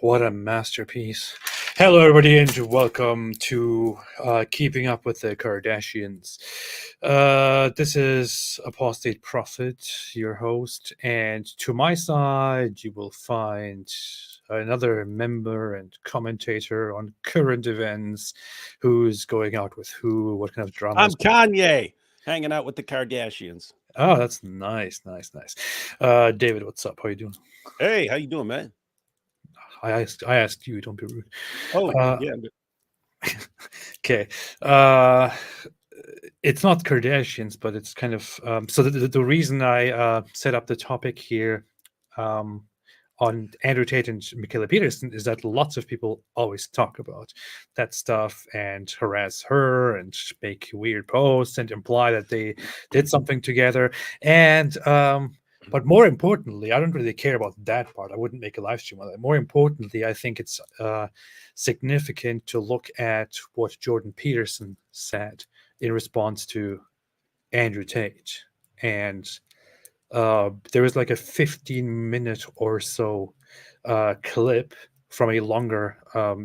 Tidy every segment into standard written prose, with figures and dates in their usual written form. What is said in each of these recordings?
What a masterpiece. Hello, everybody, and welcome to Keeping Up with the Kardashians. This is Apostate Prophet, your host, and to my side, you will find another member and commentator on current events, who's going out with who, what kind of drama. I'm Kanye, hanging out with the Kardashians. Oh, that's nice. David, what's up? How you doing? Hey, how you doing, man? I asked you, don't be rude. Oh, yeah. Okay. It's not Kardashians, but it's kind of so the reason I set up the topic here on Andrew Tate and Mikhaila Peterson is that lots of people always talk about that stuff and harass her and make weird posts and imply that they did something together. And but more importantly, I don't really care about that part. I wouldn't make a live stream on that. More importantly, I think it's significant to look at what Jordan Peterson said in response to Andrew Tate. And there was like a 15-minute or so clip from a longer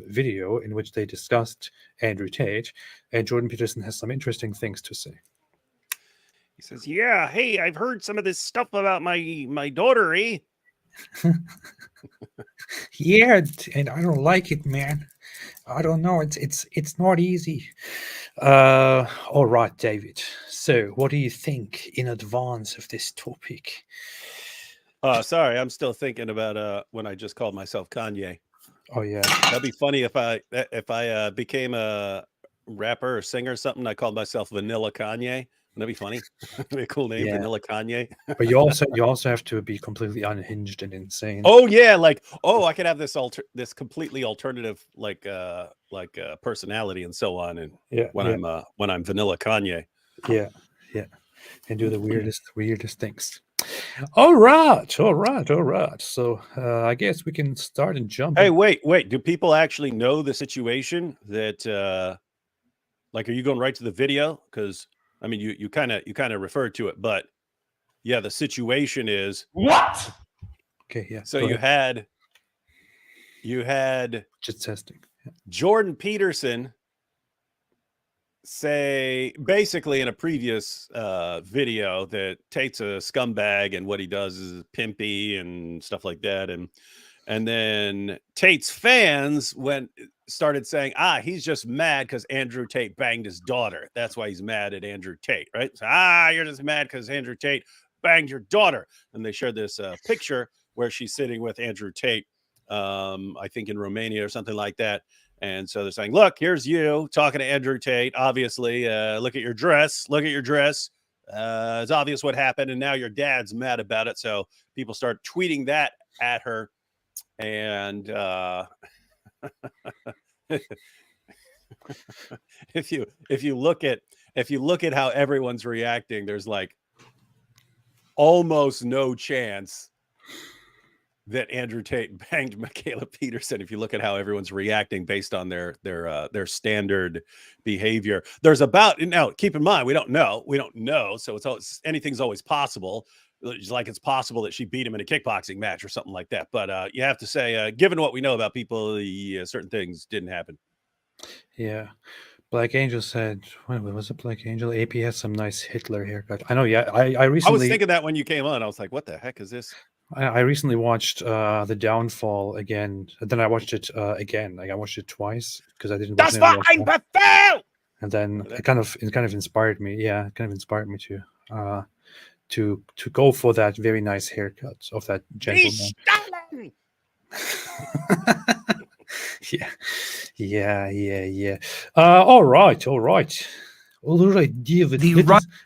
video in which they discussed Andrew Tate, and Jordan Peterson has some interesting things to say. He says, "Yeah, hey, I've heard some of this stuff about my daughter, eh?" Yeah, and I don't like it, man. I don't know. It's not easy. All right, David. So, what do you think in advance of this topic? Sorry, I'm still thinking about when I just called myself Kanye. Oh yeah, that'd be funny if I became a rapper or singer or something. I called myself Vanilla Kanye. That'd be funny. That'd be a cool name, yeah. Vanilla Kanye. But you also have to be completely unhinged and insane. Oh yeah, like I could have this completely alternative like personality and so on. And when I'm Vanilla Kanye. Yeah, and do the weirdest things. All right. So I guess we can start and jump. Hey, wait. Do people actually know the situation that like, are you going right to the video? Because I mean, you kind of referred to it, but yeah, the situation is what? Okay, yeah. So you had just testing. Yeah. Jordan Peterson say basically in a previous video that Tate's a scumbag and what he does is pimpy and stuff like that, and then Tate's fans started saying, he's just mad because Andrew Tate banged his daughter. That's why he's mad at Andrew Tate, right? So, you're just mad because Andrew Tate banged your daughter. And they shared this picture where she's sitting with Andrew Tate, I think in Romania or something like that. And so they're saying, look, here's you talking to Andrew Tate. Obviously, look at your dress. It's obvious what happened. And now your dad's mad about it. So people start tweeting that at her. And if you look at how everyone's reacting, there's like almost no chance that Andrew Tate banged Mikhaila Peterson. If you look at how everyone's reacting based on their standard behavior, now keep in mind we don't know, so anything's always possible. Like it's possible that she beat him in a kickboxing match or something like that. But you have to say, given what we know about people, certain things didn't happen. Yeah. Black Angel said, when was it Black Angel? AP has some nice Hitler haircut. I know, yeah. I recently... I was thinking that when you came on. I was like, what the heck is this? I recently watched The Downfall again. And then I watched it again. Like I watched it twice because I didn't watch it. And then it kind of inspired me. Yeah, it kind of inspired me to go for that very nice haircut of that gentleman. Yeah. All right, David.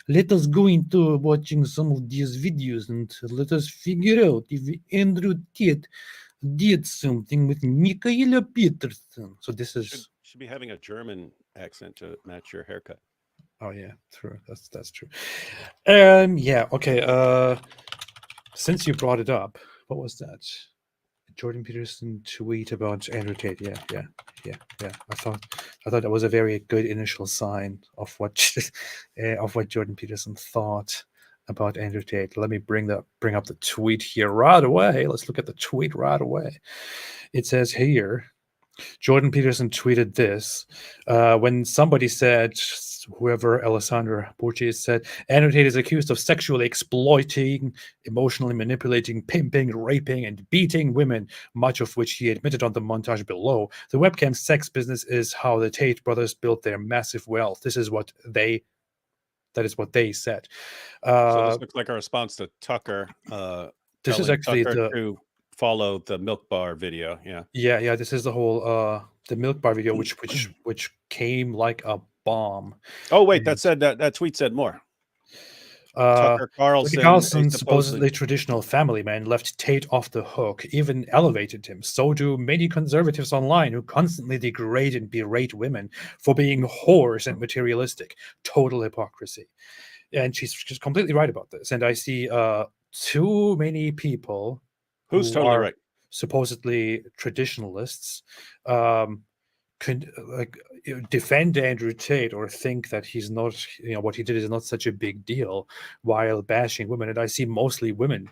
Let us go into watching some of these videos and let us figure out if Andrew Tate did something with Mikhaila Peterson. So this is should be having a German accent to match your haircut. Oh yeah, true. That's true. Yeah. Okay. Since you brought it up, what was that? Jordan Peterson tweet about Andrew Tate. Yeah. I thought that was a very good initial sign of what Jordan Peterson thought about Andrew Tate. Let me bring up the tweet here right away. Let's look at the tweet right away. It says here, Jordan Peterson tweeted this when somebody said, whoever Alessandra Borges said, Andrew Tate is accused of sexually exploiting, emotionally manipulating, pimping, raping, and beating women, much of which he admitted on the montage below. The webcam sex business is how the Tate brothers built their massive wealth. That is what they said. So this looks like a response to Tucker. This is telling actually Tucker the to follow the milk bar video. Yeah. yeah. This is the whole the milk bar video, which came like a bomb. Oh wait, that tweet said more. Tucker Tucker Carlson Carlson, supposedly supposedly traditional family man, left Tate off the hook, even elevated him. So do many conservatives online who constantly degrade and berate women for being whores and materialistic. Total hypocrisy. And she's completely right about this. And I see too many people who's who totally are right. supposedly traditionalists defend Andrew Tate or think that he's not, what he did is not such a big deal, while bashing women. And I see mostly women.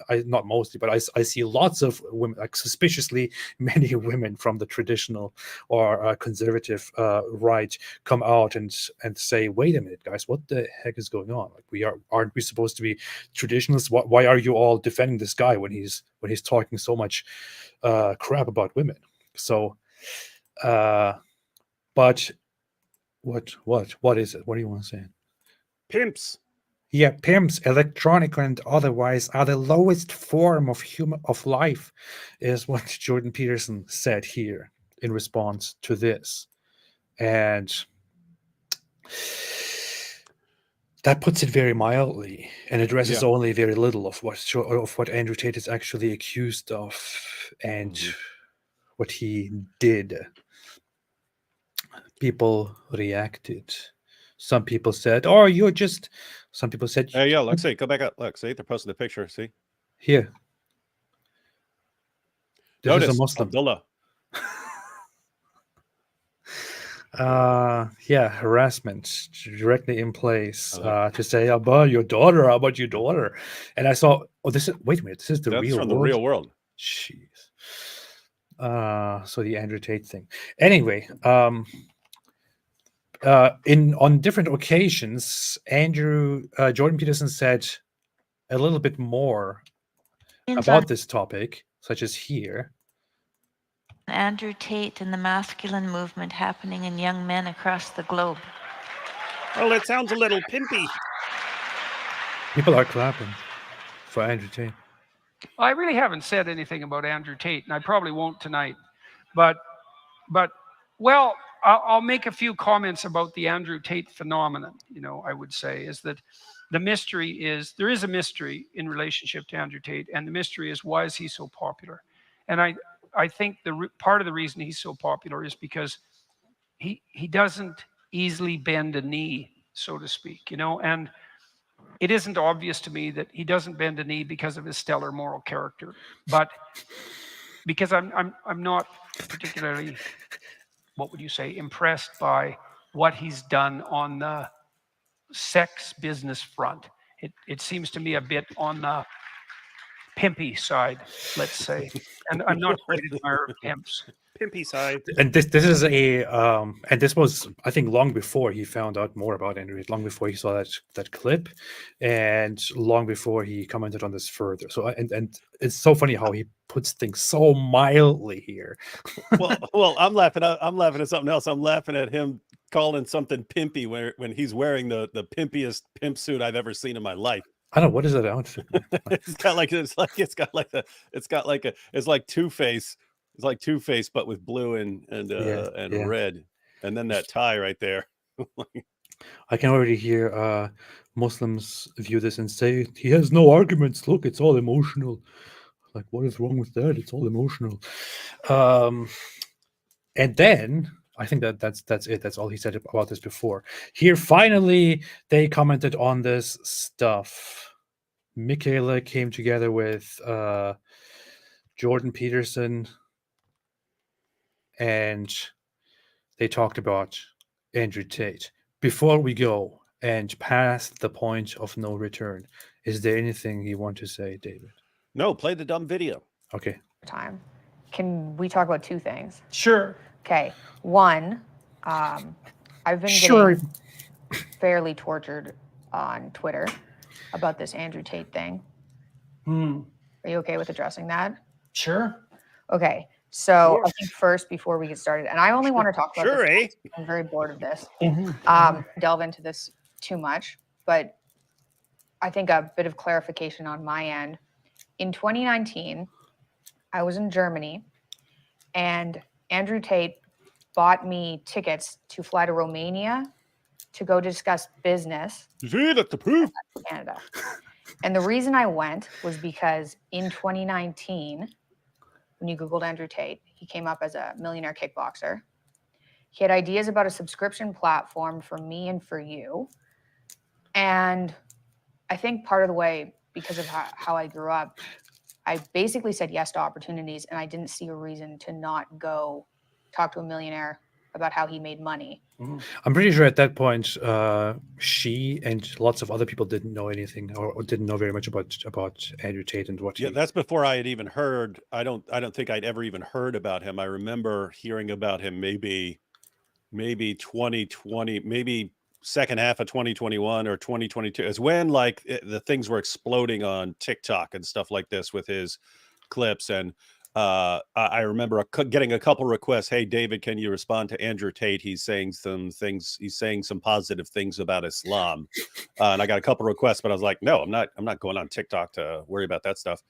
Not mostly, but I see lots of women, like suspiciously many women from the traditional or conservative right, come out and say, "Wait a minute, guys, what the heck is going on? Like, aren't we supposed to be traditionalists? Why are you all defending this guy when he's talking so much crap about women?" So, but what is it? What do you want to say? Pimps. Yeah, pimps, electronic and otherwise, are the lowest form of life, is what Jordan Peterson said here in response to this, and that puts it very mildly and addresses only very little of what Andrew Tate is actually accused of and what he did. People reacted. Some people said, "Oh, you're just." Some people said, yeah, look, see, go back up. Look, see, they're posting the picture. See here. This Notice is a Muslim. Abdullah. Harassment directly in place to say, "How about your daughter? How about your daughter?" And I saw, wait a minute, this is the real world. The real world. Jeez. So the Andrew Tate thing. Anyway, on different occasions, Jordan Peterson said a little bit more about this topic, such as here. Andrew Tate and the masculine movement happening in young men across the globe. Well, it sounds a little pimpy. People are clapping for Andrew Tate. I really haven't said anything about Andrew Tate, and I probably won't tonight. But well, I'll make a few comments about the Andrew Tate phenomenon. I would say is that there is a mystery in relationship to Andrew Tate, and the mystery is, why is he so popular? And I think part of the reason he's so popular is because he doesn't easily bend a knee, so to speak, and it isn't obvious to me that he doesn't bend a knee because of his stellar moral character, but because I'm not particularly, what would you say, impressed by what he's done on the sex business front. It seems to me a bit on the pimpy side, let's say. And I'm not a great admirer of pimps. Pimpy side. And this is and this was, I think, long before he found out more about Andrew Tate, long before he saw that clip, and long before he commented on this further. So and it's so funny how he puts things so mildly here. well, I'm laughing at something else. I'm laughing at him calling something pimpy when he's wearing the pimpiest pimp suit I've ever seen in my life. I don't know, what is that outfit? It's like Two-Face. It's like Two-Face, but with blue and red, and then that tie right there. I can already hear Muslims view this and say, he has no arguments. Look, it's all emotional. Like, what is wrong with that? It's all emotional. And then I think that's it. That's all he said about this before. Here, finally, they commented on this stuff. Mikhaila came together with Jordan Peterson, and they talked about Andrew Tate. Before we go and past the point of no return. Is there anything you want to say, David? No, play the dumb video. Okay. Time. Can we talk about two things? Sure. Okay. One, I've been Sure. getting fairly tortured on Twitter about this Andrew Tate thing. Are you okay with addressing that? Sure. Okay. So I think first, before we get started, and I only want to talk about Sure, this. eh? I'm very bored of this. Mm-hmm. Delve into this too much, but I think a bit of clarification on my end. In 2019, I was in Germany, and Andrew Tate bought me tickets to fly to Romania to go discuss business See, that's the proof. in Canada. And the reason I went was because in 2019, when you Googled Andrew Tate, he came up as a millionaire kickboxer. He had ideas about a subscription platform for me and for you. And I think part of the way, because of how I grew up, I basically said yes to opportunities, and I didn't see a reason to not go talk to a millionaire about how he made money. I'm pretty sure at that point, she and lots of other people didn't know anything or didn't know very much about Andrew Tate and what Yeah, he. that's before I had even heard. I don't think I'd ever even heard about him. I remember hearing about him maybe 2020, maybe second half of 2021 or 2022 is when like the things were exploding on TikTok and stuff like this with his clips. And I remember getting a couple requests. Hey, David, can you respond to Andrew Tate? He's saying some things. He's saying some positive things about Islam. And I got a couple requests, but I was like, no, I'm not going on TikTok to worry about that stuff.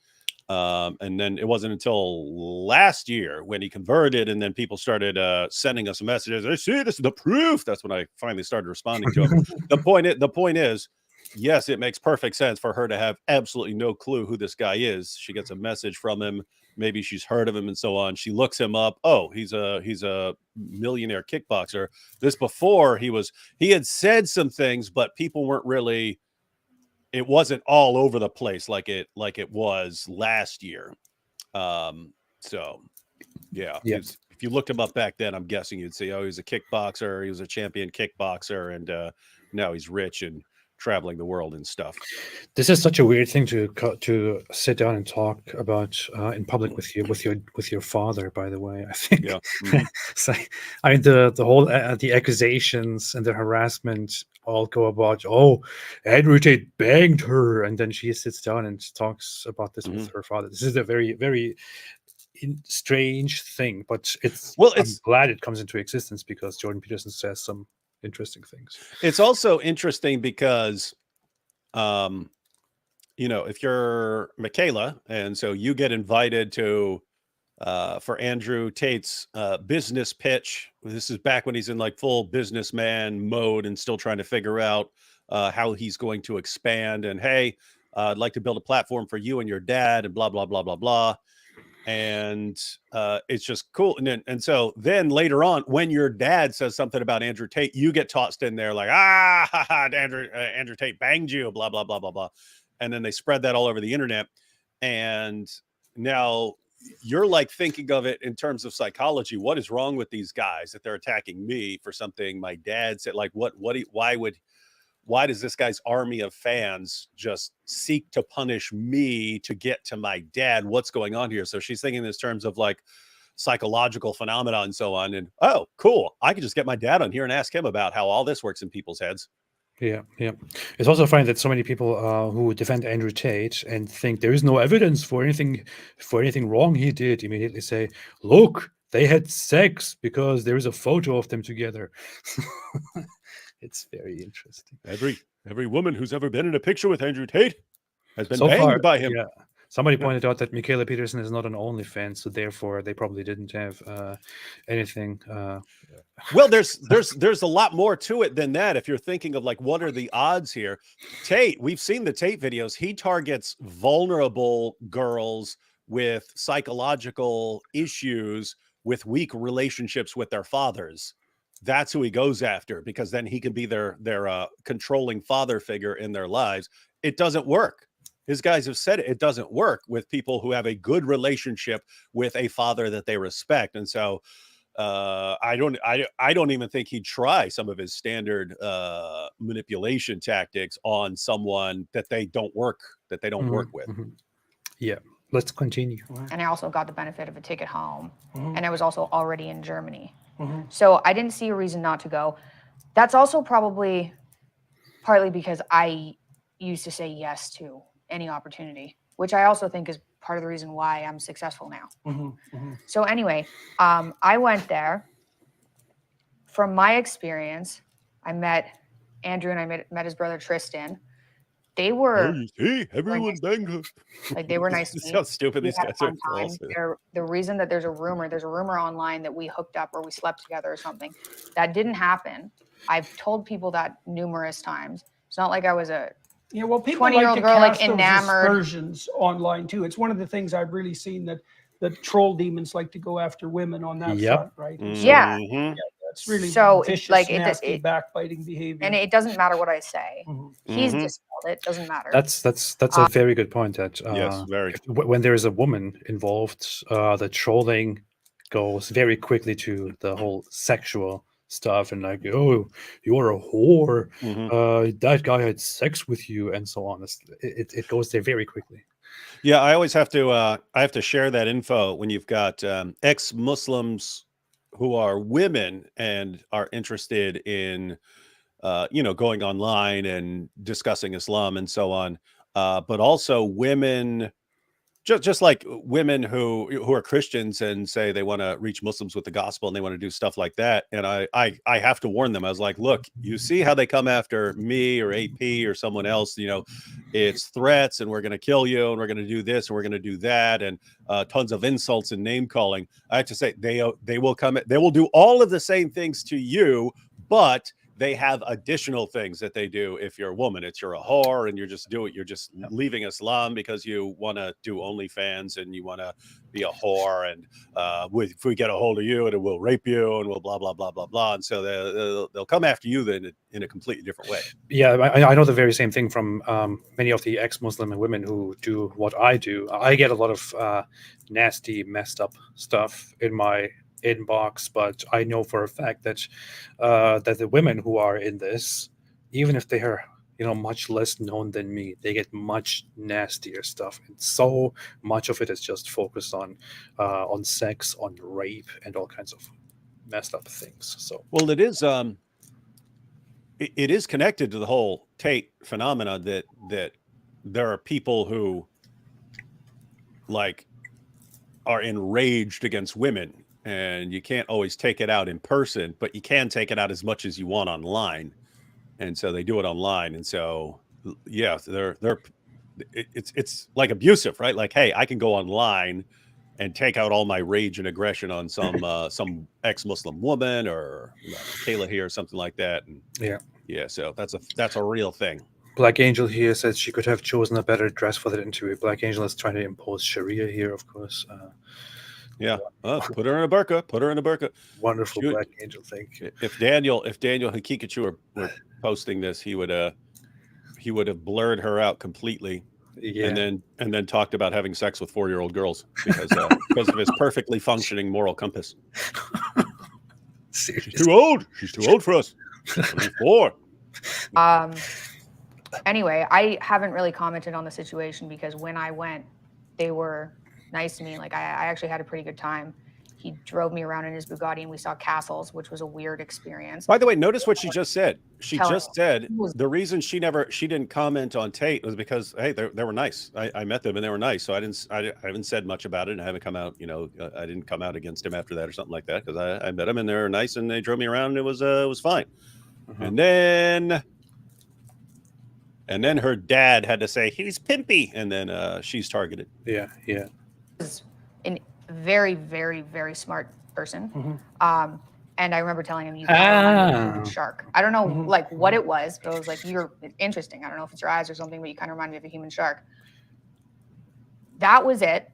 And then it wasn't until last year when he converted, and then people started sending us messages. I see, this is the proof. That's when I finally started responding to him. The point is, yes, it makes perfect sense for her to have absolutely no clue who this guy is. She gets a message from him. Maybe she's heard of him and so on. She looks him up. Oh, he's a millionaire kickboxer. This before he had said some things, but people weren't really. It wasn't all over the place like it was last year. So yeah. If you looked him up back then, I'm guessing you'd see, oh, he's a kickboxer. He was a champion kickboxer, and now he's rich and traveling the world and stuff. This is such a weird thing to sit down and talk about in public with your father. By the way, I think. Yeah. So, I mean, the whole the accusations and the harassment all go about. Oh, Andrew Tate banged her, and then she sits down and talks about this with her father. This is a very, very strange thing, but I'm glad it comes into existence because Jordan Peterson says some interesting things. It's also interesting because, if you're Mikhaila, and so you get invited to for Andrew Tate's business pitch. This is back when he's in like full businessman mode and still trying to figure out how he's going to expand. And hey, I'd like to build a platform for you and your dad, and blah blah blah blah blah. And it's just cool. And so then later on, when your dad says something about Andrew Tate, you get tossed in there like, Andrew Tate banged you, blah, blah, blah, blah, blah. And then they spread that all over the internet. And now you're like thinking of it in terms of psychology. What is wrong with these guys that they're attacking me for something my dad said? Like, why does this guy's army of fans just seek to punish me to get to my dad? What's going on here? So she's thinking in this terms of like psychological phenomena and so on. And, oh, cool. I could just get my dad on here and ask him about how all this works in people's heads. Yeah. It's also funny that so many people who defend Andrew Tate and think there is no evidence for anything wrong he did immediately say, look, they had sex because there is a photo of them together. It's very interesting. Every woman who's ever been in a picture with Andrew Tate has been So banged far, by him. Yeah. Somebody pointed out that Mikhaila Peterson is not an OnlyFans, so therefore they probably didn't have anything. Well, there's a lot more to it than that. If you're thinking of like, what are the odds here? Tate, we've seen the Tate videos. He targets vulnerable girls with psychological issues, with weak relationships with their fathers. That's who he goes after, because then he can be their controlling father figure in their lives. It doesn't work. His guys have said it doesn't work with people who have a good relationship with a father that they respect. And so I don't even think he'd try some of his standard manipulation tactics on someone that they don't work with. Yeah, let's continue. And I also got the benefit of a ticket home. And I was also already in Germany. Mm-hmm. So I didn't see a reason not to go. That's also probably partly because I used to say yes to any opportunity, which I also think is part of the reason why I'm successful now. So anyway, I went there. From my experience, I met Andrew and I met his brother Tristan. They were Everyone bang up. like they were nice to me. How stupid We these had a guys are. fun time. The reason that there's a rumor online that we hooked up or we slept together or something, that didn't happen. I've told people that numerous times. It's not like I was a Well, people 20-year-old like girl, to like, cast those enamored. aspersions online too. It's one of the things I've really seen that troll demons like to go after women on that Yep. front, right? And Yeah. it's really So, vicious, like, nasty, backbiting behavior. And it doesn't matter what I say. He's Mhm. dispelled it. Doesn't matter. That's a very good point. That Yes, very. when there is a woman involved, the trolling goes very quickly to the whole sexual stuff and like, oh, you're a whore. That guy had sex with you, and so on. It goes there very quickly. Yeah, I always have to. I have to share that info when you've got ex-Muslims who are women and are interested in, going online and discussing Islam and so on. But also women, just like women who are Christians and say they want to reach Muslims with the gospel and they want to do stuff like that. And I have to warn them. I was like, look, you see how they come after me or AP or someone else, it's threats and we're going to kill you and we're going to do this and we're going to do that and tons of insults and name calling. I have to say they will do all of the same things to you, but they have additional things that they do. If you're a woman, you're a whore and you're just leaving Islam because you want to do OnlyFans and you want to be a whore. And if we get a hold of you, and we'll rape you and we'll blah, blah, blah, blah, blah. And so they'll come after you then in a completely different way. Yeah, I know the very same thing from many of the ex-Muslim women who do what I do. I get a lot of nasty, messed up stuff in my inbox, but I know for a fact that that the women who are in this, even if they are much less known than me, they get much nastier stuff, and so much of it is just focused on sex, on rape, and all kinds of messed up things. So well, it is it is connected to the whole Tate phenomena that there are people who are enraged against women. And you can't always take it out in person, but you can take it out as much as you want online. And so they do it online. And so, yeah, it's like abusive, right? Like, hey, I can go online and take out all my rage and aggression on some ex-Muslim woman or Mikhaila here or something like that. And yeah. So that's a real thing. Black Angel here says she could have chosen a better dress for that interview. Black Angel is trying to impose Sharia here, of course. Yeah, put her in a burqa. Wonderful. Black Angel, thank you. If Daniel Hakikachu were posting this, he would have blurred her out completely, and then talked about having sex with 4-year-old girls because of his perfectly functioning moral compass. Seriously. She's too old for us. 4. Anyway, I haven't really commented on the situation because when I went, they were nice to me. Like I actually had a pretty good time. He drove me around in his Bugatti and we saw castles, which was a weird experience. By the way, notice what she just said. She just said the reason she didn't comment on Tate was because, hey, they were nice. I met them and they were nice. So I haven't said much about it and I haven't come out, I didn't come out against him after that or something like that because I met them and they were nice and they drove me around and it was fine. And then her dad had to say he's pimpy and then she's targeted. Yeah. Was a very, very, very smart person. And I remember telling him, you kind of remind me of a shark. I don't know what it was, but it was like, you're interesting. I don't know if it's your eyes or something, but you kind of remind me of a human shark. That was it.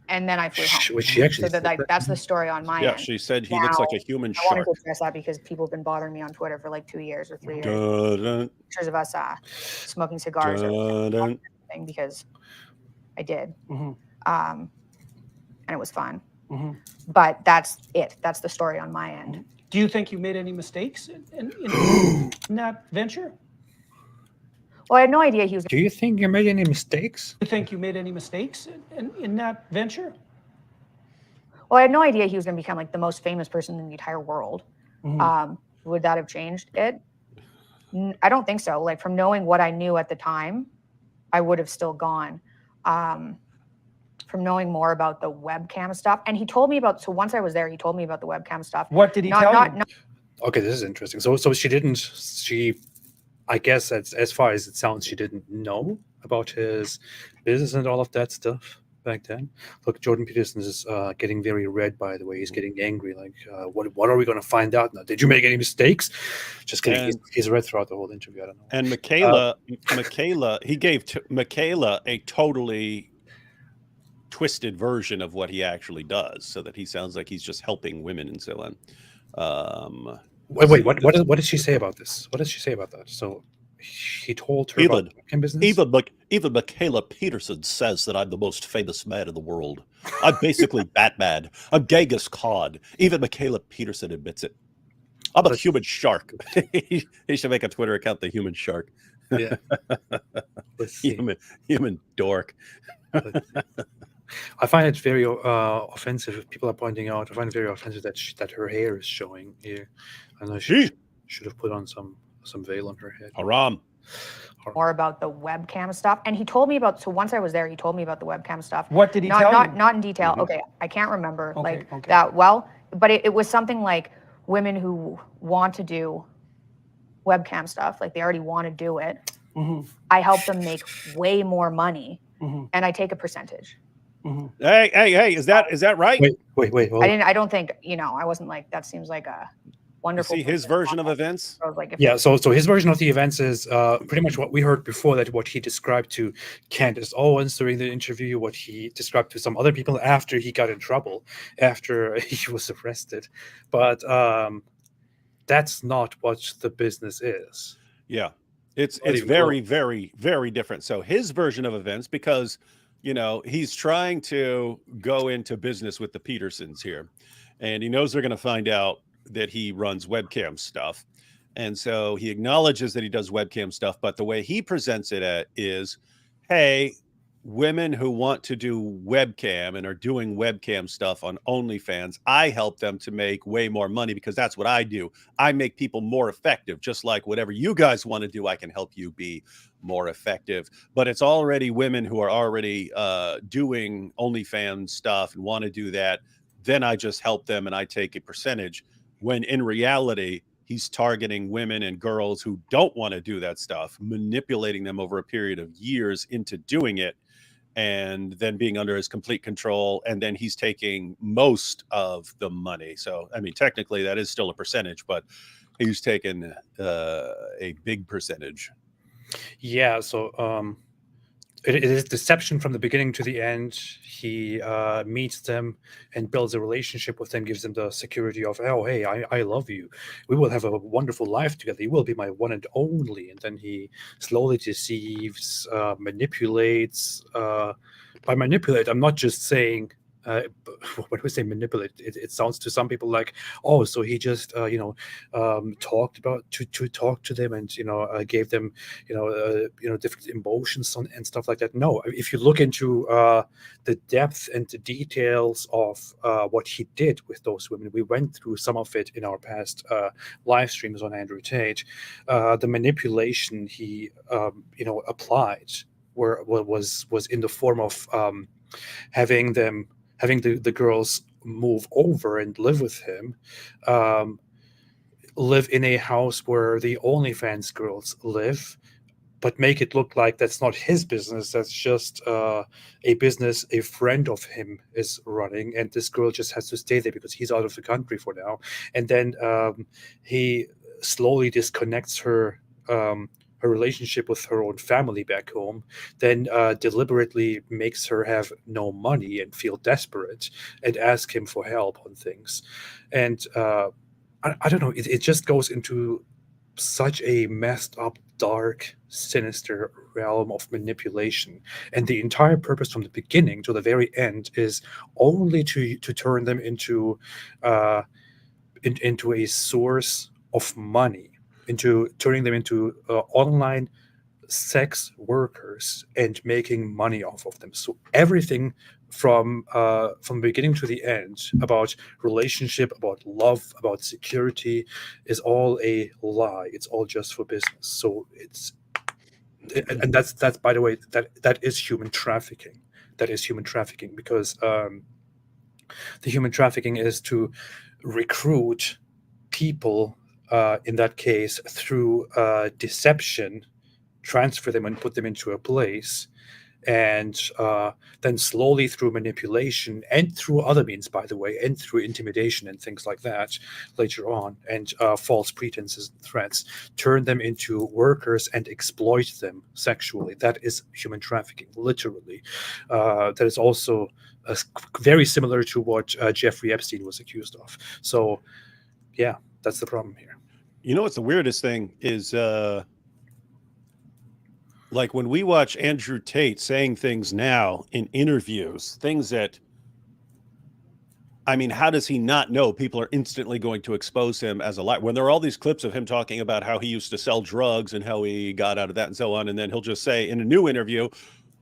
And then I flew home. Which she actually so that's the story on my end. Yeah, she said he looks like a human shark. I wanted to address that because people have been bothering me on Twitter for like 2 years or 3 years. Pictures of us smoking cigars or something because I did. And it was fun. Mhm. But that's it. That's the story on my end. Do you think you made any mistakes in that venture? Well, I had no idea he was. Do you think you made any mistakes? Do you think you made any mistakes in that venture? Well, I had no idea he was going to become like the most famous person in the entire world. Mhm. Would that have changed it? I don't think so. Like from knowing what I knew at the time, I would have still gone. From knowing more about the webcam stuff, and he told me about. So once I was there, he told me about the webcam stuff. What did he tell you? Okay, this is interesting. So she didn't. I guess as far as it sounds, she didn't know about his business and all of that stuff back then. Look, Jordan Peterson is getting very red, by the way. He's getting angry. Like, what are we going to find out now? Did you make any mistakes? Just kidding. He's red throughout the whole interview. I don't know. And Mikhaila, he gave Mikhaila a totally twisted version of what he actually does, so that he sounds like he's just helping women and so on. Wait, what did she say about this? What did she say about that? So he told her about webcam business? Even Mikhaila Peterson says that I'm the most famous man in the world. I'm basically Batman. I'm Genghis Khan. Even Mikhaila Peterson admits it. I'm a human shark. He should make a Twitter account, the human shark. Yeah. Human dork. I find it very offensive if people are pointing out. I find it very offensive that her hair is showing here. I know she should have put on some veil on her head. Haram. More about the webcam stuff, and he told me about. So once I was there, he told me about the webcam stuff. What did he tell you? Not in detail. Mm-hmm. Okay, I can't remember that well, but it was something like women who want to do webcam stuff, like they already want to do it. Mm-hmm. I help them make way more money, Mm-hmm. and I take a percentage. Mm-hmm. Hey, is that right? Wait. I don't think, I wasn't like, that seems like a wonderful. You see his version of events? I was like, so his version of the events is pretty much what we heard before, that what he described to Candace Owens during the interview, what he described to some other people after he got in trouble, after he was arrested. But that's not what the business is. Yeah. It's very, very, very different. So his version of events, because he's trying to go into business with the Petersons here, and he knows they're going to find out that he runs webcam stuff. And so he acknowledges that he does webcam stuff, but the way he presents it is, hey, women who want to do webcam and are doing webcam stuff on OnlyFans, I help them to make way more money because that's what I do. I make people more effective, just like whatever you guys want to do, I can help you be more effective. But it's already women who are already doing OnlyFans stuff and want to do that. Then I just help them and I take a percentage, when in reality, he's targeting women and girls who don't want to do that stuff, manipulating them over a period of years into doing it, and then being under his complete control. And then he's taking most of the money. So, I mean, technically that is still a percentage, but he's taken a big percentage. Yeah. So it is deception from the beginning to the end. He meets them and builds a relationship with them, gives them the security of, oh, hey, I love you. We will have a wonderful life together. You will be my one and only. And then he slowly deceives, manipulates. By manipulate, I'm not just saying, when we say manipulate, it sounds to some people like, oh, so he just talked about to talk to them and gave them different emotions and stuff like that. No, if you look into the depth and the details of what he did with those women, we went through some of it in our past live streams on Andrew Tate. The manipulation he applied was in the form of having the girls move over and live with him, live in a house where the OnlyFans girls live, but make it look like that's not his business. That's just a business a friend of him is running, and this girl just has to stay there because he's out of the country for now. And then he slowly disconnects her relationship with her own family back home, then deliberately makes her have no money and feel desperate and ask him for help on things. And I don't know, it just goes into such a messed up dark, sinister realm of manipulation, and the entire purpose from the beginning to the very end is only to turn them into into a source of money, into turning them into online sex workers and making money off of them. So everything from beginning to the end about relationship, about love, about security is all a lie. It's all just for business. So and that's by the way, that is human trafficking. That is human trafficking because the human trafficking is to recruit people in that case through deception, transfer them and put them into a place, and then slowly through manipulation and through other means, by the way, and through intimidation and things like that later on, and false pretenses and threats, turn them into workers and exploit them sexually. That is human trafficking, literally. That is also very similar to what Jeffrey Epstein was accused of. So, yeah, that's the problem here. You know what's the weirdest thing is, like when we watch Andrew Tate saying things now in interviews, things that, I mean, how does he not know people are instantly going to expose him as a liar? When there are all these clips of him talking about how he used to sell drugs and how he got out of that and so on, and then he'll just say in a new interview,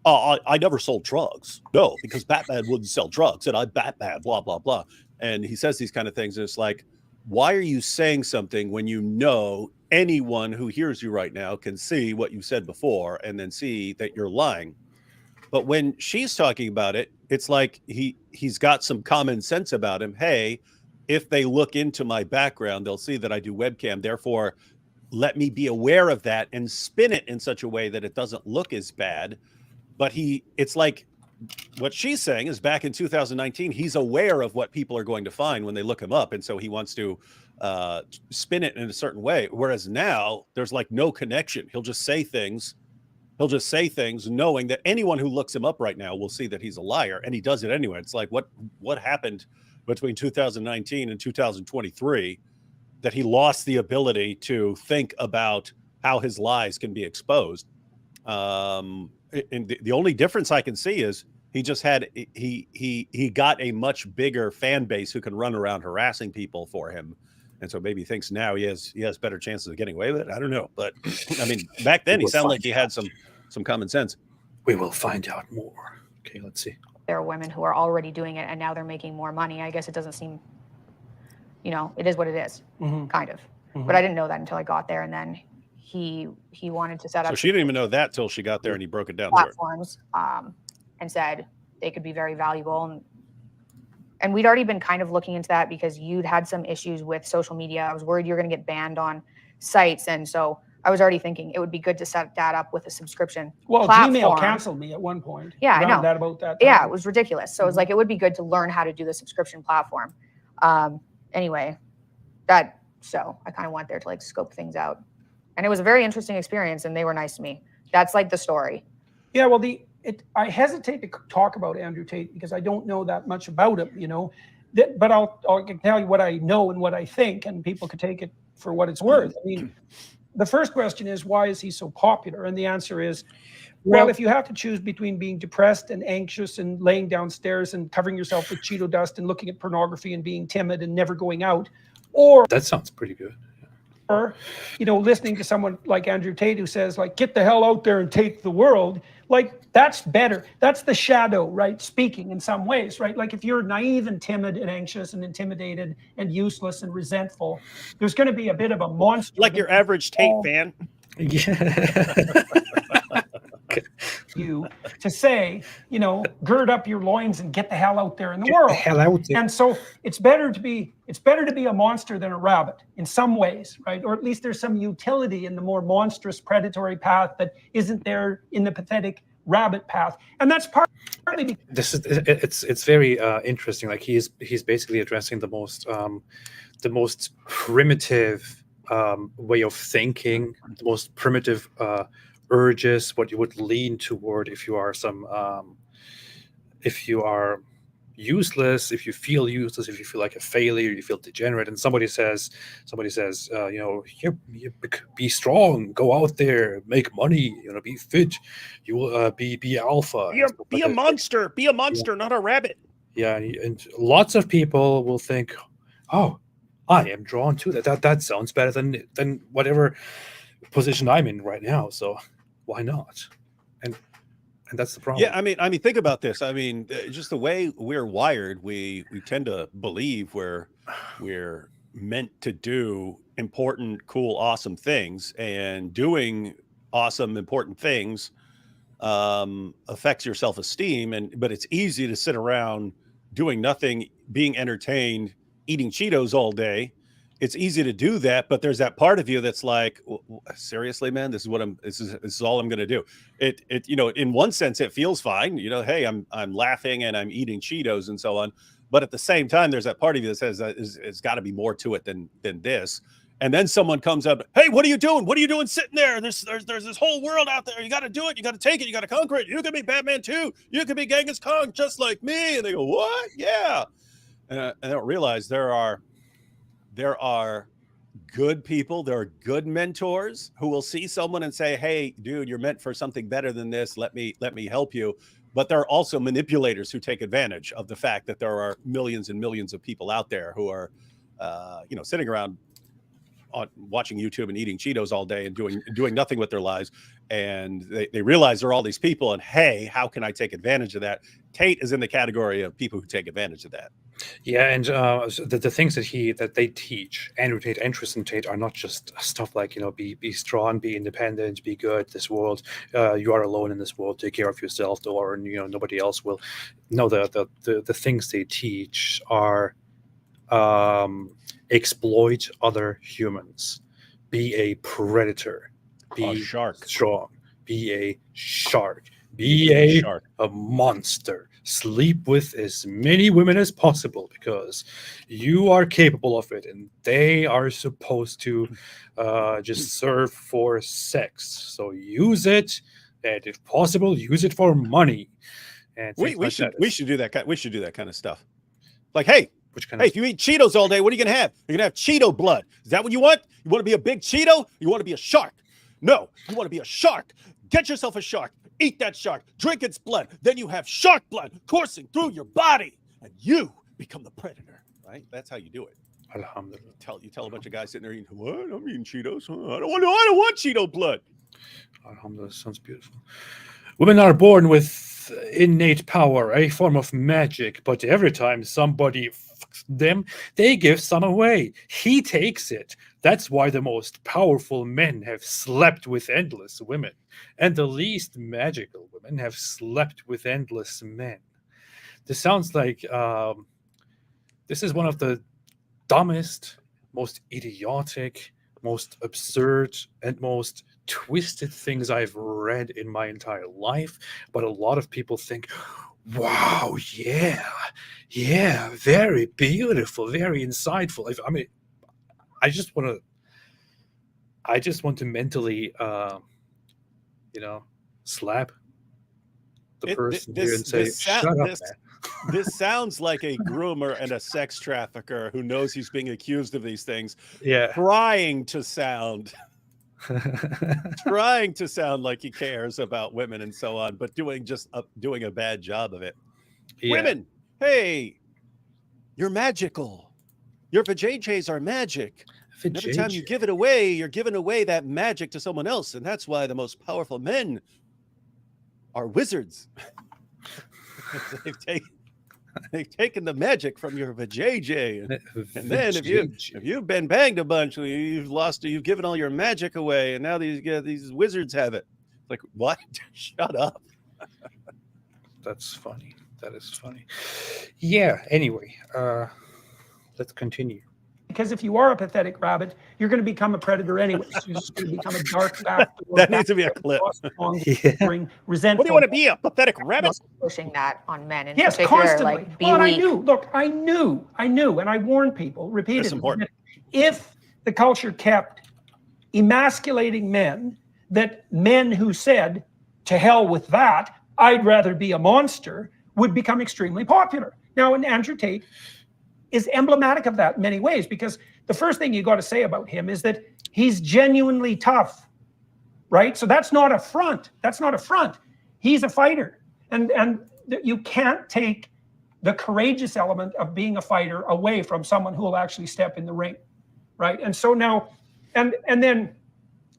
"Oh, I never sold drugs. No, because Batman wouldn't sell drugs, and I'm Batman, blah, blah, blah." And he says these kind of things, and it's like, why are you saying something when you know anyone who hears you right now can see what you said before and then see that you're lying? But when she's talking about it, it's like he's got some common sense about him. Hey, if they look into my background, they'll see that I do webcam. Therefore, let me be aware of that and spin it in such a way that it doesn't look as bad. But it's like what she's saying is back in 2019, he's aware of what people are going to find when they look him up. And so he wants to spin it in a certain way. Whereas now there's like no connection. He'll just say things knowing that anyone who looks him up right now will see that he's a liar, and he does it anyway. It's like, what happened between 2019 and 2023 that he lost the ability to think about how his lies can be exposed? And the only difference I can see is he got a much bigger fan base who can run around harassing people for him. And so maybe he thinks now he has better chances of getting away with it. I don't know. But I mean, back then he sounded like he had some common sense. We will find out more. Okay, let's see. There are women who are already doing it and now they're making more money. I guess it doesn't seem, it is what it is, kind of. But I didn't know that until I got there. And then he wanted to set up. So she didn't even know that till she got there and he broke it down to her. Platforms and said they could be very valuable. And we'd already been kind of looking into that because you'd had some issues with social media. I was worried you were going to get banned on sites. And so I was already thinking it would be good to set that up with a subscription platform. Gmail canceled me at one point. Yeah, I know. About that time. Yeah, it was ridiculous. So it was like, it would be good to learn how to do the subscription platform. Anyway, so I kind of went there to like scope things out. And it was a very interesting experience and they were nice to me. That's like the story. Yeah, well, I hesitate to talk about Andrew Tate because I don't know that much about him, but I'll tell you what I know and what I think, and people could take it for what it's worth. I mean, the first question is, why is he so popular? And the answer is, well, if you have to choose between being depressed and anxious and laying downstairs and covering yourself with Cheeto dust and looking at pornography and being timid and never going out, or that sounds pretty good. Or, listening to someone like Andrew Tate who says, like, get the hell out there and take the world, like, that's better. That's the shadow, right? Speaking in some ways, right? Like, if you're naive and timid and anxious and intimidated and useless and resentful, there's going to be a bit of a monster. Like your average Tate fan. Yeah. You to say, gird up your loins and get the hell out there in the world. The hell out there. And so it's better to be a monster than a rabbit in some ways, right? Or at least there's some utility in the more monstrous predatory path that isn't there in the pathetic rabbit path. And that's partly because it's very interesting. Like he's basically addressing the most primitive way of thinking, the most primitive urges, what you would lean toward if you are useless, if you feel useless, if you feel like a failure, you feel degenerate, and somebody says, be strong, go out there, make money, be fit, you will be alpha. Be a monster. Be a monster, not a rabbit. Yeah, and lots of people will think, oh, I am drawn to that. That sounds better than whatever position I'm in right now. So why not? And that's the problem. Yeah, I mean, think about this. I mean, just the way we're wired, we tend to believe we're meant to do important, cool, awesome things, and doing awesome, important things affects your self-esteem. But it's easy to sit around doing nothing, being entertained, eating Cheetos all day. It's easy to do that, but there's that part of you that's like, seriously, man, this is all I'm going to do. It in one sense, it feels fine. Hey, I'm laughing and I'm eating Cheetos and so on. But at the same time, there's that part of you that says it's got to be more to it than this. And then someone comes up, hey, what are you doing? What are you doing sitting there? There's this whole world out there. You got to do it. You got to take it. You got to conquer it. You can be Batman too. You can be Genghis Khan just like me. And they go, what? Yeah. And I don't realize there are good people, there are good mentors who will see someone and say, hey, dude, you're meant for something better than this. Let me help you. But there are also manipulators who take advantage of the fact that there are millions and millions of people out there who are, sitting around watching YouTube and eating Cheetos all day and doing nothing with their lives. And they realize there are all these people and, hey, how can I take advantage of that? Tate is in the category of people who take advantage of that. Yeah, and the things that they teach, Andrew Tate and Tristan Tate, are not just stuff like be strong, be independent, be good. This world, you are alone in this world. Take care of yourself, or nobody else will. No, the things they teach are exploit other humans, be a predator, be a shark, strong, be a shark, be a monster. Sleep with as many women as possible because you are capable of it, and they are supposed to just serve for sex. So use it, and if possible, use it for money. And we should do that kind of stuff. Like, hey, hey, if you eat Cheetos all day, what are you gonna have? You're gonna have Cheeto blood. Is that what you want? You want to be a big Cheeto? You want to be a shark? No, you want to be a shark. Get yourself a shark. Eat that shark, drink its blood, then you have shark blood coursing through your body, and you become the predator, right? That's how you do it. Alhamdulillah. You tell a bunch of guys sitting there eating, what? I'm eating Cheetos. I don't want Cheeto blood. Alhamdulillah, sounds beautiful. Women are born with innate power, a form of magic, but every time somebody fucks them, they give some away. He takes it. That's why the most powerful men have slept with endless women, and the least magical women have slept with endless men. This sounds like this is one of the dumbest, most idiotic, most absurd, and most twisted things I've read in my entire life. But a lot of people think, wow, yeah, very beautiful, very insightful. I just want to mentally, slap the person here and say, "Shut up, man." This sounds like a groomer and a sex trafficker who knows he's being accused of these things. Yeah, trying to sound like he cares about women and so on, but doing a bad job of it. Yeah. Women, hey, you're magical. Your vajayjays are magic. And every time you give it away, you're giving away that magic to someone else. And that's why the most powerful men are wizards. They've taken the magic from your vajayjay. And then if you've been banged a bunch, you've given all your magic away. And now these wizards have it. Like, what? Shut up. That's funny. That is funny. Yeah, anyway, let's continue. Because if you are a pathetic rabbit, you're going to become a predator anyway. So you're just going to become a dark backdoor. That needs to be a clip. Yeah. Resentful. What do you want to be, a pathetic rabbit? Pushing that on men in yes, particular. Constantly. Like, be well, weak. I knew, and I warned people repeatedly. That's important. If the culture kept emasculating men, that men who said, to hell with that, I'd rather be a monster, would become extremely popular. Now, and Andrew Tate is emblematic of that in many ways, because the first thing you got to say about him is that he's genuinely tough, right? So that's not a front. That's not a front. He's a fighter, and you can't take the courageous element of being a fighter away from someone who will actually step in the ring, right? And so now, and then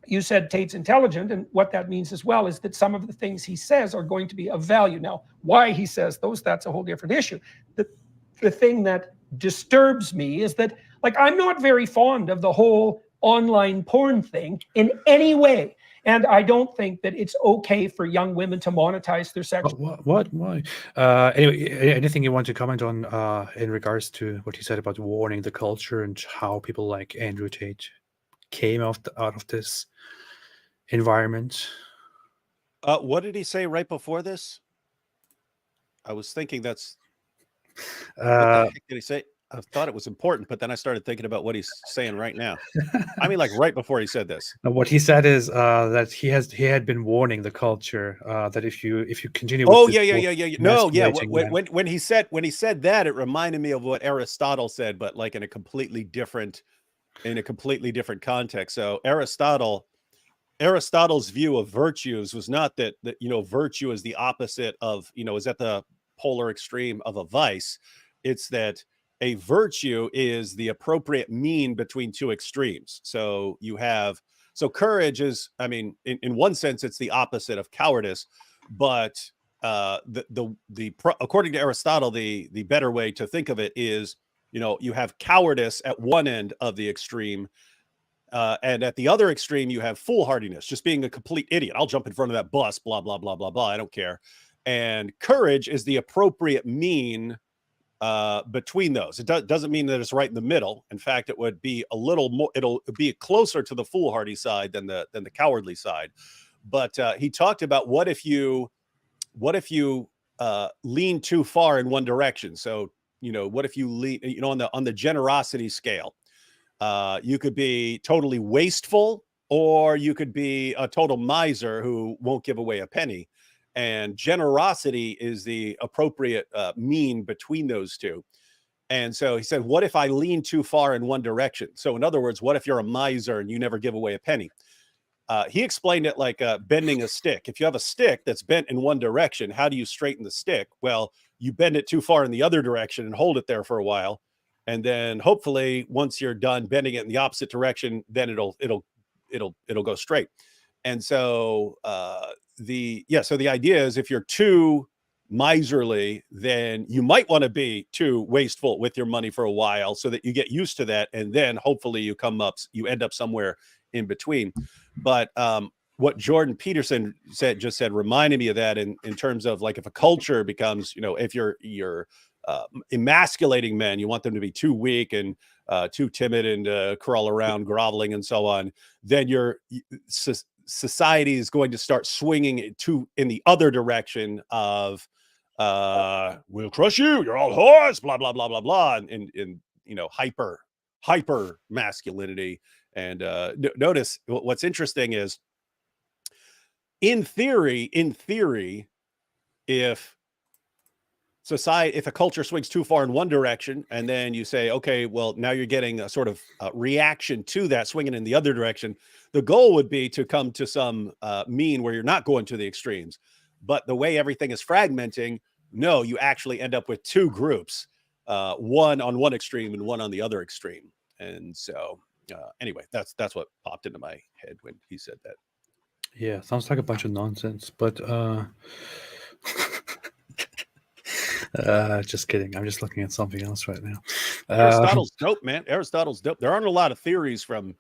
you said Tate's intelligent, and what that means as well is that some of the things he says are going to be of value. Now, why he says those, that's a whole different issue. The thing that disturbs me is that, like, I'm not very fond of the whole online porn thing in any way. And I don't think that it's okay for young women to monetize their sexual. What? Why? Anyway, anything you want to comment on in regards to what you said about warning the culture and how people like Andrew Tate came out of this environment? What did he say right before this? I was thinking that's what the heck did he say? I thought it was important, but then I started thinking about what he's saying right now. I mean, like right before he said this. What he said is that he had been warning the culture that if you continue. Oh with yeah. No, yeah. When he said that, it reminded me of what Aristotle said, but like in a completely different context. So Aristotle's view of virtues was not that virtue is the opposite of, is at the polar extreme of a vice. It's that a virtue is the appropriate mean between two extremes. So courage is, I mean, in one sense, it's the opposite of cowardice, but according to Aristotle, the better way to think of it is, you have cowardice at one end of the extreme, and at the other extreme, you have foolhardiness, just being a complete idiot. I'll jump in front of that bus, blah, blah, blah, blah, blah. I don't care. And courage is the appropriate mean between those. It doesn't mean that it's right in the middle. In fact, it would be a little more, it'll be closer to the foolhardy side than the cowardly side. But he talked about what if you lean too far in one direction. So, what if you lean, on the generosity scale, you could be totally wasteful, or you could be a total miser who won't give away a penny. And generosity is the appropriate mean between those two. And so he said, what if I lean too far in one direction? So in other words, what if you're a miser and you never give away a penny? He explained it like bending a stick. If you have a stick that's bent in one direction, how do you straighten the stick? Well, you bend it too far in the other direction and hold it there for a while. And then hopefully once you're done bending it in the opposite direction, then it'll go straight. And so the idea is if you're too miserly, then you might want to be too wasteful with your money for a while so that you get used to that. And then hopefully you end up somewhere in between. But what Jordan Peterson just said reminded me of that in terms of, like, if a culture becomes, if you're emasculating men, you want them to be too weak and too timid and crawl around groveling and so on, then society is going to start swinging in the other direction of we'll crush you, you're all whores, blah blah blah blah blah, and hyper masculinity. And notice what's interesting is, in theory, if a culture swings too far in one direction, and then you say, okay, well, now you're getting a sort of reaction to that swinging in the other direction, the goal would be to come to some mean where you're not going to the extremes. But the way everything is fragmenting, no, you actually end up with two groups, one on one extreme and one on the other extreme. And so anyway, that's what popped into my head when he said that. Yeah, sounds like a bunch of nonsense, but just kidding. I'm just looking at something else right now. Aristotle's dope, man. Aristotle's dope. There aren't a lot of theories from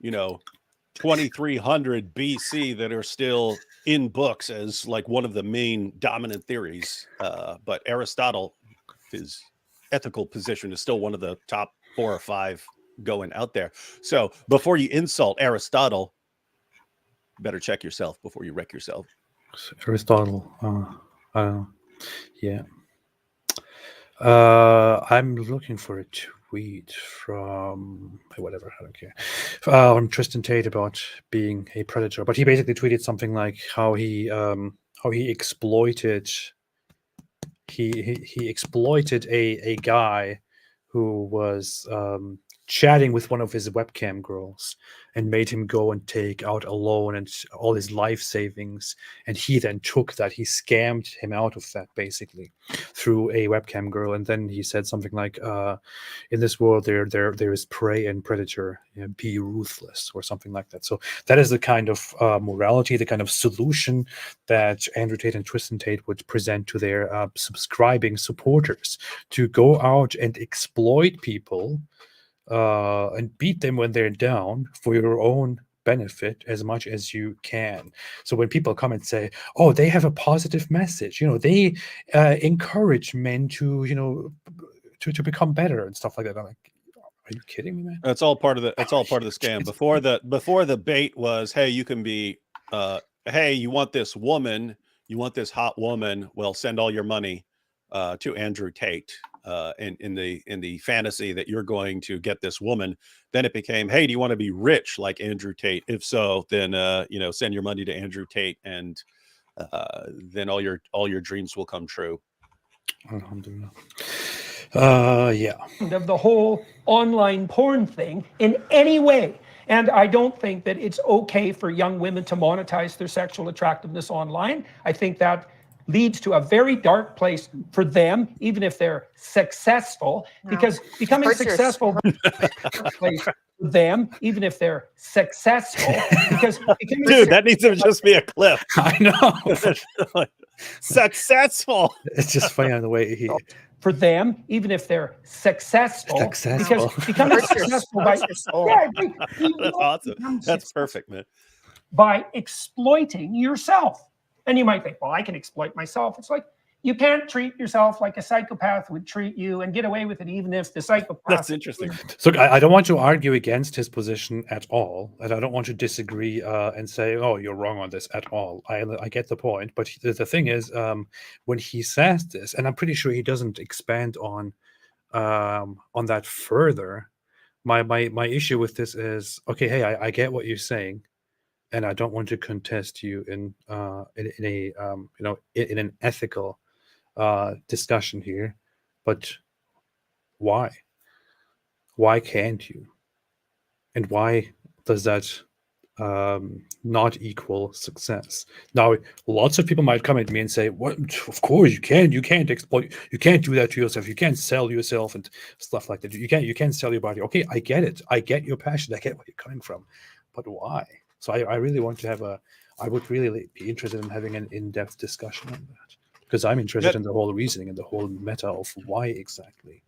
2300 BC that are still in books as like one of the main dominant theories. But Aristotle, his ethical position is still one of the top 4 or 5 going out there. So before you insult Aristotle, better check yourself before you wreck yourself. Aristotle, I don't know. Yeah. I'm looking for a tweet from whatever, I don't care. From Tristan Tate about being a predator, but he basically tweeted something like how he exploited he exploited a guy who was chatting with one of his webcam girls and made him go and take out a loan and all his life savings, and he then took that. He scammed him out of that basically through a webcam girl, and then he said something like, in this world there is prey and predator, be ruthless, or something like that. So that is the kind of morality, the kind of solution that Andrew Tate and Tristan Tate would present to their subscribing supporters, to go out and exploit people and beat them when they're down for your own benefit as much as you can. So when people come and say, oh, they have a positive message, they encourage men to to become better and stuff like that, I'm like, are you kidding me, man? That's all part of the scam. Before the bait was, hey, you can be hey, you want this woman, you want this hot woman, well, send all your money to Andrew Tate, in the fantasy that you're going to get this woman. Then it became, hey, do you want to be rich like Andrew Tate? If so, then send your money to Andrew Tate, and then all your dreams will come true. Alhamdulillah. Yeah. Of the whole online porn thing in any way. And I don't think that it's okay for young women to monetize their sexual attractiveness online. I think that leads to a very dark place for them, even if they're successful, because becoming successful place for them, even if they're successful, because dude, that needs to just be a clip. I know. Successful. It's just funny on the way he. For them, even if they're successful. Successful. Because becoming successful by That's awesome. That's perfect, man. By exploiting yourself. And you might think, well, I can exploit myself. It's like, you can't treat yourself like a psychopath would treat you and get away with it, even if the psychopath. That's interesting. So I don't want to argue against his position at all, and I don't want to disagree and say, oh, you're wrong on this at all. I get the point, but the thing is, when he says this, and I'm pretty sure he doesn't expand on that further. My issue with this is, okay, hey, I get what you're saying, and I don't want to contest you in an ethical discussion here, but why can't you, and why does that not equal success? Now, lots of people might come at me and say, what, of course you can't exploit, you can't do that to yourself, you can't sell yourself and stuff like that, you can't sell your body. Okay, I get it, I get your passion, I get where you're coming from, but why? So I really want to have I would really be interested in having an in-depth discussion on that, because I'm interested in the whole reasoning and the whole meta of why exactly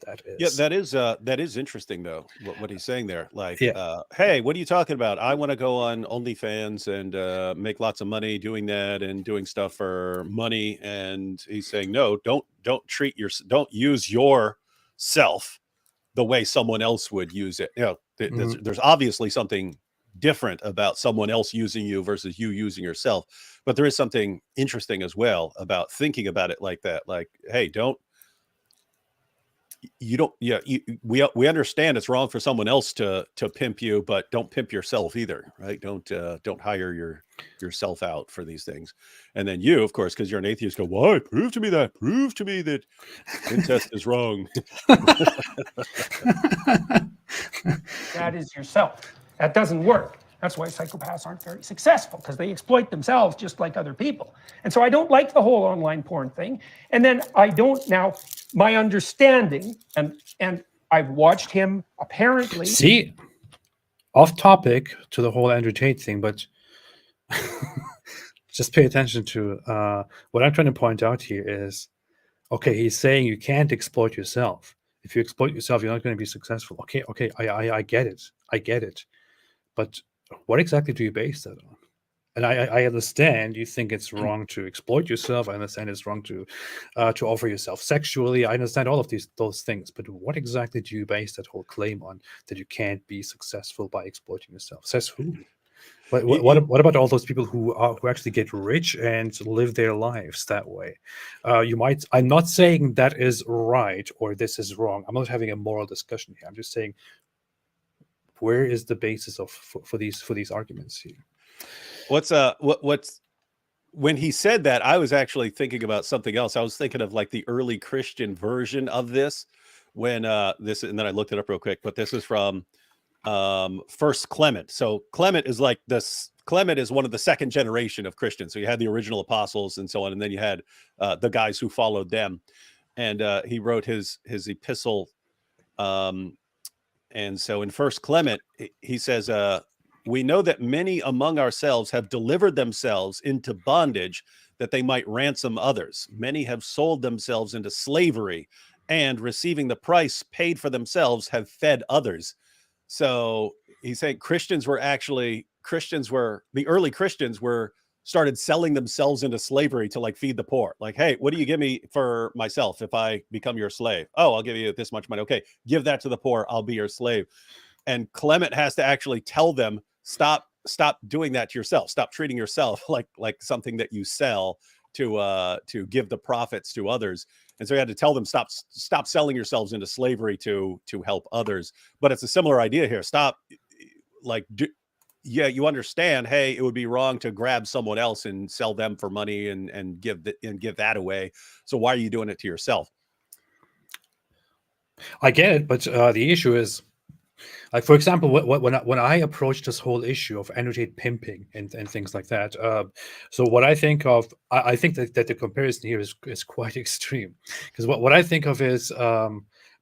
that is. Yeah, that is interesting though, what he's saying there. Like, hey, what are you talking about? I want to go on OnlyFans and make lots of money doing that and doing stuff for money. And he's saying, no, don't use yourself the way someone else would use it. There's obviously something different about someone else using you versus you using yourself, but there is something interesting as well about thinking about it like that. Like, hey, we understand it's wrong for someone else to pimp you, but don't pimp yourself either, right? Don't hire yourself out for these things. And then you, of course, because you're an atheist, go, why? Prove to me that incest is wrong. That is yourself. That doesn't work. That's why psychopaths aren't very successful, because they exploit themselves just like other people. And so I don't like the whole online porn thing. And then my understanding, and I've watched him apparently. See, off topic to the whole Andrew Tate thing, but just pay attention to what I'm trying to point out here is, okay, he's saying you can't exploit yourself. If you exploit yourself, you're not going to be successful. Okay, I get it. I get it. But what exactly do you base that on? And I understand you think it's wrong to exploit yourself. I understand it's wrong to offer yourself sexually. I understand all of those things. But what exactly do you base that whole claim on, that you can't be successful by exploiting yourself? Says who? What about all those people who actually get rich and live their lives that way? I'm not saying that is right or this is wrong. I'm not having a moral discussion here. I'm just saying, where is the basis for these arguments here? What's when he said that, I was actually thinking about something else. I was thinking of like the early Christian version of this when this, and then I looked it up real quick, but this is from First Clement. So Clement is like this. Clement is one of the second generation of Christians. So you had the original apostles and so on, and then you had the guys who followed them. And he wrote his epistle. And so in First Clement, he says, we know that many among ourselves have delivered themselves into bondage that they might ransom others. Many have sold themselves into slavery and, receiving the price paid for themselves, have fed others. So he's saying the early Christians started selling themselves into slavery to like feed the poor. Like, hey, what do you give me for myself if I become your slave? Oh, I'll give you this much money. Okay, give that to the poor. I'll be your slave. And Clement has to actually tell them, stop doing that to yourself. Stop treating yourself like something that you sell to give the profits to others. And so he had to tell them, stop selling yourselves into slavery to help others. But it's a similar idea here. You understand, hey, it would be wrong to grab someone else and sell them for money and give that away. So why are you doing it to yourself? I get it, but the issue is, like, for example, when I approach this whole issue of Andrew Tate pimping and things like that, so what I think of, I think that the comparison here is quite extreme, because what I think of is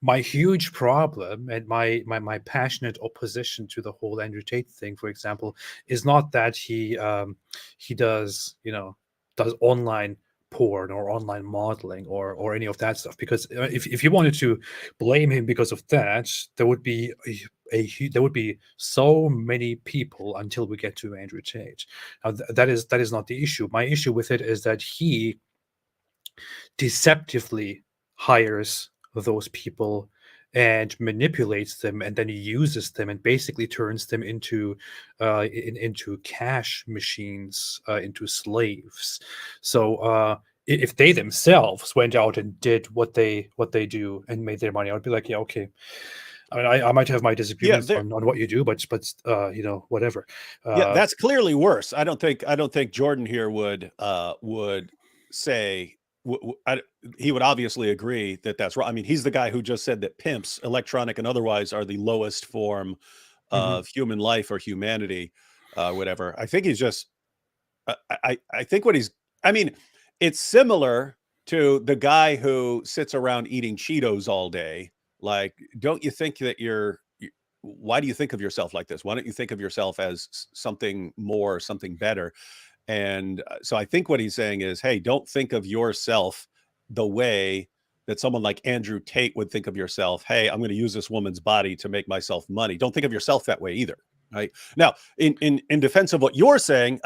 my huge problem and my passionate opposition to the whole Andrew Tate thing, for example, is not that he does online porn or online modeling or any of that stuff, because if you wanted to blame him because of that, there would be so many people until we get to Andrew Tate. Now, that is not the issue. My issue with it is that he deceptively hires those people and manipulates them, and then uses them and basically turns them into cash machines, into slaves. So if they themselves went out and did what they do and made their money, I would be like, yeah, okay. I mean, I might have my disagreements on what you do, but whatever. Yeah, that's clearly worse. I don't think Jordan here would say. He would obviously agree that that's wrong. I mean, he's the guy who just said that pimps, electronic and otherwise, are the lowest form of human life or humanity, whatever. I think he's just. I think what he's. I mean, it's similar to the guy who sits around eating Cheetos all day. Like, don't you think that why do you think of yourself like this? Why don't you think of yourself as something more, something better? And so I think what he's saying is, hey, don't think of yourself the way that someone like Andrew Tate would think of yourself. Hey, I'm going to use this woman's body to make myself money. Don't think of yourself that way either. Right now, in defense of what you're saying,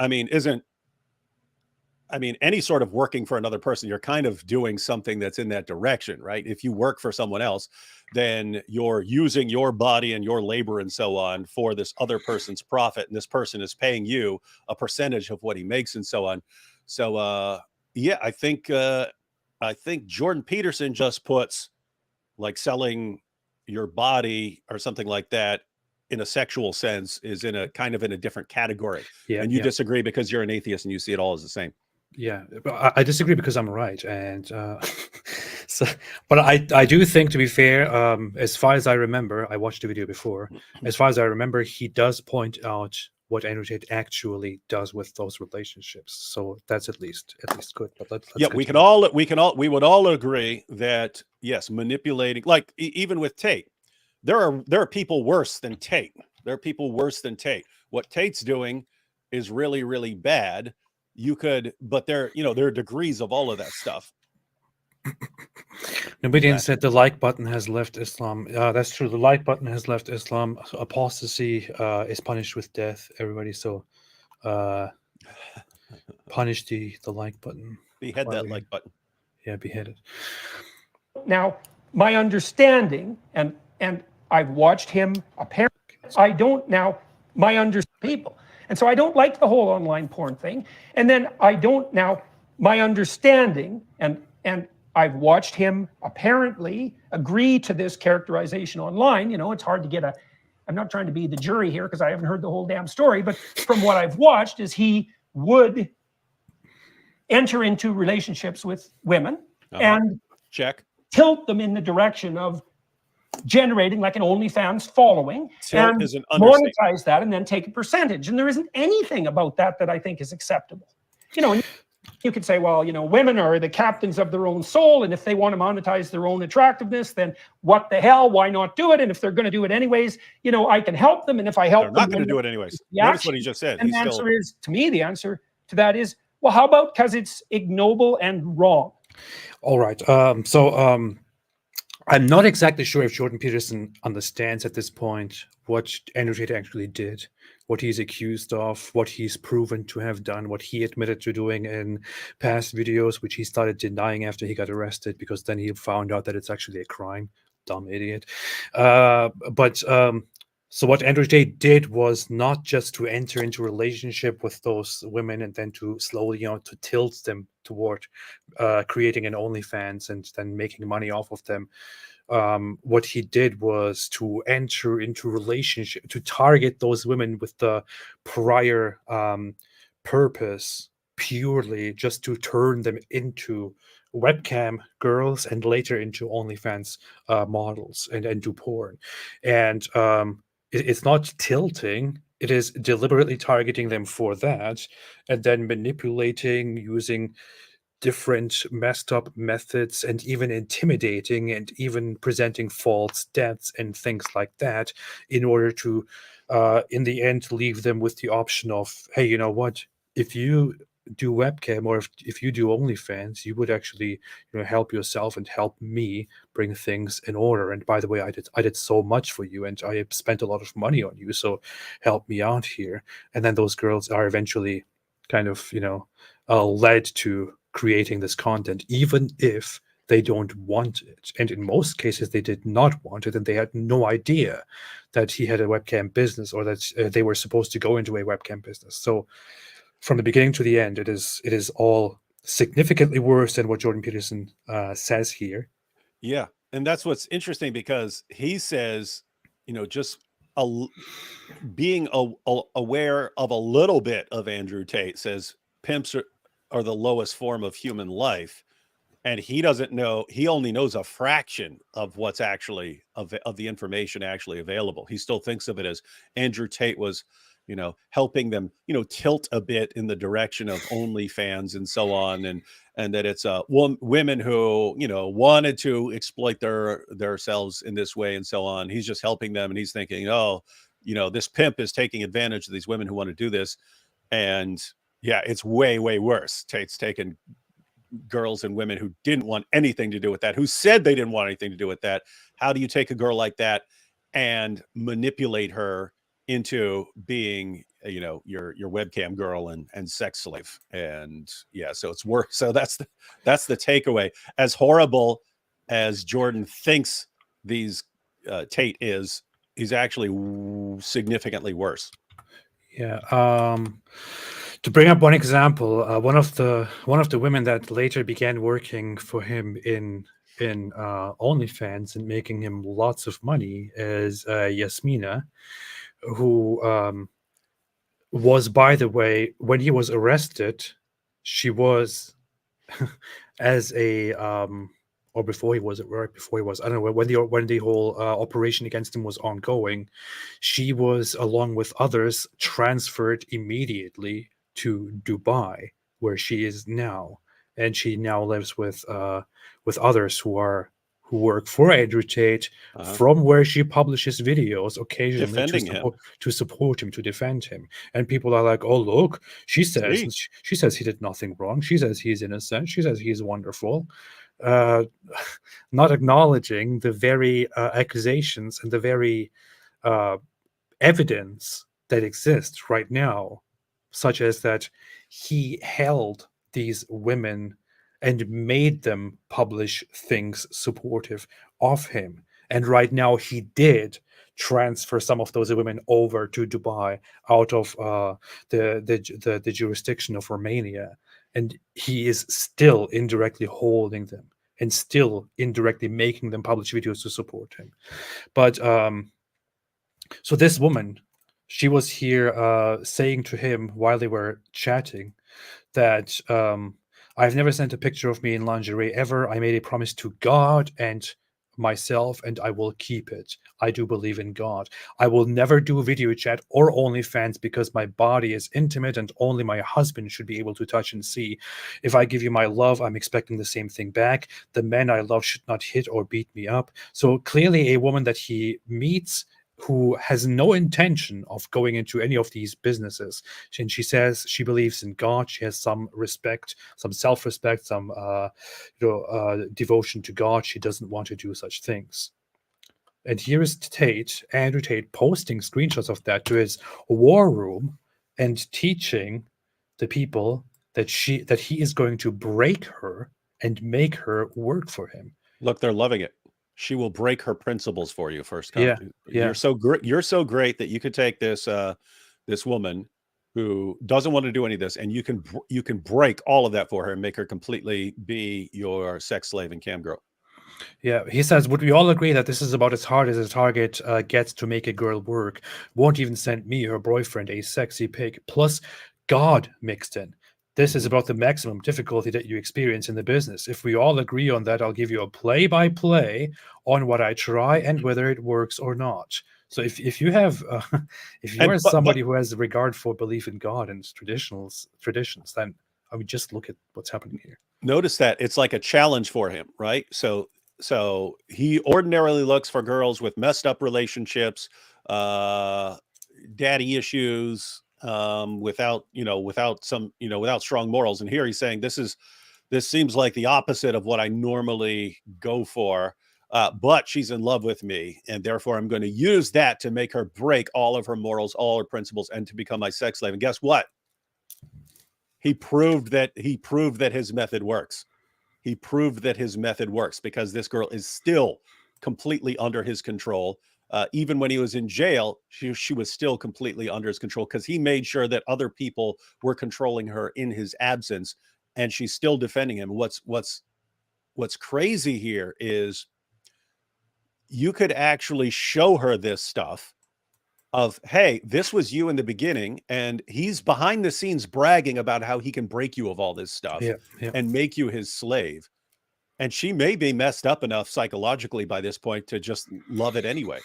any sort of working for another person, you're kind of doing something that's in that direction, right? If you work for someone else, then you're using your body and your labor and so on for this other person's profit. And this person is paying you a percentage of what he makes and so on. So, yeah, I think Jordan Peterson just puts like selling your body or something like that in a sexual sense is in a kind of in a different category. Yeah, and you disagree because you're an atheist and you see it all as the same. Yeah, but I disagree because I'm right, and but I do think, to be fair, as far as I remember, I watched the video before. As far as I remember, he does point out what Andrew Tate actually does with those relationships. So that's at least good. But let's yeah, continue. we would all agree that yes, manipulating, like even with Tate, there are people worse than Tate. There are people worse than Tate. What Tate's doing is really, really bad. But there are degrees of all of that stuff. Nobody said the like button has left Islam. That's true. The like button has left Islam. Apostasy is punished with death. Everybody, so punish the like button. Behead that like button. Yeah, behead it. Now, my understanding, and I've watched him apparently, I don't now, my understanding people. And so I don't like the whole online porn thing. And then I don't now, my understanding, and I've watched him apparently agree to this characterization online. It's hard to get I'm not trying to be the jury here because I haven't heard the whole damn story, but from what I've watched is he would enter into relationships with women Uh-huh. and Check. tilt them in the direction of generating like an OnlyFans following Tilt and is an understatement. monetize that and then take a percentage. And there isn't anything about that that I think is acceptable. You know, and you could say, well, you know, women are the captains of their own soul, and if they want to monetize their own attractiveness, then what the hell? Why not do it? And if they're going to do it anyways, you know, I can help them. And if I help They're them, not going to do it anyways. Notice what he just said. and He's the still answer is, to me, the answer to that is, well, how about because it's ignoble and wrong? All right. I'm not exactly sure if Jordan Peterson understands at this point what Andrew Tate actually did, what he's accused of, what he's proven to have done, what he admitted to doing in past videos, which he started denying after he got arrested, because then he found out that it's actually a crime. Dumb idiot. So what Andrew Tate did was not just to enter into a relationship with those women and then to slowly, you know, to tilt them toward creating an OnlyFans and then making money off of them. What he did was to enter into relationship, to target those women with the prior purpose, purely just to turn them into webcam girls and later into OnlyFans models and do porn. And it's not tilting, it is deliberately targeting them for that and then manipulating, using different messed up methods and even intimidating and even presenting false debts and things like that in order to in the end leave them with the option of, hey, you know what, if you do webcam or if you do OnlyFans, you would actually, you know, help yourself and help me bring things in order. And by the way, I did so much for you and I spent a lot of money on you, so help me out here. And then those girls are eventually kind of, you know, led to creating this content, even if they don't want it. And in most cases, they did not want it, and they had no idea that he had a webcam business or that they were supposed to go into a webcam business. So from the beginning to the end, it is all significantly worse than what Jordan Peterson says here. Yeah, and that's what's interesting, because he says, you know, just being aware of a little bit of Andrew Tate, says pimps are the lowest form of human life, and he doesn't know. He only knows a fraction of what's actually of the information actually available. He still thinks of it as Andrew Tate was, you know, helping them, you know, tilt a bit in the direction of OnlyFans and so on, and that it's women who, you know, wanted to exploit themselves in this way and so on. He's just helping them, and he's thinking, oh, you know, this pimp is taking advantage of these women who want to do this. And yeah, it's way, way worse. Tate's taken girls and women who didn't want anything to do with that, who said they didn't want anything to do with that. How do you take a girl like that and manipulate her into being, you know, your webcam girl and sex slave? And yeah, so it's worse. So that's the takeaway. As horrible as Jordan thinks these Tate is, he's actually significantly worse. Yeah. To bring up one example, one of the women that later began working for him in OnlyFans and making him lots of money is Yasmina, who was, by the way, when he was arrested, she was as a or before he was, I don't know, when the whole operation against him was ongoing, she was, along with others, transferred immediately to Dubai, where she is now, and she now lives with others who work for Andrew Tate, from where she publishes videos occasionally to support him, to defend him. And people are like, "Oh, look, she says he did nothing wrong. She says he's innocent. She says he's wonderful." Not acknowledging the very accusations and the very evidence that exists right now, such as that he held these women and made them publish things supportive of him. And right now he did transfer some of those women over to Dubai out of the jurisdiction of Romania. And he is still indirectly holding them and still indirectly making them publish videos to support him. But so this woman, she was here saying to him while they were chatting that I've never sent a picture of me in lingerie ever. I made a promise to God and myself, and I will keep it. I do believe in God. I will never do video chat or OnlyFans because my body is intimate and only my husband should be able to touch and see. If I give you my love, I'm expecting the same thing back. The men I love should not hit or beat me up. So clearly a woman that he meets who has no intention of going into any of these businesses. And she says she believes in God. She has some respect, some self-respect, some devotion to God. She doesn't want to do such things. And here is Tate, Andrew Tate, posting screenshots of that to his war room and teaching the people that he is going to break her and make her work for him. Look, they're loving it. She will break her principles for you first. Yeah. You're so great. You're so great that you could take this this woman who doesn't want to do any of this, and you can break all of that for her and make her completely be your sex slave and cam girl. Yeah, he says, would we all agree that this is about as hard as a target gets to make a girl work? Won't even send me, her boyfriend, a sexy pic. Plus, God mixed in. This is about the maximum difficulty that you experience in the business. If we all agree on that, I'll give you a play-by-play on what I try and whether it works or not. So if you have, if you are somebody who has regard for belief in God and traditions, then I mean, just look at what's happening here. Notice that it's like a challenge for him, right? So he ordinarily looks for girls with messed up relationships, daddy issues, without strong morals. And here he's saying this seems like the opposite of what I normally go for. But she's in love with me, and therefore I'm going to use that to make her break all of her morals, all her principles, and to become my sex slave. And guess what? He proved that his method works. He proved that his method works because this girl is still completely under his control. Even when he was in jail, she was still completely under his control because he made sure that other people were controlling her in his absence, and she's still defending him. What's crazy here is you could actually show her this stuff of, hey, this was you in the beginning, and he's behind the scenes bragging about how he can break you of all this stuff and make you his slave. And she may be messed up enough psychologically by this point to just love it anyway.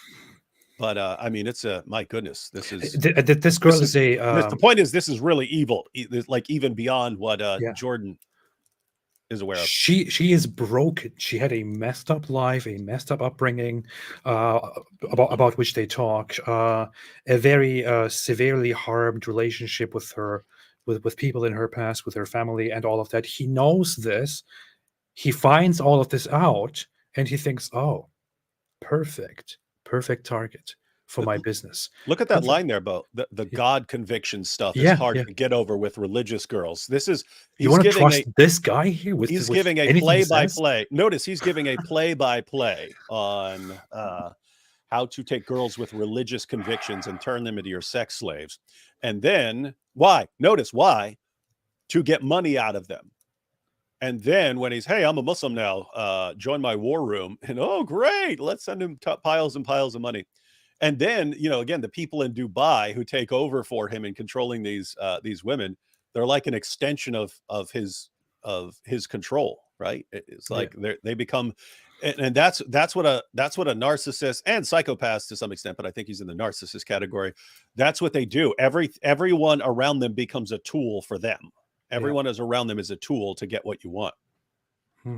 But I mean, it's my goodness, this is this girl is a. The point is, this is really evil, like even beyond what Jordan is aware of. She is broken. She had a messed up life, a messed up upbringing, about which they talk. A very severely harmed relationship with people in her past, with her family, and all of that. He knows this. He finds all of this out, and he thinks, "Oh, perfect target for my business." Look at that line there, Bo. The God conviction stuff is hard to get over with religious girls. You want to trust this guy here? He's giving a play-by-play. Notice he's giving a play-by-play on how to take girls with religious convictions and turn them into your sex slaves. And then why? Notice why? To get money out of them. And then when he's, hey, I'm a Muslim now, join my war room. And oh, great, let's send him piles and piles of money. And then, again, the people in Dubai who take over for him and controlling these women, they're like an extension of his control, right? It's like they become, and that's what a narcissist and psychopath to some extent, but I think he's in the narcissist category. That's what they do. Everyone around them becomes a tool for them. Everyone is around them is a tool to get what you want. I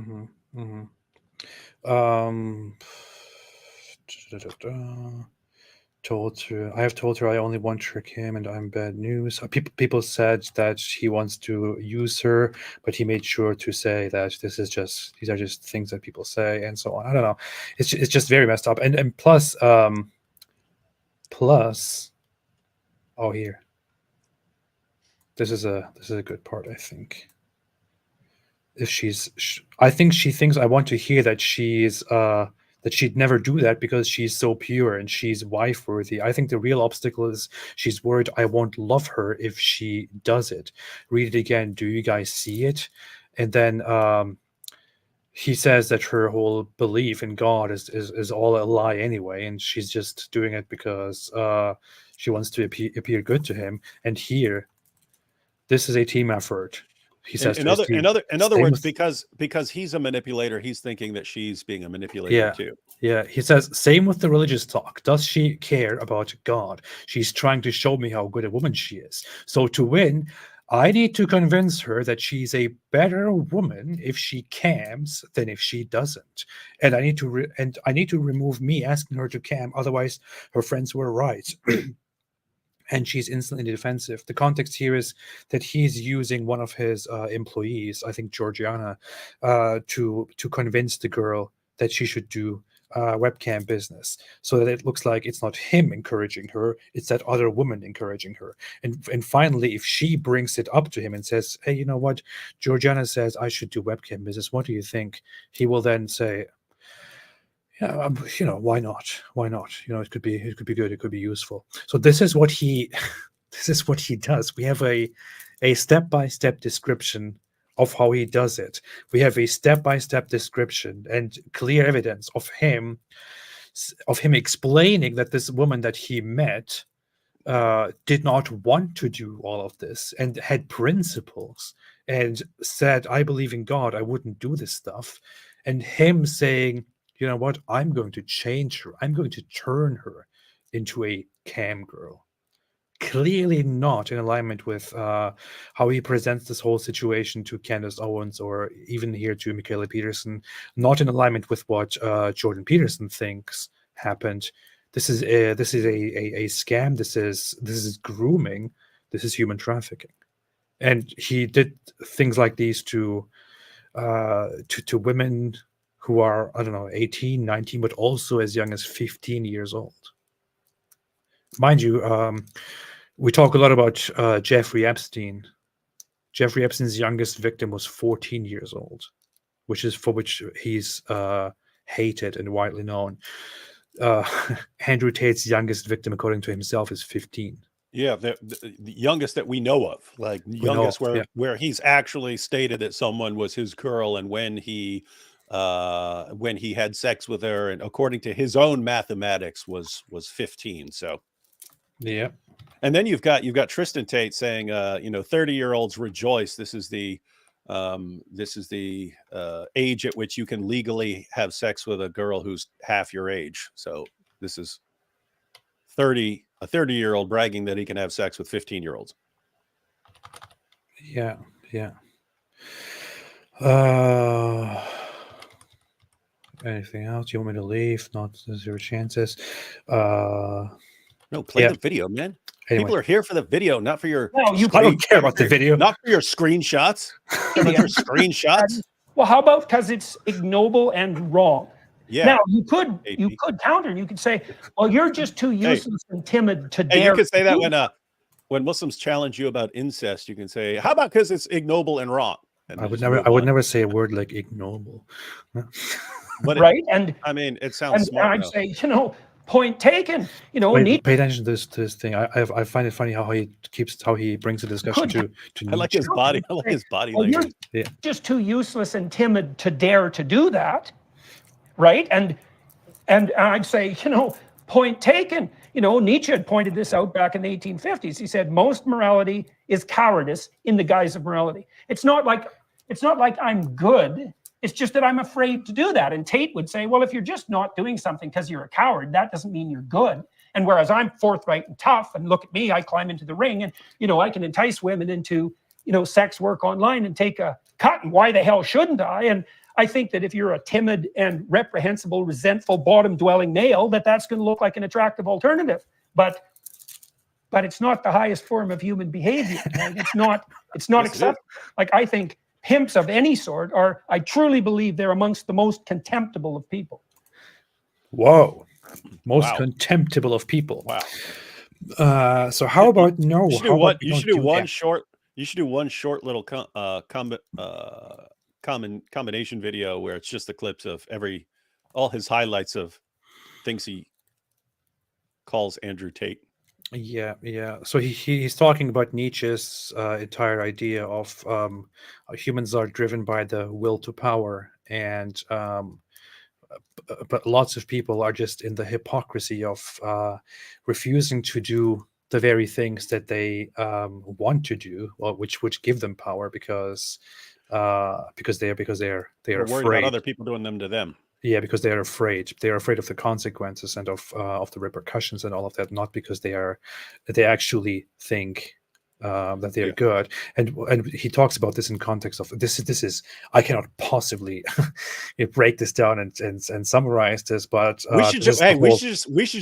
have told her I only want to trick him and I'm bad news. People said that he wants to use her, but he made sure to say that these are just things that people say and so on. I don't know. It's just very messed up. And plus, oh, here. This is a good part, I think. I think she thinks I want to hear that that she'd never do that because she's so pure and she's wife worthy. I think the real obstacle is she's worried I won't love her if she does it. Read it again. Do you guys see it? And then he says that her whole belief in God is all a lie anyway, and she's just doing it because she wants to appear good to him. And here, this is a team effort. He says In to his other, team, in other "Same words, with-" because he's a manipulator, he's thinking that she's being a manipulator Yeah. too. Yeah, he says, same with the religious talk. Does she care about God? She's trying to show me how good a woman she is. So to win, I need to convince her that she's a better woman if she cams than if she doesn't. And I need to remove me asking her to cam. Otherwise, her friends were right. And she's instantly defensive. The context here is that he's using one of his employees, I think Georgiana, to convince the girl that she should do webcam business, so that it looks like it's not him encouraging her, it's that other woman encouraging her. And finally, if she brings it up to him and says, "Hey, you know what? Georgiana says I should do webcam business. What do you think?" He will then say, "Yeah, why not? Why not? It could be good. It could be useful." So this is what he does. We have a step-by-step description of how he does it. We have a step-by-step description and clear evidence of him explaining that this woman that he met did not want to do all of this and had principles and said, "I believe in God. I wouldn't do this stuff." And him saying, "You know what? I'm going to change her. I'm going to turn her into a cam girl." Clearly not in alignment with how he presents this whole situation to Candace Owens, or even here to Mikhaila Peterson. Not in alignment with what Jordan Peterson thinks happened. This is a scam. This is grooming. This is human trafficking. And he did things like these to women who are, I don't know, 18, 19, but also as young as 15 years old. Mind you, we talk a lot about Jeffrey Epstein. Jeffrey Epstein's youngest victim was 14 years old, which he's hated and widely known. Andrew Tate's youngest victim, according to himself, is 15. Yeah, the youngest that we know of, like youngest where he's actually stated that someone was his girl, and when he had sex with her, and according to his own mathematics was 15. So yeah. And then you've got Tristan Tate saying, 30-year-olds rejoice. This is the age at which you can legally have sex with a girl who's half your age. So this is a 30-year-old bragging that he can have sex with 15-year-olds. Yeah. Anything else? You want me to leave? Not zero chances. No, play the video, man. Anyway. People are here for the video, not for your. No, I don't care about the video. Not for your screenshots. Not your screenshots. Well, how about because it's ignoble and wrong? Yeah. Now you could counter and you could say, "Well, you're just too useless and timid to dare." You could say that when Muslims challenge you about incest, you can say, "How about because it's ignoble and wrong?" And I would never say a word like ignoble. Right? And I mean, it sounds smart. I'd say, point taken. Pay attention to this thing. I find it funny how he brings the discussion to I like his body. I like his body language. You're just too useless and timid to dare to do that, right? And I'd say, point taken. Nietzsche had pointed this out back in the 1850s. He said most morality is cowardice in the guise of morality. It's not like I'm good. It's just that I'm afraid to do that. And Tate would say, well, if you're just not doing something because you're a coward, that doesn't mean you're good. And whereas I'm forthright and tough, and look at me, I climb into the ring, and I can entice women into sex work online and take a cut. And why the hell shouldn't I? And I think that if you're a timid and reprehensible, resentful, bottom-dwelling male, that's going to look like an attractive alternative. But it's not the highest form of human behavior. Right? It's not acceptable. Like, I think pimps of any sort I truly believe they're amongst the most contemptible of people. Whoa. Most contemptible of people. Wow. So how about no? You should do one short little combination video where it's just the clips of all his highlights of things he calls Andrew Tate. Yeah. So he's talking about Nietzsche's entire idea of humans are driven by the will to power, and but lots of people are just in the hypocrisy of refusing to do the very things that they want to do, or which give them power, because they're We're worried afraid. about other people doing them to them. Yeah, because they're afraid. They're afraid of the consequences and of the repercussions and all of that. Not because they actually think that they're good. And he talks about this in context of this is I cannot possibly break this down and summarize this, but We should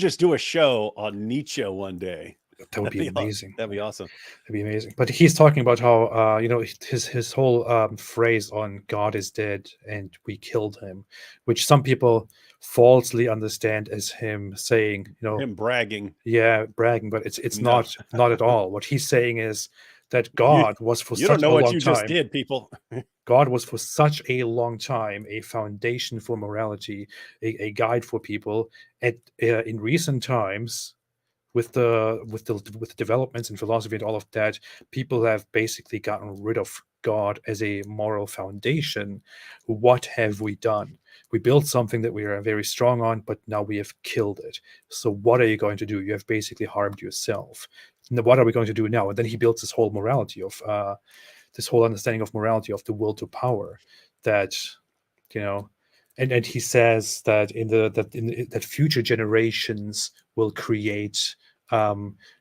just do a show on Nietzsche one day. that would be amazing. That'd be awesome. That'd be amazing. But he's talking about how his whole phrase on God is dead and we killed him, which some people falsely understand as him saying, Him bragging. Yeah, bragging, but it's No. not at all. What he's saying is that God was for You such don't know a what long you time. just did, people. God was for such a long time a foundation for morality, a guide for people. And in recent times, with the developments in philosophy and all of that, people have basically gotten rid of God as a moral foundation. What have we done? We built something that we are very strong on, but now we have killed it. So what are you going to do? You have basically harmed yourself. Now, what are we going to do now? And then he builds this whole morality of this whole understanding of morality, of the will to power, that and he says that that future generations will create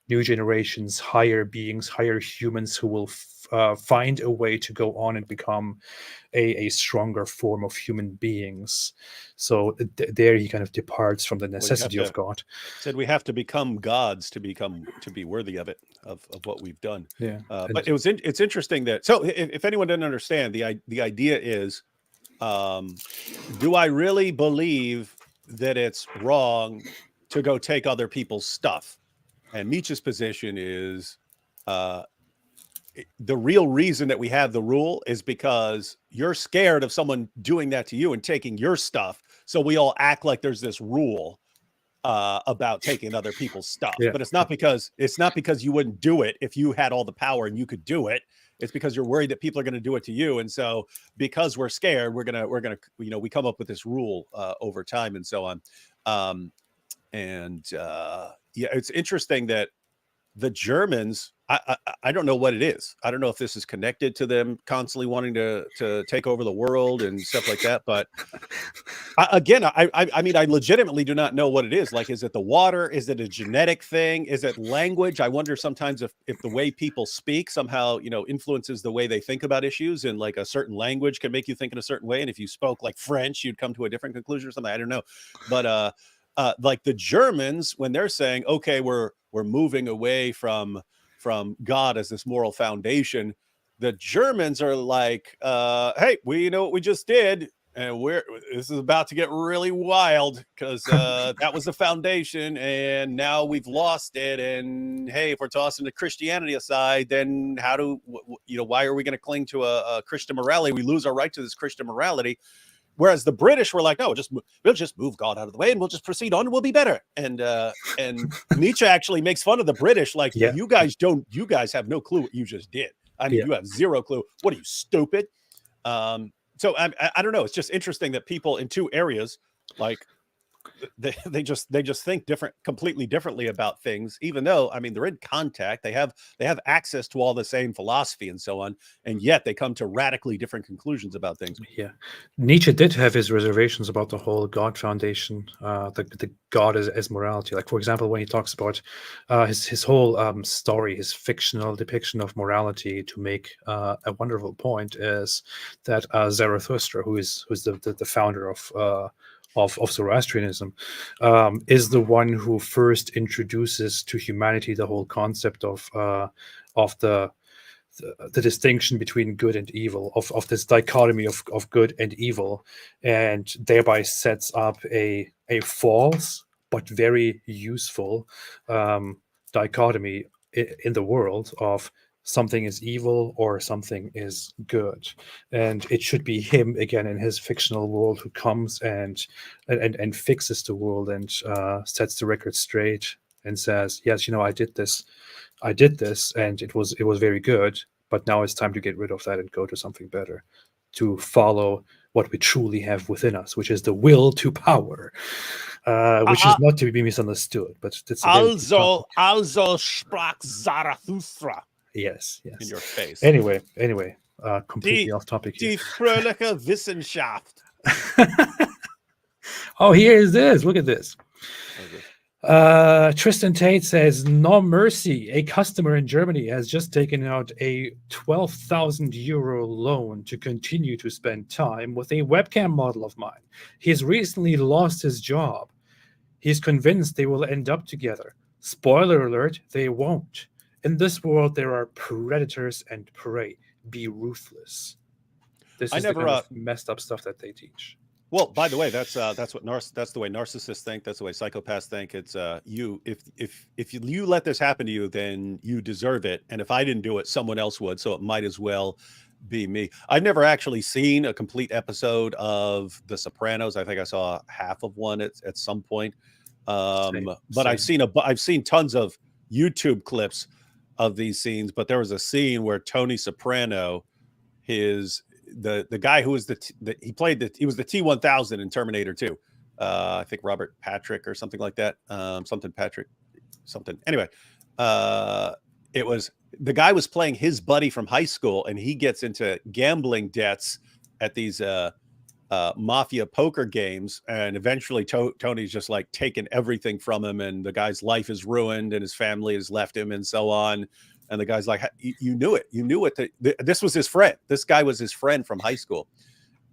new generations, higher beings, higher humans who will find a way to go on and become a stronger form of human beings. So there he kind of departs from the necessity of God. Said we have to become gods to be worthy of it, of what we've done. Yeah. But it's interesting that, so if anyone didn't understand, the idea is, do I really believe that it's wrong to go take other people's stuff? And Nietzsche's position is the real reason that we have the rule is because you're scared of someone doing that to you and taking your stuff. So we all act like there's this rule about taking other people's stuff. Yeah. But it's not because you wouldn't do it if you had all the power and you could do it. It's because you're worried that people are going to do it to you. And so because we're scared, we're gonna we come up with this rule over time and so on. Yeah, it's interesting that the Germans, I don't know what it is. I don't know if this is connected to them constantly wanting to take over the world and stuff like that. But I mean, I legitimately do not know what it is. Like, is it the water? Is it a genetic thing? Is it language? I wonder sometimes if the way people speak somehow, influences the way they think about issues, and like a certain language can make you think in a certain way. And if you spoke like French, you'd come to a different conclusion or something. I don't know. But like the Germans, when they're saying, okay, we're moving away from God as this moral foundation, the Germans are like, hey, we know what we just did, and this is about to get really wild because that was the foundation, and now we've lost it. And hey, if we're tossing the Christianity aside, then why are we going to cling to a Christian morality? We lose our right to this Christian morality. Whereas the British were like, no, we'll just move God out of the way and we'll just proceed on and we'll be better. And Nietzsche actually makes fun of the British, like, Yeah. you guys have no clue what you just did. I mean, you have zero clue. What are you, stupid? So I don't know. It's just interesting that people in two areas, like, they just think completely differently about things, even though, I mean, they're in contact, they have access to all the same philosophy and so on, and yet they come to radically different conclusions about things. Yeah, Nietzsche did have his reservations about the whole God foundation, the God as morality. Like, for example, when he talks about his whole story, his fictional depiction of morality, to make a wonderful point, is that Zarathustra, who's the founder of Zoroastrianism, is the one who first introduces to humanity the whole concept of the distinction between good and evil, of this dichotomy of good and evil, and thereby sets up a false but very useful dichotomy in the world of something is evil or something is good. And it should be him again in his fictional world who comes and fixes the world and sets the record straight and says, yes, I did this and it was very good, but now it's time to get rid of that and go to something better, to follow what we truly have within us, which is the will to power. which is not to be misunderstood, but it's a very deep topic. Also sprach Zarathustra Yes, in yes. your face. Anyway, completely off topic here. Die fröhliche Wissenschaft. Oh, here is this. Look at this. Tristan Tate says, "No mercy. A customer in Germany has just taken out a 12,000 euro loan to continue to spend time with a webcam model of mine. He's recently lost his job. He's convinced they will end up together. Spoiler alert, they won't. In this world, there are predators and prey. Be ruthless." This is the kind of messed up stuff that they teach. Well, by the way, that's the way narcissists think. That's the way psychopaths think. It's you. If you let this happen to you, then you deserve it. And if I didn't do it, someone else would. So it might as well be me. I've never actually seen a complete episode of The Sopranos. I think I saw half of one at some point. But I've seen tons of YouTube clips of these scenes. But there was a scene where Tony Soprano, the guy who was he was the T-1000 in Terminator 2. I think Robert Patrick or something like that. Anyway, it was the guy was playing his buddy from high school, and he gets into gambling debts at these mafia poker games, and eventually Tony's just like taken everything from him, and the guy's life is ruined, and his family has left him, and so on. And the guy's like, "You knew it. You knew what this was his friend. This guy was his friend from high school."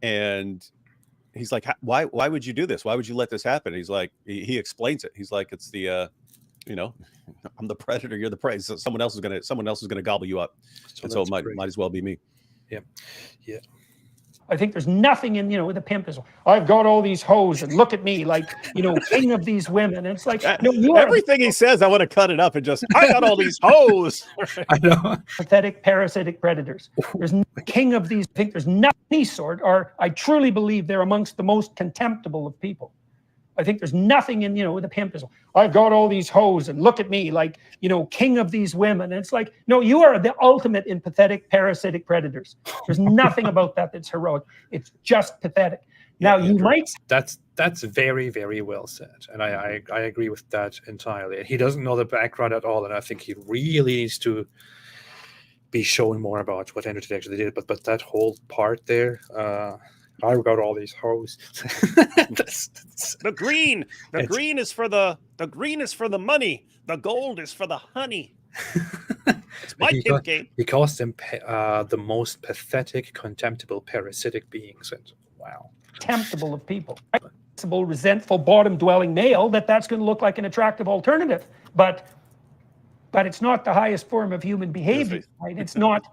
And he's like, "Why would you do this? Why would you let this happen?" He's like, he explains it. He's like, "It's the, I'm the predator. You're the prey. So someone else is gonna gobble you up." And so it might as well be me. Yeah. I think there's nothing in, with a pimp is, "I've got all these hoes and look at me, like, king of these women." And it's like, no, everything he says, I want to cut it up and just, "I got all these hoes." I know. Pathetic, parasitic predators. There's no king of these. I think there's nothing of any sort, or I truly believe they're amongst the most contemptible of people. I think there's nothing in, with a pimp is, "I've got all these hoes and look at me, like, king of these women." And it's like, no, you are the ultimate in pathetic, parasitic predators. There's nothing about that that's heroic. It's just pathetic. Now, you might... That's very, very well said. And I agree with that entirely. And he doesn't know the background at all. And I think he really needs to be shown more about what Andrew Tate actually did. But that whole part there... I've got all these hoes. The green is for the money. The gold is for the honey. It's my pimp game. He calls them the most pathetic, contemptible, parasitic beings. And wow, contemptible of people. Resentful, bottom-dwelling male. That's going to look like an attractive alternative, but it's not the highest form of human behavior. Right? It's not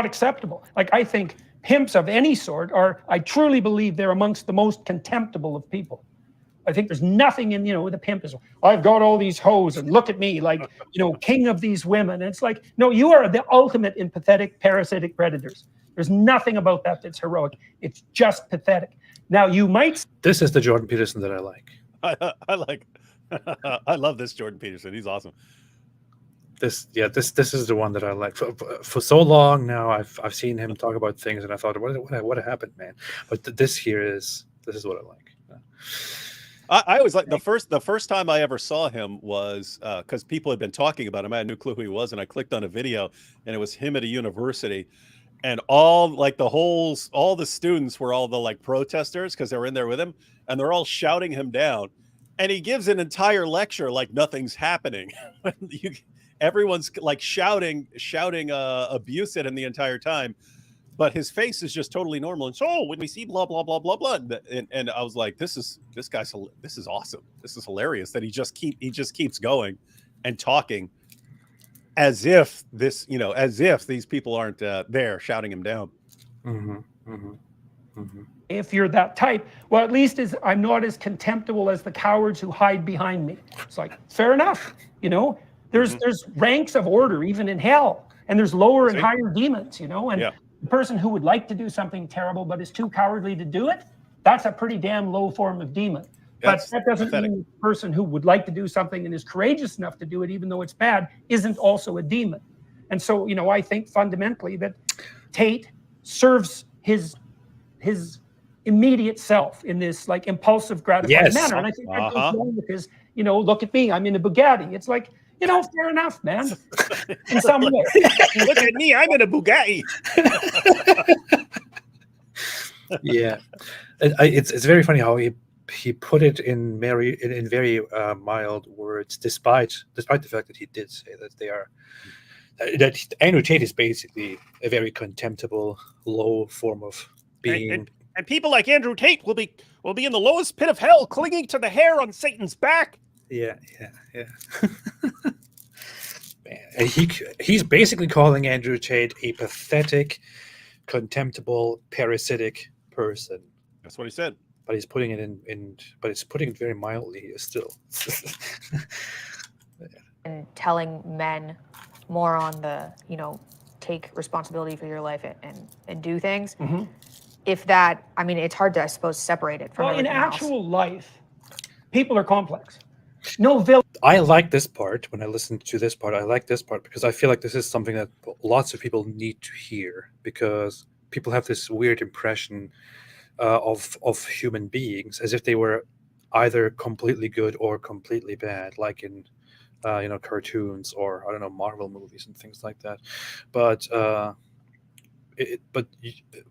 acceptable. Like, I think pimps of any sort I truly believe they're amongst the most contemptible of people. I think there's nothing in, with a pimp is, "I've got all these hoes and look at me, like, king of these women." And it's like, no, you are the ultimate in pathetic, parasitic predators. There's nothing about that that's heroic. It's just pathetic. Now, you might... This is the Jordan Peterson that I like. I love this Jordan Peterson. He's awesome. This is the one that I like. For so long now, I've seen him talk about things, and I thought, what happened, man? But this is what I like. I always like the first time I ever saw him was because people had been talking about him. I had no clue who he was, and I clicked on a video, and it was him at a university, and all the students were all the like protesters because they were in there with him, and they're all shouting him down, and he gives an entire lecture like nothing's happening. Everyone's like shouting abuse at him the entire time, but his face is just totally normal. And so when we see blah blah blah blah blah, and I was like, this is awesome. This is hilarious that he just keeps going and talking as if these people aren't there shouting him down. Mm-hmm, mm-hmm, mm-hmm. If you're that type, well, at least I'm not as contemptible as the cowards who hide behind me. It's like, fair enough, There's ranks of order even in hell, and there's lower and higher demons, and the person who would like to do something terrible but is too cowardly to do it, that's a pretty damn low form of demon. But that doesn't mean the person who would like to do something and is courageous enough to do it, even though it's bad, isn't also a demon. And so, I think fundamentally that Tate serves his immediate self in this like impulsive, gratifying Yes. manner. And I think that goes Uh-huh. along with his, look at me, I'm in a Bugatti. It's like, fair enough, man. In some way. Look at me, I'm in a Bugatti. Yeah, it's very funny how he put it in very mild words, despite the fact that he did say that they are that Andrew Tate is basically a very contemptible, low form of being. And people like Andrew Tate will be in the lowest pit of hell, clinging to the hair on Satan's back. Yeah. Man, and he's basically calling Andrew Tate a pathetic, contemptible, parasitic person. That's what he said. But he's putting it but it's putting it very mildly here still. And telling men more on the, take responsibility for your life and do things. Mm-hmm. If that, it's hard to, I suppose, separate it from Well, in everything else. actual life, people are complex. No villain. I like this part. When I listen to this part, I like this part because I feel like this is something that lots of people need to hear, because people have this weird impression of human beings as if they were either completely good or completely bad, like in cartoons or I don't know, Marvel movies and things like that. But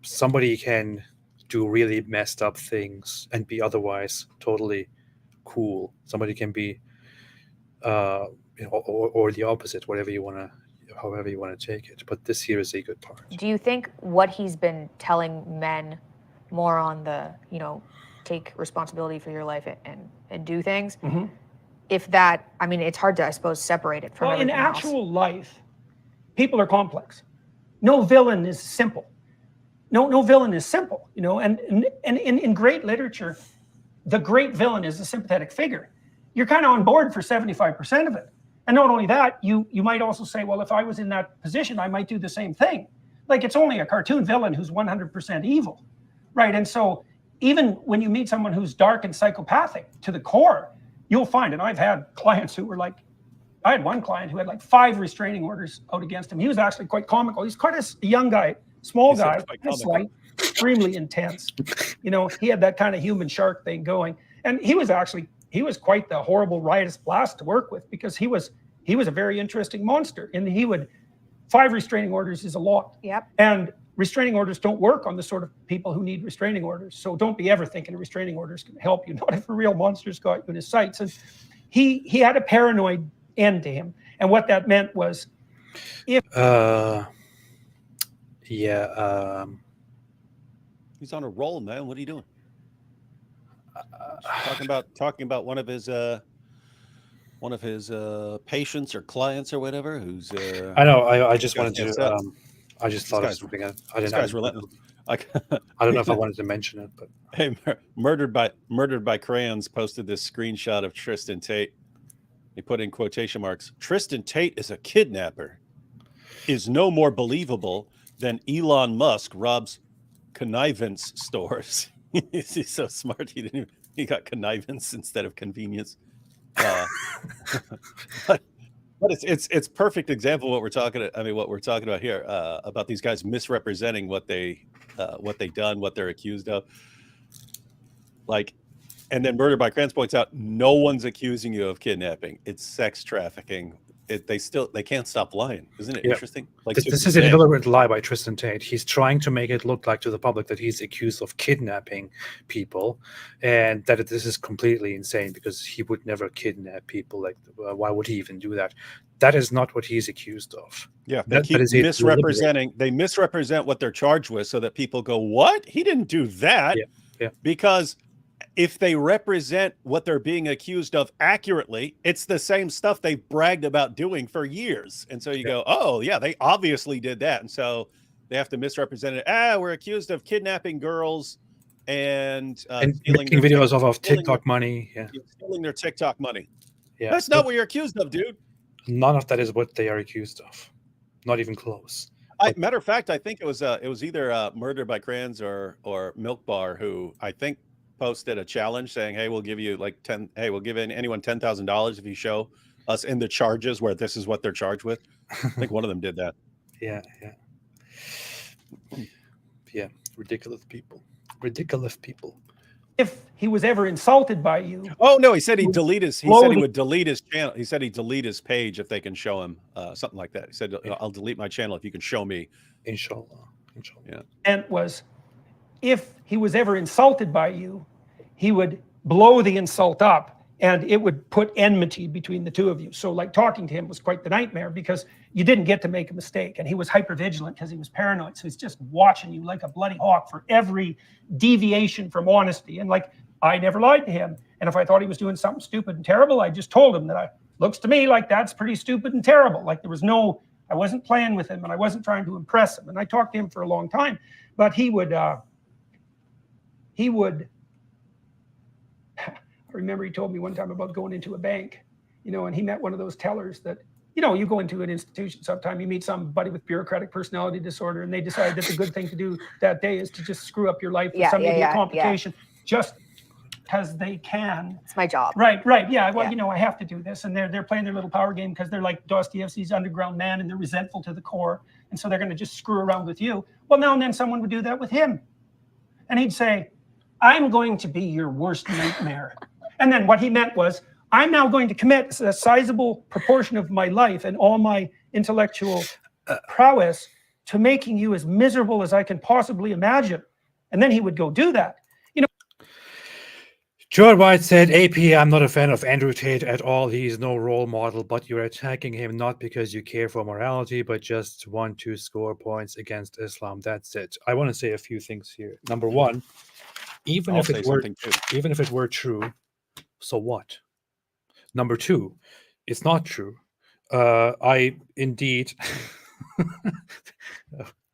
somebody can do really messed up things and be otherwise totally cool. Somebody can be or the opposite, however you want to take it. But this here is a good part. Do you think what he's been telling men more on the, take responsibility for your life and do things, Mm-hmm. if that, it's hard to, I suppose, separate it from Well, in everything else. actual life, people are complex. No villain is simple. No villain is simple, and in great literature, the great villain is a sympathetic figure. You're kind of on board for 75% of it. And not only that, you might also say, well, if I was in that position, I might do the same thing. Like, it's only a cartoon villain who's 100% evil, right? And so even when you meet someone who's dark and psychopathic to the core, you'll find, and I've had clients who were like, I had one client who had like 5 restraining orders out against him. He was actually quite comical. He's quite a young guy, small guy, slight, extremely intense. He had that kind of human shark thing going. And he was quite the horrible, riotous blast to work with, because he was a very interesting monster. And 5 restraining orders is a lot. Yep. And restraining orders don't work on the sort of people who need restraining orders. So don't be ever thinking a restraining order is going to help you. Not if a real monster's got you in his sights. And he had a paranoid end to him. And what that meant was, He's on a roll, man. What are you doing? Talking about one of his patients or clients or whatever who's I know. I just wanted to. I just thought of something. I didn't. This guy's relentless. I don't know if I wanted to mention it, but Hey, murdered by crayons posted this screenshot of Tristan Tate. He put in quotation marks, "Tristan Tate is a kidnapper. Is no more believable than Elon Musk robs connivance stores." He's so smart. He got connivance instead of convenience. But it's perfect example of what we're talking about here, about these guys misrepresenting what they've done, what they're accused of. Like, and then Murdered by Crayons points out, no one's accusing you of kidnapping. It's sex trafficking. They can't stop lying. Isn't it interesting? Like, this is a deliberate lie by Tristan Tate. He's trying to make it look like to the public that he's accused of kidnapping people, and that this is completely insane because he would never kidnap people. Like, why would he even do that? That is not what he's accused of. Yeah, they keep misrepresenting. They misrepresent what they're charged with, so that people go, "What? He didn't do that." Yeah. Because if they represent what they're being accused of accurately, it's the same stuff they've bragged about doing for years. And so you go, oh, yeah, they obviously did that. And so they have to misrepresent it. We're accused of kidnapping girls and making videos of TikTok money. Yeah. Stealing their TikTok money. Yeah. That's not what you're accused of, dude. None of that is what they are accused of. Not even close. Matter of fact, I think it was either Murdered by Crayons or Milk Bar, who I think posted a challenge saying, "Hey, we'll give you we'll give anyone $10,000 if you show us in the charges where this is what they're charged with." I think one of them did that. Yeah. Ridiculous people. ridiculous people. If he was ever insulted by you, Oh no, he said he'd delete his. He Blow said he the- would delete his channel. He said he'd delete his page if they can show him something like that. He said, "I'll delete my channel if you can show me." Inshallah. Inshallah. Yeah. and was, if he was ever insulted by you, he would blow the insult up and it would put enmity between the two of you. So like talking to him was quite the nightmare because you didn't get to make a mistake, and he was hyper vigilant because he was paranoid. So he's just watching you like a bloody hawk for every deviation from honesty. And like, I never lied to him. And if I thought he was doing something stupid and terrible, I just told him that looks to me like that's pretty stupid and terrible. Like there was no, I wasn't playing with him and I wasn't trying to impress him. And I talked to him for a long time, but he would, I remember he told me one time about going into a bank, you know, and he met one of those tellers that, you know, you go into an institution sometime, you meet somebody with bureaucratic personality disorder, and they decide that the good thing to do that day is to just screw up your life with some idiot complication just because they can. It's my job. Right, yeah. Well, you know, I have to do this, and they're playing their little power game because they're like Dostoevsky's underground man, and they're resentful to the core, and so they're going to just screw around with you. Well, now and then someone would do that with him, and he'd say, "I'm going to be your worst nightmare," and then what he meant was, I'm now going to commit a sizable proportion of my life and all my intellectual prowess to making you as miserable as I can possibly imagine. And then he would go do that. You know, George White said, AP, I'm not a fan of Andrew Tate at all. He's no role model, but you're attacking him not because you care for morality, but just want to score points against Islam. That's it. I want to say a few things here. Number one, even if it were true, so what? Number two, it's not true. I indeed,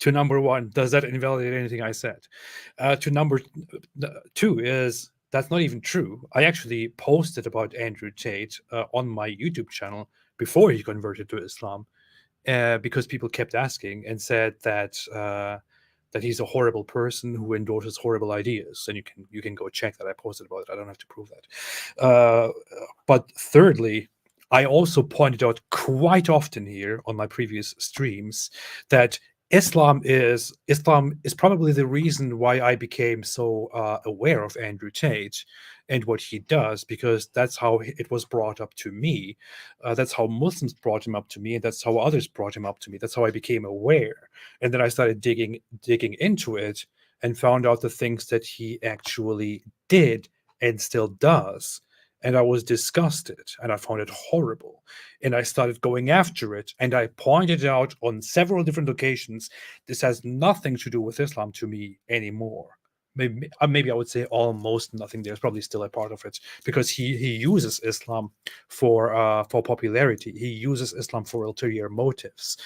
to number one, does that invalidate anything I said? To number two is, that's not even true. I actually posted about Andrew Tate on my YouTube channel before he converted to Islam, because people kept asking and said that that he's a horrible person who endorses horrible ideas, and you can go check that. I posted about it. I don't have to prove that. But thirdly, I also pointed out quite often here on my previous streams that Islam is probably the reason why I became so aware of Andrew Tate and what he does, because that's how it was brought up to me. That's how Muslims brought him up to me, and that's how others brought him up to me. That's how I became aware. And then I started digging into it and found out the things that he actually did and still does. And I was disgusted, and I found it horrible. And I started going after it, and I pointed out on several different occasions, this has nothing to do with Islam to me anymore. Maybe I would say almost nothing. There's probably still a part of it, because he uses Islam for popularity. He uses Islam for ulterior motives.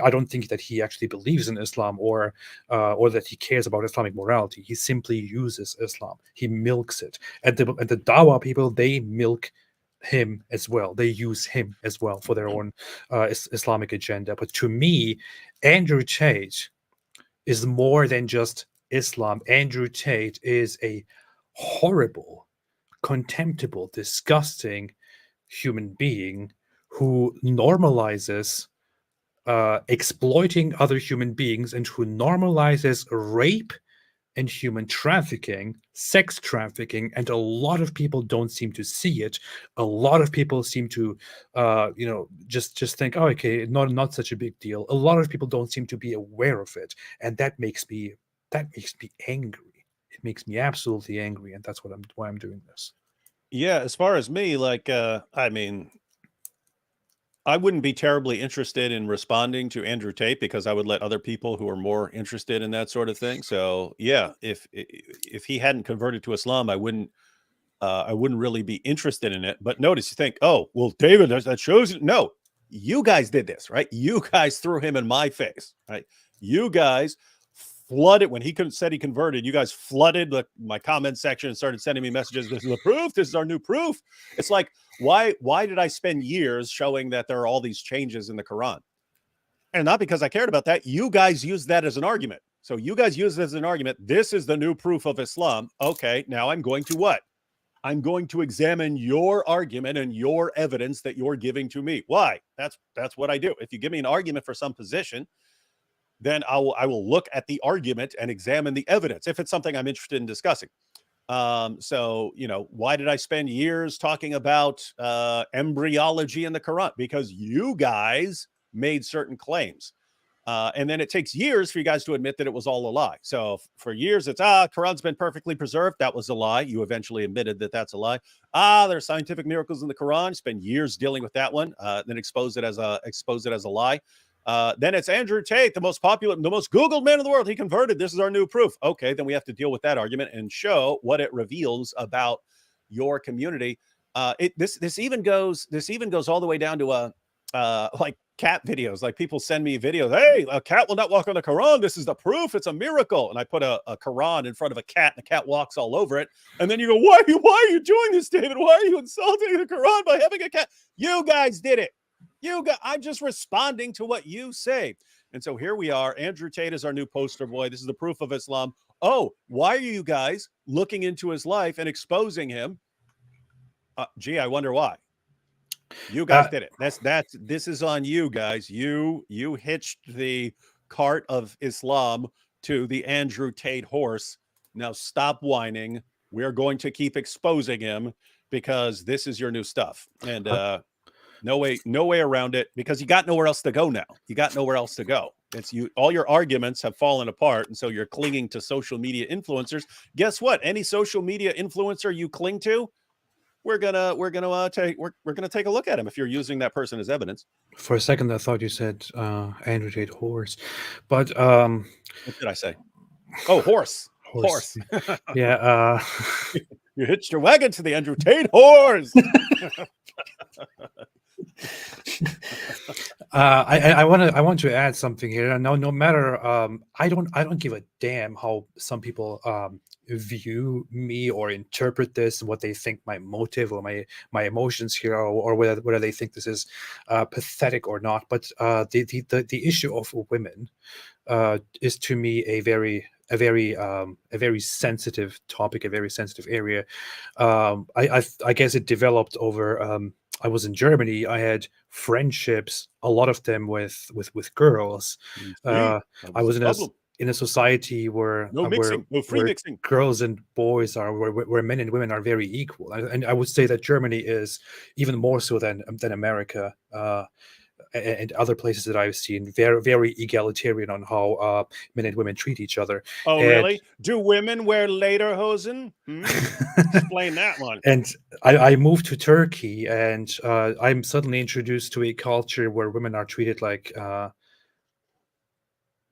I don't think that he actually believes in Islam or that he cares about Islamic morality. He simply uses Islam. He milks it. And the Dawa people, they milk him as well. They use him as well for their own Islamic agenda. But to me, Andrew Tate is more than just Islam. Andrew Tate is a horrible, contemptible, disgusting human being who normalizes exploiting other human beings, and who normalizes rape and human trafficking, sex trafficking, and a lot of people don't seem to see it. A lot of people seem to, just think, oh, okay, not such a big deal. A lot of people don't seem to be aware of it, and that makes me angry. It makes me absolutely angry, and that's why I'm doing this. Yeah, as far as me, like, I mean, I wouldn't be terribly interested in responding to Andrew Tate, because I would let other people who are more interested in that sort of thing. So yeah, if he hadn't converted to Islam, I wouldn't really be interested in it. But notice, you think, oh, well, David, that shows. No, you guys did this, right? You guys threw him in my face, right? You guys flooded when he said he converted. You guys flooded my comment section and started sending me messages. This is the proof. This is our new proof. It's like, why did I spend years showing that there are all these changes in the Quran? And not because I cared about that. You guys used that as an argument. So you guys used it as an argument. This is the new proof of Islam. Okay, now I'm going to what? I'm going to examine your argument and your evidence that you're giving to me. Why? That's what I do. If you give me an argument for some position, then I will look at the argument and examine the evidence if it's something I'm interested in discussing. So, you know, why did I spend years talking about embryology in the Quran? Because you guys made certain claims. And then it takes years for you guys to admit that it was all a lie. So for years, it's, Quran's been perfectly preserved. That was a lie. You eventually admitted that that's a lie. There's scientific miracles in the Quran. Spend years dealing with that one, then expose it as a lie. Then it's Andrew Tate, the most popular, the most Googled man in the world. He converted. This is our new proof. Okay, then we have to deal with that argument and show what it reveals about your community. This even goes all the way down to like cat videos. Like people send me videos. Hey, a cat will not walk on the Quran. This is the proof. It's a miracle. And I put a Quran in front of a cat, and the cat walks all over it. And then you go, why are you doing this, David? Why are you insulting the Quran by having a cat? You guys did it. I'm just responding to what you say. And so here we are. Andrew Tate is our new poster boy. This is the proof of Islam. Oh, why are you guys looking into his life and exposing him? Gee, I wonder why. You guys did it. This is on you guys. You hitched the cart of Islam to the Andrew Tate horse. Now stop whining. We're going to keep exposing him because this is your new stuff. And no way around it, because you got nowhere else to go now. You got nowhere else to go. It's you. All your arguments have fallen apart, and so you're clinging to social media influencers. Guess what? Any social media influencer you cling to, we're gonna take a look at him if you're using that person as evidence. For a second, I thought you said Andrew Tate horse, but what did I say? Oh, horse. Yeah. You hitched your wagon to the Andrew Tate horse. I want to add something here. No matter I don't give a damn how some people view me or interpret this and what they think my motive or my emotions here are, or whether they think this is pathetic or not. But the issue of women is to me a very sensitive topic, a very sensitive area. I guess it developed over. I was in Germany. I had friendships, a lot of them with girls. I was in a society where mixing. Girls and boys are where men and women are very equal, and I would say that Germany is even more so than America. And other places that I've seen, very egalitarian on how men and women treat each other. Oh, really? Do women wear lederhosen? Explain that one. And I moved to Turkey, and I'm suddenly introduced to a culture where women are treated like, are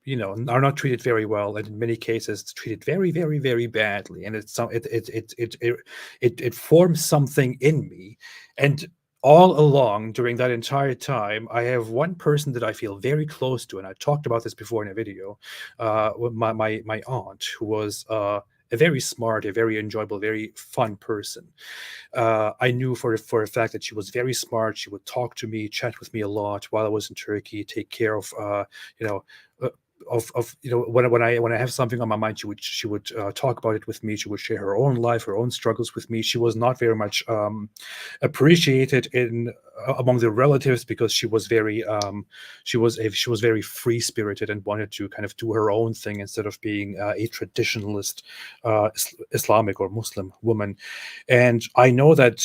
not treated very well, and in many cases treated very, very, very badly. And it forms something in me, and all along during that entire time, I have one person that I feel very close to, and I talked about this before in a video. My aunt, who was a very smart, a very enjoyable, very fun person. I knew for a fact that she was very smart. She would talk to me, chat with me a lot while I was in Turkey, take care of when I have something on my mind, she would talk about it with me. She would share her own life, her own struggles with me. She was not very much appreciated among the relatives, because she was very very free spirited and wanted to kind of do her own thing instead of being a traditionalist Islamic or Muslim woman. And I know that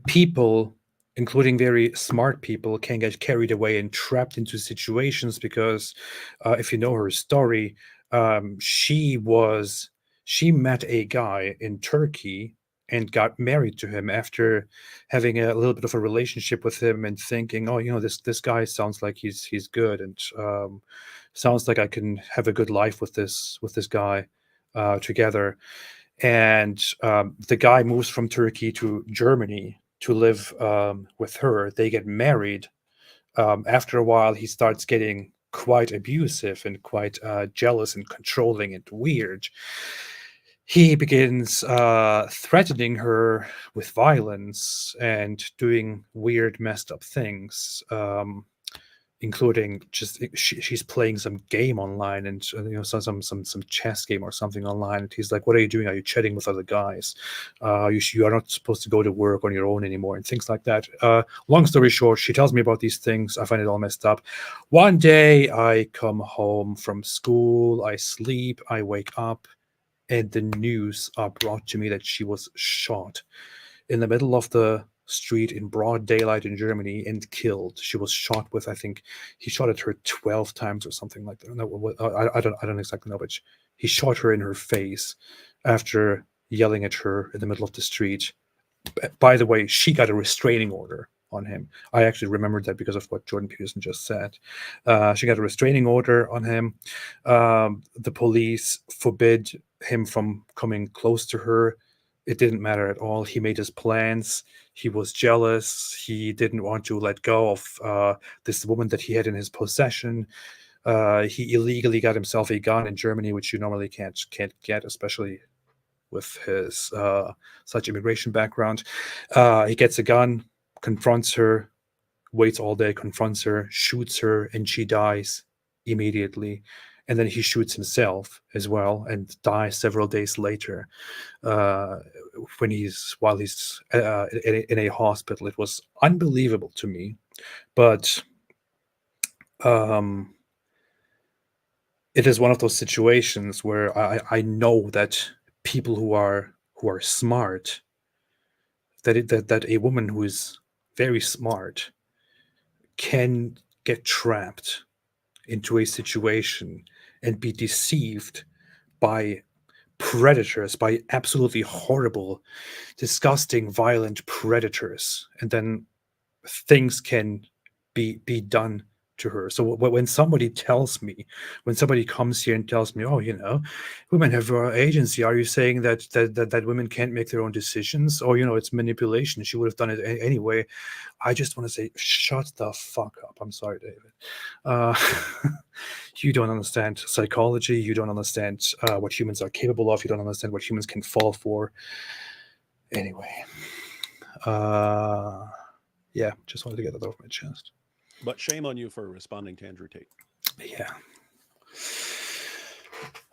people, including very smart people, can get carried away and trapped into situations because if you know her story, she met a guy in Turkey and got married to him after having a little bit of a relationship with him and thinking, oh, this guy sounds like he's good, and sounds like I can have a good life with this guy together. And the guy moves from Turkey to Germany to live with her. They get married. After a while, he starts getting quite abusive and quite jealous and controlling and weird. He begins threatening her with violence and doing weird, messed up things, including just she's playing some game online, and some chess game or something online, and he's like, what are you doing? Are you chatting with other guys? You are not supposed to go to work on your own anymore, and things like that. Long story short, she tells me about these things. I find it all messed up. One day I come home from school, I sleep, I wake up, and the news are brought to me that she was shot in the middle of the street in broad daylight in Germany and killed. She was shot with, I think, he shot at her 12 times or something like that. No, I don't exactly know, but he shot her in her face after yelling at her in the middle of the street. By the way, she got a restraining order on him. I actually remembered that because of what Jordan Peterson just said. She got a restraining order on him. The police forbid him from coming close to her. It didn't matter at all. He made his plans. He was jealous. He didn't want to let go of this woman that he had in his possession. He illegally got himself a gun in Germany, which you normally can't get, especially with his such immigration background. He gets a gun, confronts her, waits all day, confronts her, shoots her, and she dies immediately. And then he shoots himself as well and dies several days later while he's in a hospital. It was unbelievable to me, but it is one of those situations where I know that people who are smart, that a woman who is very smart can get trapped into a situation and be deceived by predators, by absolutely horrible, disgusting, violent predators, and then things can be done to her. So when somebody comes here and tells me, oh, women have agency, are you saying that women can't make their own decisions? Or, it's manipulation, she would have done it anyway. I just want to say, shut the fuck up. I'm sorry, David. You don't understand psychology. You don't understand what humans are capable of. You don't understand what humans can fall for. Anyway, yeah, just wanted to get that off my chest. But shame on you for responding to Andrew Tate. Yeah.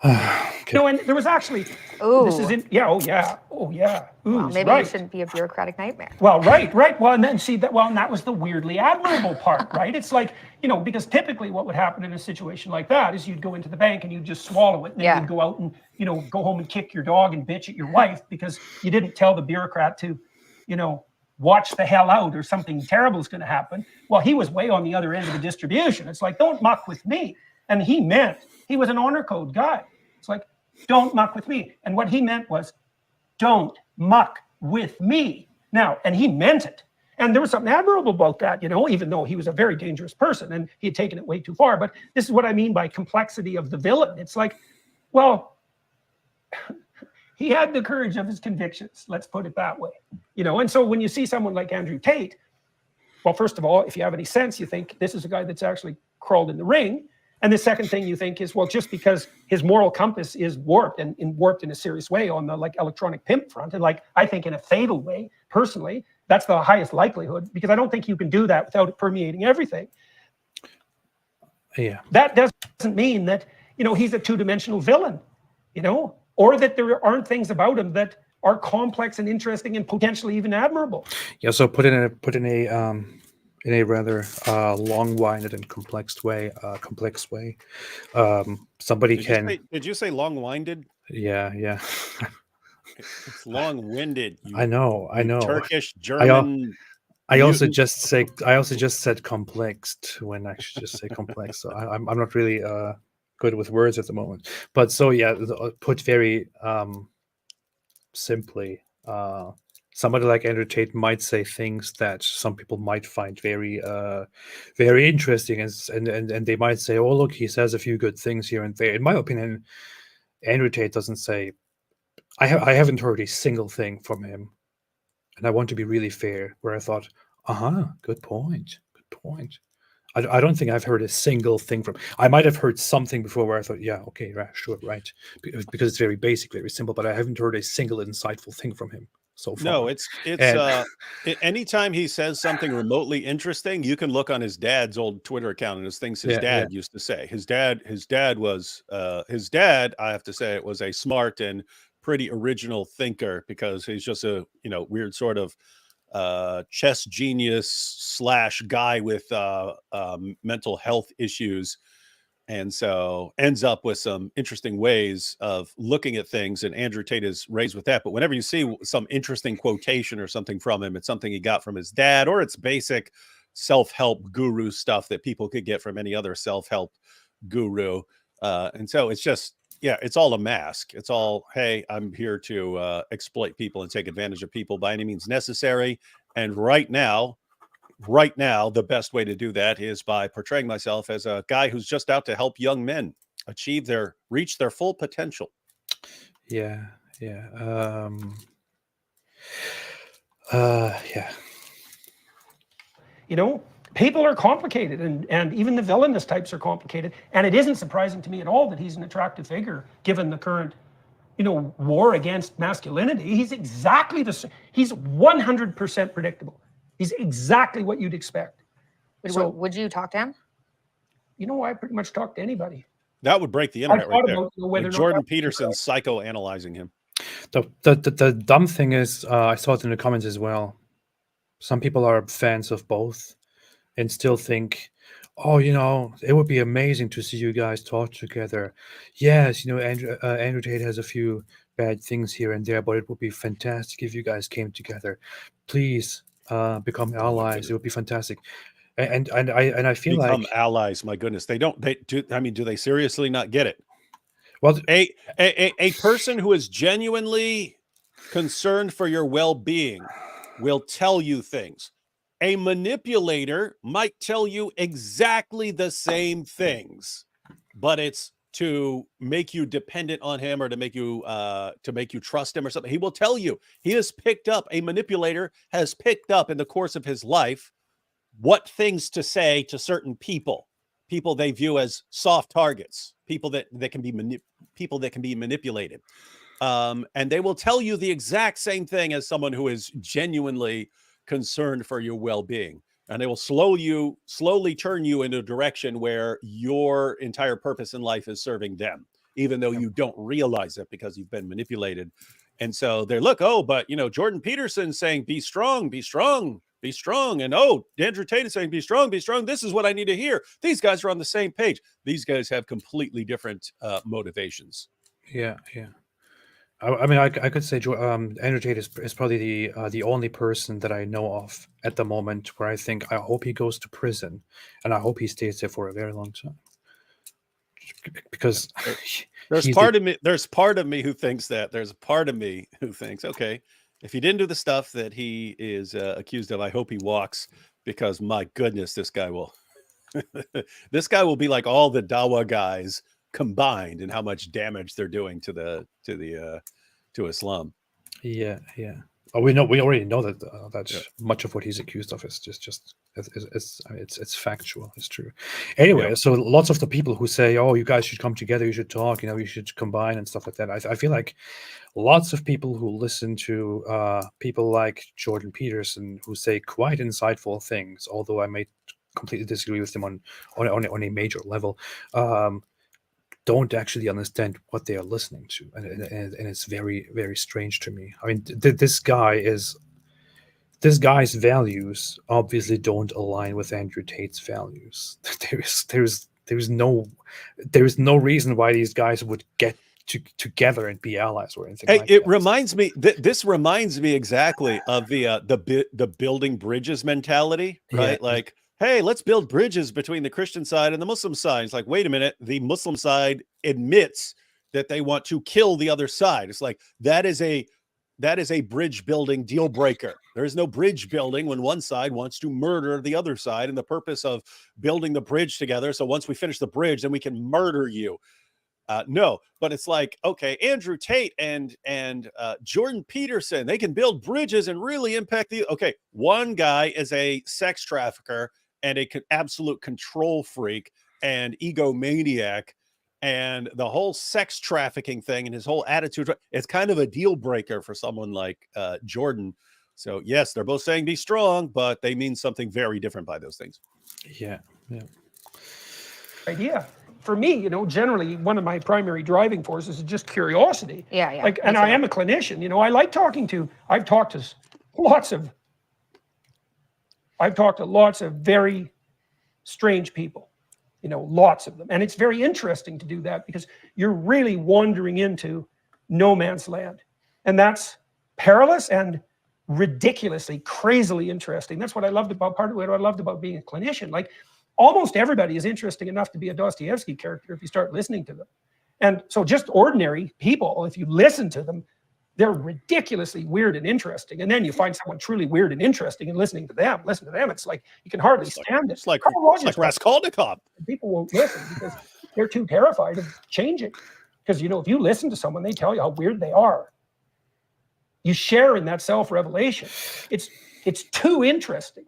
Okay. No, and there was actually. Ooh. This is in. Yeah. Oh yeah. Oh yeah. Ooh, well, maybe right. it shouldn't be a bureaucratic nightmare. Well, right. Well, and then see that. Well, and that was the weirdly admirable part, right? It's like, because typically what would happen in a situation like that is you'd go into the bank and you'd just swallow it, and then you'd go out and go home and kick your dog and bitch at your wife because you didn't tell the bureaucrat to, watch the hell out or something terrible is going to happen. Well, he was way on the other end of the distribution. It's like, don't muck with me. And he was an honor code guy. It's like, don't muck with me. And what he meant was, don't muck with me. Now, and he meant it. And there was something admirable about that, even though he was a very dangerous person and he had taken it way too far. But this is what I mean by complexity of the villain. It's like, well, he had the courage of his convictions. Let's put it that way. And so when you see someone like Andrew Tate, well, first of all, if you have any sense, you think this is a guy that's actually crawled in the ring. And the second thing you think is, well, just because his moral compass is warped and warped in a serious way on the electronic pimp front, and I think in a fatal way, personally, that's the highest likelihood, because I don't think you can do that without it permeating everything. Yeah. That doesn't mean that, he's a two-dimensional villain, or that there aren't things about him that are complex and interesting and potentially even admirable. Yeah. So put in a rather long-winded and complex way. Somebody Did you say long-winded? Yeah. It's long-winded. I know. Turkish, German. I also just said complexed when I should just say complex. So I'm not really good with words at the moment. But so yeah, put very simply, somebody like Andrew Tate might say things that some people might find very very interesting, and they might say, oh look, he says a few good things here and there. In my opinion, Andrew Tate doesn't say. I haven't heard a single thing from him, and I want to be really fair, where I thought, good point. I don't think I've heard a single thing from. I might have heard something before where I thought, yeah, okay, right, sure, right, because it's very basic, very simple, but I haven't heard a single insightful thing from him so far. No, it's And- anytime he says something remotely interesting, you can look on his dad's old Twitter account and his things his Yeah, dad yeah. used to say. His dad was his dad, I have to say, it was a smart and pretty original thinker, because he's just a, you know, weird sort of chess genius / guy with mental health issues. And so ends up with some interesting ways of looking at things. And Andrew Tate is raised with that. But whenever you see some interesting quotation or something from him, it's something he got from his dad, or it's basic self-help guru stuff that people could get from any other self-help guru. And so it's just, yeah, it's all a mask. It's all, hey, I'm here to exploit people and take advantage of people by any means necessary. And right now, the best way to do that is by portraying myself as a guy who's just out to help young men reach their full potential. Yeah. Yeah. Yeah. You know, people are complicated, and even the villainous types are complicated. And it isn't surprising to me at all that he's an attractive figure, given the current, you know, war against masculinity. He's exactly the same. He's 100% predictable. He's exactly what you'd expect. So, Would you talk to him? you know, I pretty much talk to anybody. That would break the internet right thought there. about, you know, whether Like or not Jordan that's Peterson psychoanalyzing him. The dumb thing is, I saw it in the comments as well. Some people are fans of both and still think, oh, you know, it would be amazing to see you guys talk together. Yes, you know, Andrew Tate has a few bad things here and there, but it would be fantastic if you guys came together. Please become allies. It would be fantastic. And I feel Become like, allies. My goodness, they do. I mean, do they seriously not get it? well, A person who is genuinely concerned for your well-being will tell you things. A manipulator might tell you exactly the same things, but it's to make you dependent on him, or to make you trust him or something. He will tell you. A manipulator has picked up in the course of his life what things to say to certain people they view as soft targets, people that can be manipulated. And they will tell you the exact same thing as someone who is genuinely concerned for your well-being. And they will slowly turn you in a direction where your entire purpose in life is serving them, even though you don't realize it because you've been manipulated. And so they look, oh, but you know, Jordan Peterson saying, be strong, be strong, be strong. And oh, Andrew Tate is saying, be strong, be strong. This is what I need to hear. These guys are on the same page. These guys have completely different motivations. yeah. I mean, I could say Andrew Tate is probably the only person that I know of at the moment where I think, I hope he goes to prison, and I hope he stays there for a very long time. Because there's part of me who thinks that. There's a part of me who thinks, okay, if he didn't do the stuff that he is accused of, I hope he walks, because my goodness, this guy will be like all the Dawa guys combined, and how much damage they're doing to Islam. Yeah. Oh, we already know that much of what he's accused of is just it's factual. It's true. Anyway, so lots of the people who say, "Oh, you guys should come together, you should talk, you know, you should combine and stuff like that." I feel like lots of people who listen to people like Jordan Peterson, who say quite insightful things, although I may completely disagree with them on a major level, don't actually understand what they are listening to, and it's very, very strange to me. I mean, this guy's values obviously don't align with Andrew Tate's values. There's no reason why these guys would get together and be allies or anything. Like It that. reminds me. This reminds me exactly of the building bridges mentality, right? Yeah. Like, hey, let's build bridges between the Christian side and the Muslim side. It's like, wait a minute, the Muslim side admits that they want to kill the other side. It's like, that is a bridge building deal breaker. There is no bridge building when one side wants to murder the other side, and the purpose of building the bridge together, so once we finish the bridge, then we can murder you. No, but it's like, okay, Andrew Tate and Jordan Peterson, they can build bridges and really impact okay, one guy is a sex trafficker and a absolute control freak and egomaniac, And the whole sex trafficking thing and his whole attitude, it's kind of a deal breaker for someone like Jordan. So yes, they're both saying be strong, but they mean something very different by those things. Yeah. idea. For me, you know, generally one of my primary driving forces is just curiosity. Yeah. Like, and I am a clinician, you know, I like talking to, I've talked to lots of very strange people, you know, lots of them. And it's very interesting to do that because you're really wandering into no man's land. And that's perilous and ridiculously, crazily interesting. That's what I loved about, part of what I loved about being a clinician. Like, almost everybody is interesting enough to be a Dostoevsky character if you start listening to them. And so just ordinary people, if you listen to them, they're ridiculously weird and interesting. And then you find someone truly weird and interesting and listen to them, it's like, you can hardly stand it. It's like Raskolnikov. People won't listen because they're too terrified of changing. Because, you know, if you listen to someone, they tell you how weird they are. You share in that self-revelation. It's too interesting.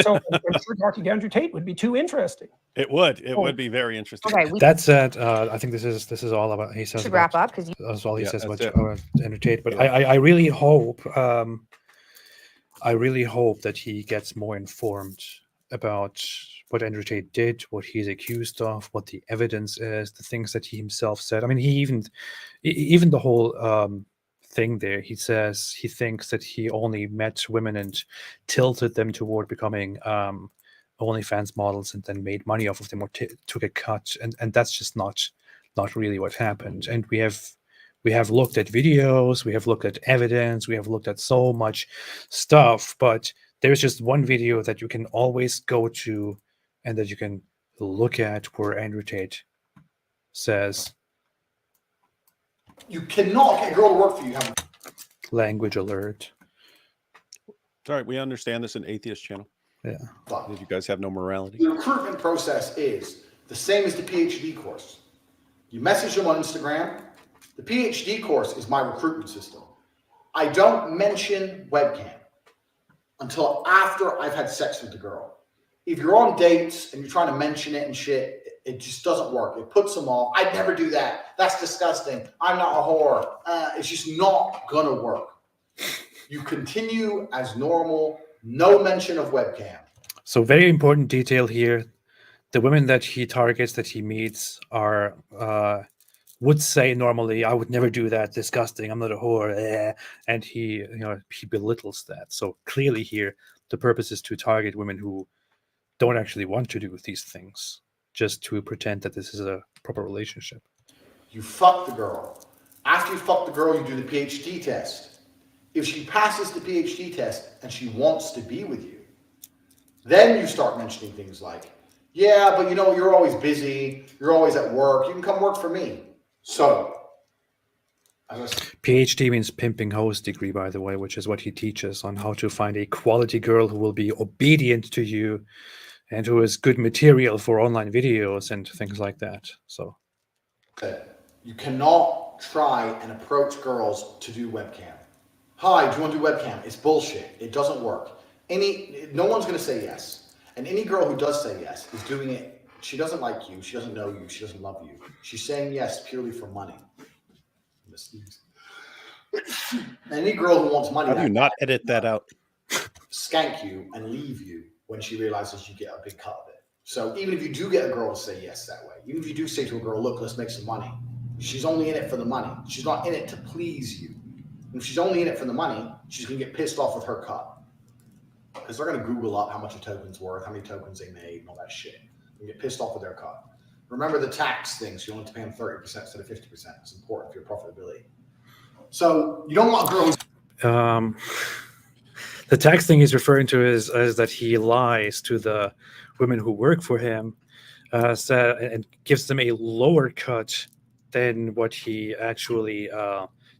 So I'm sure talking to Andrew Tate would be too interesting. It would be very interesting. Okay, That said, I think this is all about. He says should about, wrap up because that's all he says about it. Andrew Tate. But I really hope, that he gets more informed about what Andrew Tate did, what he's accused of, what the evidence is, the things that he himself said. I mean, he even the whole thing there, he says he thinks that he only met women and tilted them toward becoming OnlyFans models and then made money off of them or took a cut, and that's just not really what happened. And we have looked at videos, we have looked at evidence, we have looked at so much stuff, but there's just one video that you can always go to and that you can look at where Andrew Tate says, you cannot get a girl to work for you. language alert. It's all right. We understand this in Atheist Channel. Yeah. You guys have no morality. The recruitment process is the same as the PhD course. You message them on Instagram. The PhD course is my recruitment system. I don't mention webcam until after I've had sex with the girl. If you're on dates and you're trying to mention it and shit, it just doesn't work. It puts them off. I'd never do that. That's disgusting. I'm not a whore. It's just not gonna work. You continue as normal. No mention of webcam. So very important detail here. The women that he targets, that he meets, are would say normally, I would never do that. Disgusting. I'm not a whore. And he belittles that. So clearly here, the purpose is to target women who don't actually want to do these things, just to pretend that this is a proper relationship. You fuck the girl. After you fuck the girl, you do the PhD test. If she passes the PhD test and she wants to be with you, then you start mentioning things like, yeah, but you know, you're always busy. You're always at work. You can come work for me. So, PhD means pimping hose degree, by the way, which is what he teaches on how to find a quality girl who will be obedient to you and who is good material for online videos and things like that. So you cannot try and approach girls to do webcam. Hi, do you want to do webcam? It's bullshit. It doesn't work. No one's going to say yes. And any girl who does say yes is doing it. She doesn't like you. She doesn't know you. She doesn't love you. She's saying yes purely for money. Any girl who wants money, How do you not edit that out? Skank you and leave you when she realizes you get a big cut of it. So even if you do get a girl to say yes that way, even if you do say to a girl, look, let's make some money, she's only in it for the money. She's not in it to please you. And if she's only in it for the money, she's going to get pissed off with her cut. Because they're going to Google up how much a token's worth, how many tokens they made, and all that shit. And get pissed off with their cut. Remember the tax thing, so you only have to pay them 30% instead of 50%. It's important for your profitability. So you don't want girls. The tax thing he's referring to is that he lies to the women who work for him, and gives them a lower cut than what he actually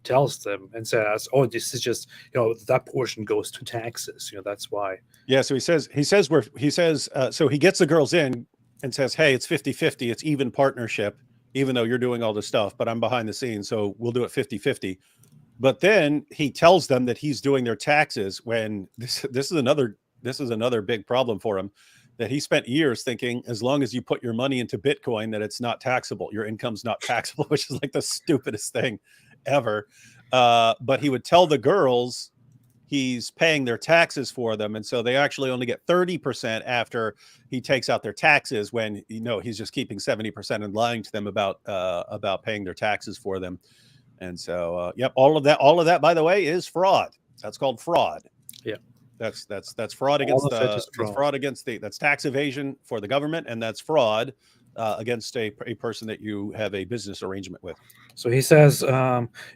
tells them, and says, "Oh, this is just, that portion goes to taxes. That's why." Yeah. So he says so he gets the girls in and says, "Hey, it's 50-50. It's even partnership, even though you're doing all this stuff, but I'm behind the scenes, so we'll do it 50-50." But then he tells them that he's doing their taxes when this is another big problem for him. that he spent years thinking, as long as you put your money into Bitcoin, that it's not taxable. Your income's not taxable, which is like the stupidest thing ever. But he would tell the girls he's paying their taxes for them. And so they actually only get 30% after he takes out their taxes, when, you know, he's just keeping 70% and lying to them about paying their taxes for them. And so, yep, all of that, by the way, is fraud. That's called fraud. Yeah. That's fraud against that's tax evasion for the government, and that's fraud against a person that you have a business arrangement with. So he says,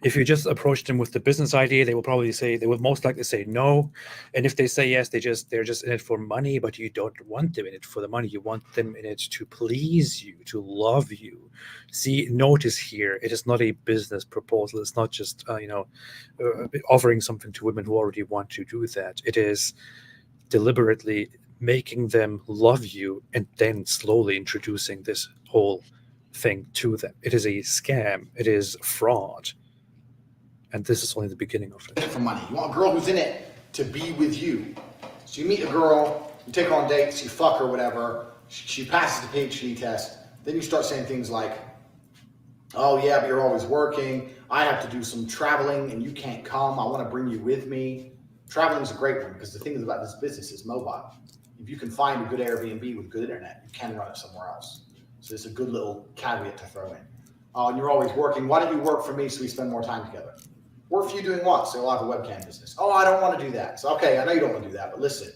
if you just approach them with the business idea, they will most likely say no. And if they say yes, they're just in it for money, but you don't want them in it for the money. You want them in it to please you, to love you. See, notice here, it is not a business proposal. It's not just, offering something to women who already want to do that. It is deliberately making them love you and then slowly introducing this whole thing to them. It is a scam. It is fraud. And this is only the beginning of it. For money. You want a girl who's in it to be with you. So you meet a girl, you take her on dates, you fuck her, whatever. She passes the PhD test. Then you start saying things like, oh yeah, but you're always working. I have to do some traveling and you can't come. I want to bring you with me. Traveling is a great one, because the thing about this business is mobile. If you can find a good Airbnb with good internet, you can run it somewhere else. So it's a good little caveat to throw in. Oh, and you're always working. Why don't you work for me so we spend more time together? Work for you doing what? So you'll have a webcam business. Oh, I don't want to do that. So, okay, I know you don't want to do that, but listen,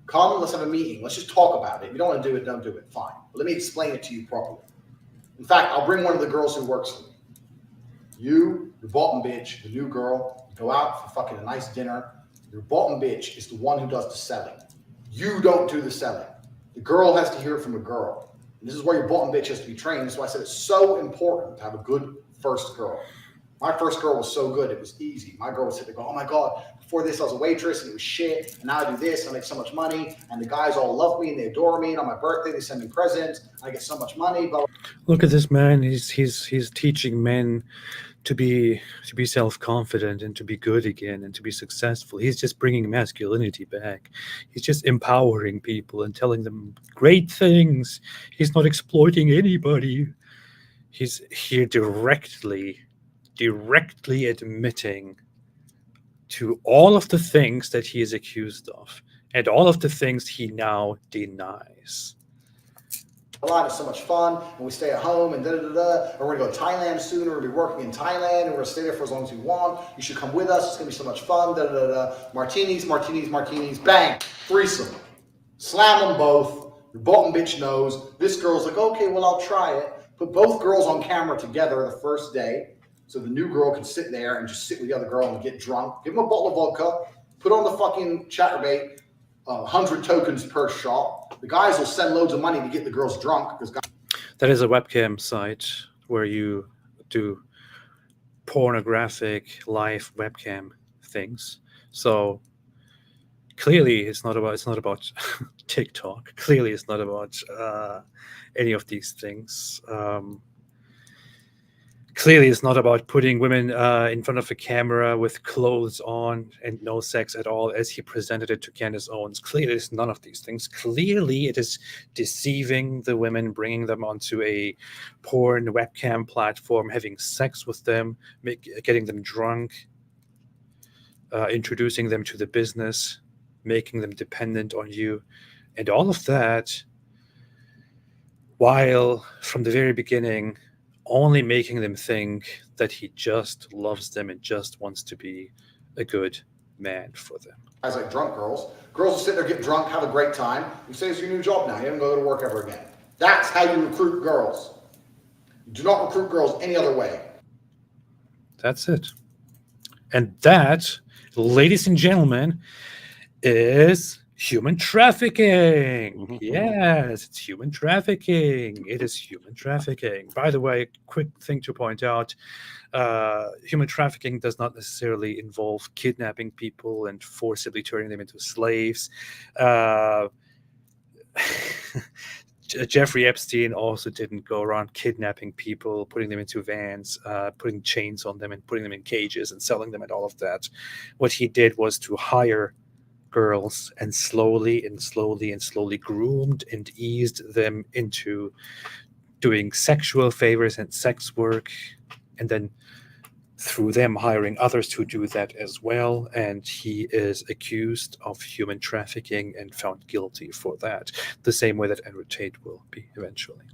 come, let's have a meeting. Let's just talk about it. If you don't want to do it, don't do it. Fine. But let me explain it to you properly. In fact, I'll bring one of the girls who works for me. You, your bottom bitch, the new girl, go out for fucking a nice dinner. Your bottom bitch is the one who does the selling. You don't do the selling. The girl has to hear it from a girl. And this is where your bottom bitch has to be trained. That's why I said it's so important to have a good first girl. My first girl was so good, it was easy. My girl would sit there and go, oh my God, before this I was a waitress and it was shit. And now I do this, I make so much money. And the guys all love me and they adore me. And on my birthday, they send me presents. I get so much money. Blah, blah. Look at this man. He's teaching men to be self-confident and to be good again and to be successful. He's just bringing masculinity back. He's just empowering people and telling them great things. He's not exploiting anybody. He's here directly admitting to all of the things that he is accused of and all of the things he now denies. It's so much fun, and we stay at home, and or we're gonna go to Thailand soon, or we'll be working in Thailand, and we're gonna stay there for as long as we want. You should come with us. It's gonna be so much fun. Martinis, bang, threesome. Slam them both. Your bottom bitch knows. This girl's like, okay, well, I'll try it. Put both girls on camera together the first day, so the new girl can sit there and just sit with the other girl and get drunk. Give them a bottle of vodka. Put on the fucking chatterbait. 100 tokens per shot. The guys will send loads of money to get the girls drunk. That is a webcam site where you do pornographic live webcam things. So clearly it's not about TikTok. Clearly it's not about any of these things. Clearly it's not about putting women in front of a camera with clothes on and no sex at all, as he presented it to Candace Owens. Clearly it's none of these things. Clearly it is deceiving the women, bringing them onto a porn webcam platform, having sex with them, getting them drunk, introducing them to the business, making them dependent on you, and all of that, while from the very beginning only making them think that he just loves them and just wants to be a good man for them. Guys like drunk girls. Girls will sit there, get drunk, have a great time. You say it's your new job now. You don't go to work ever again. That's how you recruit girls. You do not recruit girls any other way. That's it. And that, ladies and gentlemen, is human trafficking. Mm-hmm. Yes, it's human trafficking. It is human trafficking. By the way, quick thing to point out, human trafficking does not necessarily involve kidnapping people and forcibly turning them into slaves. Jeffrey Epstein also didn't go around kidnapping people, putting them into vans, putting chains on them and putting them in cages and selling them and all of that. What he did was to hire girls and slowly groomed and eased them into doing sexual favors and sex work, and then through them hiring others to do that as well. And he is accused of human trafficking and found guilty for that, the same way that Andrew Tate will be eventually.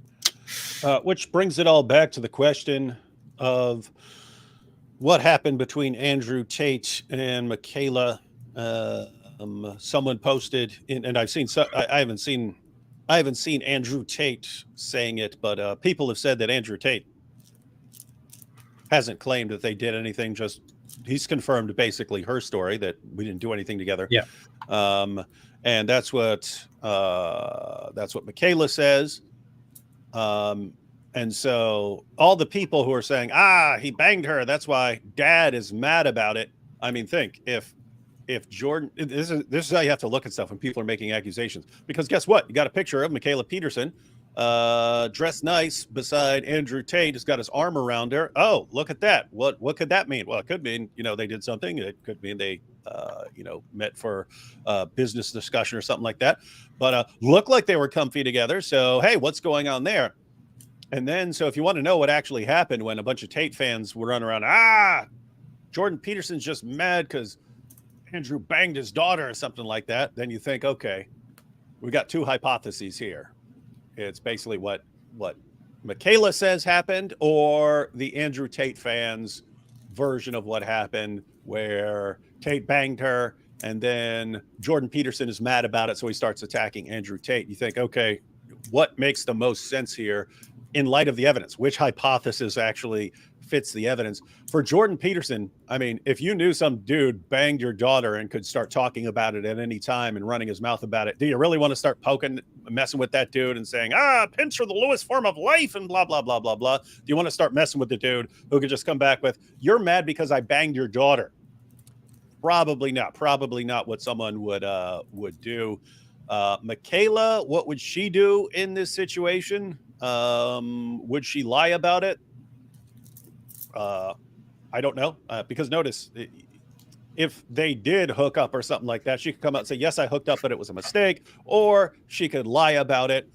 Which brings it all back to the question of what happened between Andrew Tate and Mikhaila. Someone posted, and I've seen. I haven't seen Andrew Tate saying it, but people have said that Andrew Tate hasn't claimed that they did anything. Just he's confirmed basically her story that we didn't do anything together. Yeah. And that's what Mikhaila says. And so all the people who are saying, he banged her, that's why dad is mad about it. I mean, think if Jordan, this is how you have to look at stuff when people are making accusations, because guess what? You got a picture of Mikhaila Peterson, dressed nice beside Andrew Tate, has got his arm around her. Oh, look at that. What could that mean? Well, it could mean, they did something. It could mean they, met for business discussion or something like that, but looked like they were comfy together. So, hey, what's going on there? And then, so if you want to know what actually happened when a bunch of Tate fans were running around, Jordan Peterson's just mad because Andrew banged his daughter or something like that, then you think, okay, we got two hypotheses here. It's basically what Mikhaila says happened, or the Andrew Tate fans' version of what happened, where Tate banged her and then Jordan Peterson is mad about it, so he starts attacking Andrew Tate. You think, okay, what makes the most sense here in light of the evidence? Which hypothesis actually fits the evidence? For Jordan Peterson, I mean, if you knew some dude banged your daughter and could start talking about it at any time and running his mouth about it, do you really want to start messing with that dude and saying, pimps are the lowest form of life and blah, blah, blah, blah, blah? Do you want to start messing with the dude who could just come back with, you're mad because I banged your daughter? Probably not what someone would do. Mikhaila, what would she do in this situation? Would she lie about it? I don't know, because notice, if they did hook up or something like that, she could come out and say, yes, I hooked up, but it was a mistake, or she could lie about it,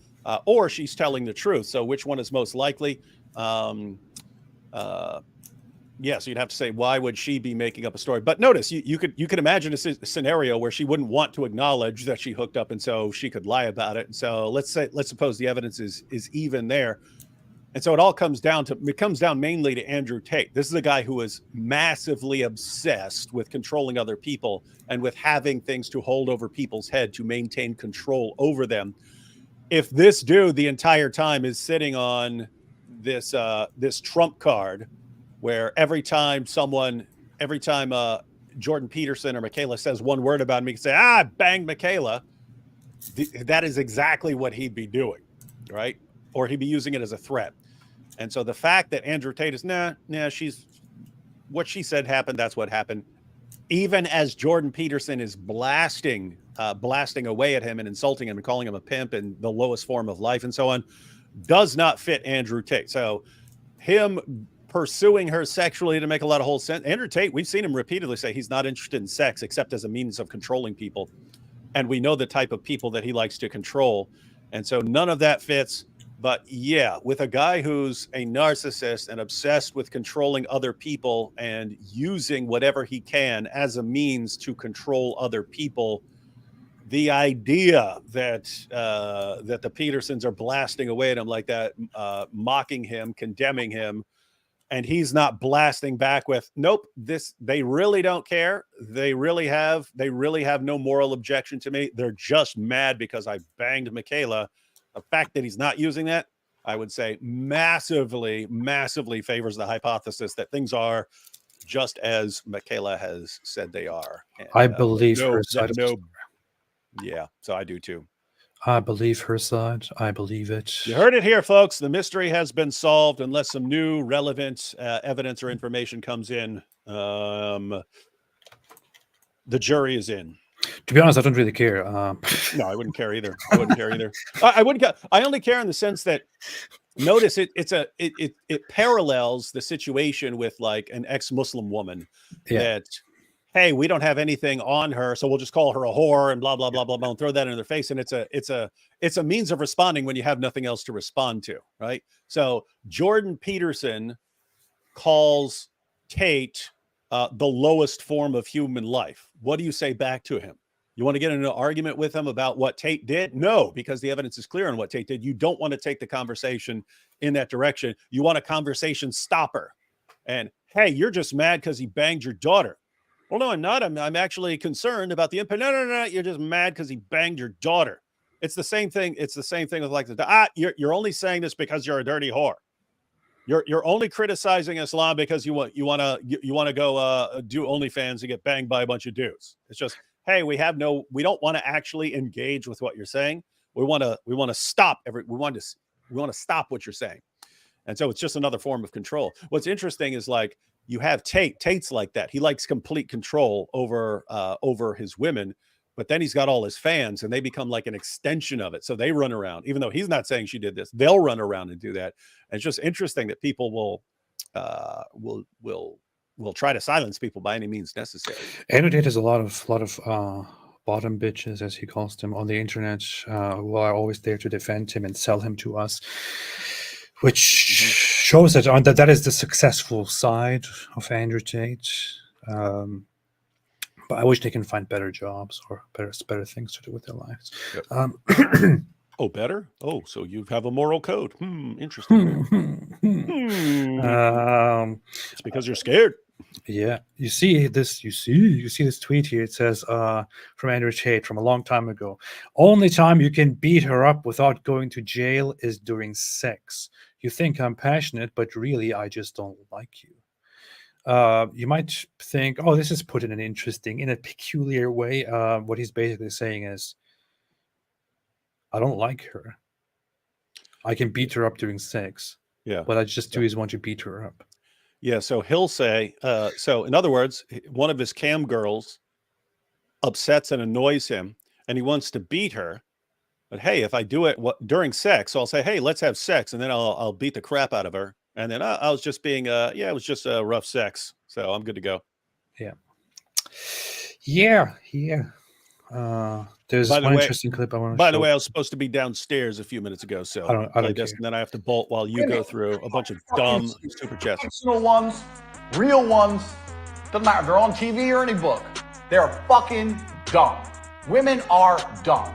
or she's telling the truth. So which one is most likely? Yeah, so you'd have to say, why would she be making up a story? But notice, you could imagine a scenario where she wouldn't want to acknowledge that she hooked up, and so she could lie about it. And so let's suppose the evidence is even there. And so it comes down mainly to Andrew Tate. This is a guy who is massively obsessed with controlling other people and with having things to hold over people's head to maintain control over them. If this dude the entire time is sitting on this trump card, where every time Jordan Peterson or Mikhaila says one word about me, he can say, I banged Mikhaila. That is exactly what he'd be doing, right? Or he'd be using it as a threat. And so the fact that Andrew Tate is, what she said happened, that's what happened. Even as Jordan Peterson is blasting away at him and insulting him and calling him a pimp and the lowest form of life and so on, does not fit Andrew Tate. So him pursuing her sexually to make a lot of whole sense. Andrew Tate, we've seen him repeatedly say he's not interested in sex except as a means of controlling people. And we know the type of people that he likes to control. And so none of that fits. But yeah, with a guy who's a narcissist and obsessed with controlling other people and using whatever he can as a means to control other people, the idea that the Petersons are blasting away at him like that, mocking him, condemning him, and he's not blasting back with, nope, they really don't care. They really have no moral objection to me. They're just mad because I banged Mikhaila. The fact that he's not using that, I would say massively, massively favors the hypothesis that things are just as Mikhaila has said they are. And, I believe her side. Yeah, so I do too. I believe her side. I believe it. You heard it here, folks. The mystery has been solved unless some new relevant evidence or information comes in. The jury is in. To be honest, I don't really care. No, I wouldn't care either. I wouldn't care either. I wouldn't care. I only care in the sense that, notice it parallels the situation with like an ex-Muslim woman that hey, we don't have anything on her, so we'll just call her a whore and blah blah blah blah blah, and throw that in their face. And it's a means of responding when you have nothing else to respond to, right? So Jordan Peterson calls Tate the lowest form of human life. What do you say back to him? You want to get into an argument with him about what Tate did? No, because the evidence is clear on what Tate did. You don't want to take the conversation in that direction. You want a conversation stopper. And hey, you're just mad because he banged your daughter. Well, no, I'm not. I'm actually concerned about the impact. No. You're just mad because he banged your daughter. It's the same thing. It's the same thing with like you're only saying this because you're a dirty whore. You're only criticizing Islam because you want to go do OnlyFans and get banged by a bunch of dudes. It's just, hey, we don't want to actually engage with what you're saying. We want to stop we want to stop what you're saying. And so it's just another form of control. What's interesting is like you have Tate's like that. He likes complete control over his women, but then he's got all his fans and they become like an extension of it. So they run around, even though he's not saying she did this, they'll run around and do that. And it's just interesting that people will try to silence people by any means necessary. Andrew Tate has a lot of bottom bitches, as he calls them, on the internet, who are always there to defend him and sell him to us, which shows that that is the successful side of Andrew Tate. But I wish they can find better jobs or better things to do with their lives. Yep. Oh, better? Oh, so you have a moral code. Interesting. It's because you're scared. Yeah, you see this tweet here. It says from Andrew Tate from a long time ago. Only time you can beat her up without going to jail is during sex. You think I'm passionate, but really I just don't like you. You might think, oh, this is put in a peculiar way. What he's basically saying is, I don't like her. I can beat her up during sex. Yeah, but I just always want to beat her up. Yeah, so he'll say, so in other words, one of his cam girls upsets and annoys him, and he wants to beat her. But hey, if I do it during sex, so I'll say, hey, let's have sex, and then I'll beat the crap out of her. And then I was just being, it was just a rough sex, so I'm good to go. Yeah. There's one interesting clip I want to show. By the way, I was supposed to be downstairs a few minutes ago, so I don't guess, and then I have to bolt while you go through a bunch of dumb super chats. Fictional ones, real ones, doesn't matter if they're on TV or any book. They're fucking dumb. Women are dumb.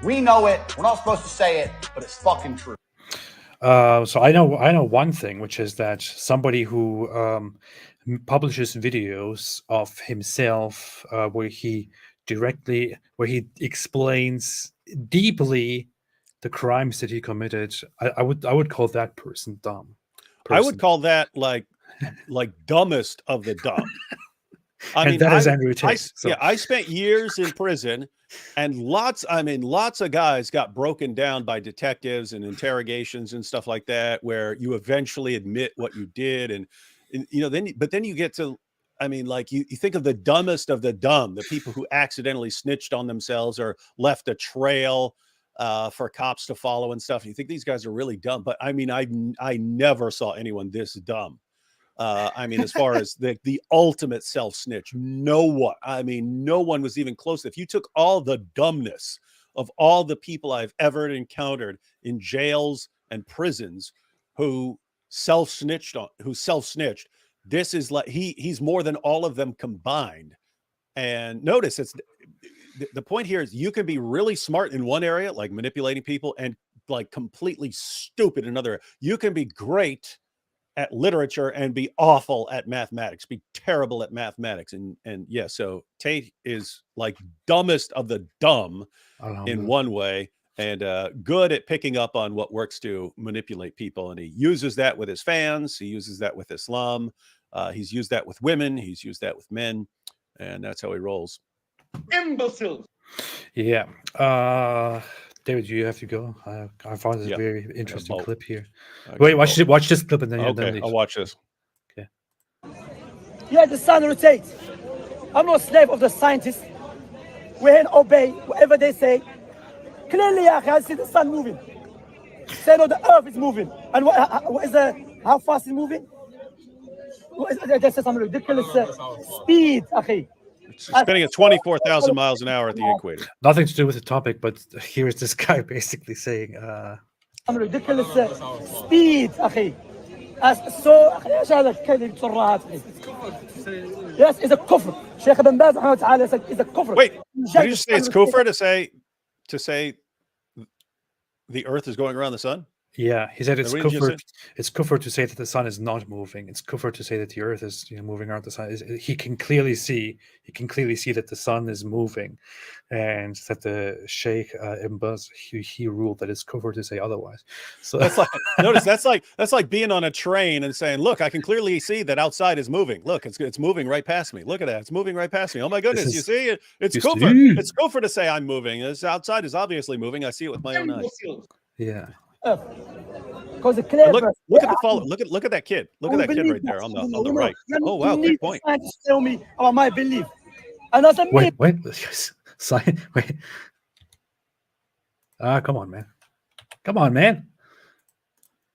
We know it. We're not supposed to say it, but it's fucking true. So I know one thing, which is that somebody who publishes videos of himself where he explains deeply the crimes that he committed, I would call that person dumb. I would call that like dumbest of the dumb. I mean, that is Andrew Tate. I spent years in prison, and lots of guys got broken down by detectives and interrogations and stuff like that, where you eventually admit what you did, and then you get to, you think of the dumbest of the dumb, the people who accidentally snitched on themselves or left a trail for cops to follow and stuff. You think these guys are really dumb, but I never saw anyone this dumb. As far as the ultimate self-snitch, no one was even close. If you took all the dumbness of all the people I've ever encountered in jails and prisons who self-snitched, this is like he's more than all of them combined. And notice the point here is you can be really smart in one area, like manipulating people, and like completely stupid in another. You can be great at literature and be awful at mathematics, be terrible at mathematics. And yeah, so Tate is like dumbest of the dumb in one way, and good at picking up on what works to manipulate people. And he uses that with his fans. He uses that with Islam. He's used that with women. He's used that with men. And that's how he rolls. Imbeciles. Yeah. David, you have to go. I found this very interesting clip here. Wait, watch this clip and then okay, I'll watch this. Okay. You are the sun rotates. I'm not a slave of the scientists. We can obey whatever they say. Clearly, I see the sun moving. Say no, the earth is moving. And how fast is moving? This is some ridiculous speed, akhi. It's spinning at 24,000 miles an hour at the equator. Nothing to do with the topic, but here is this guy basically saying, ridiculous speed أخي. So ايش هذا الكلمة تسرعات أخي. Yes, it's a كفر. شيخ ابن باز رحمه الله تعالى said it's a كفر. Wait, did you just say it's kufr to say the Earth is going around the sun? yeah, he said it's What did you kufr. It's kufr to say that the sun is not moving. It's kufr to say that the earth is moving around the sun. He can clearly see that the sun is moving, and that the Sheikh Ibn Baz he ruled that it's kufr to say otherwise. So That's like notice that's like being on a train and saying, "Look, I can clearly see that outside is moving. Look, it's moving right past me. Look at that, it's moving right past me. Oh my goodness, you see it? It's you kufr. see? It's kufr to say I'm moving. This outside is obviously moving. I see it with my own eyes." yeah. Because the And clever. look at the follow. Look at that kid. Look at that kid right there on the right. Oh wow, good point. Scientists tell me about my belief, and as a me, Wait. Wait. Come on, man.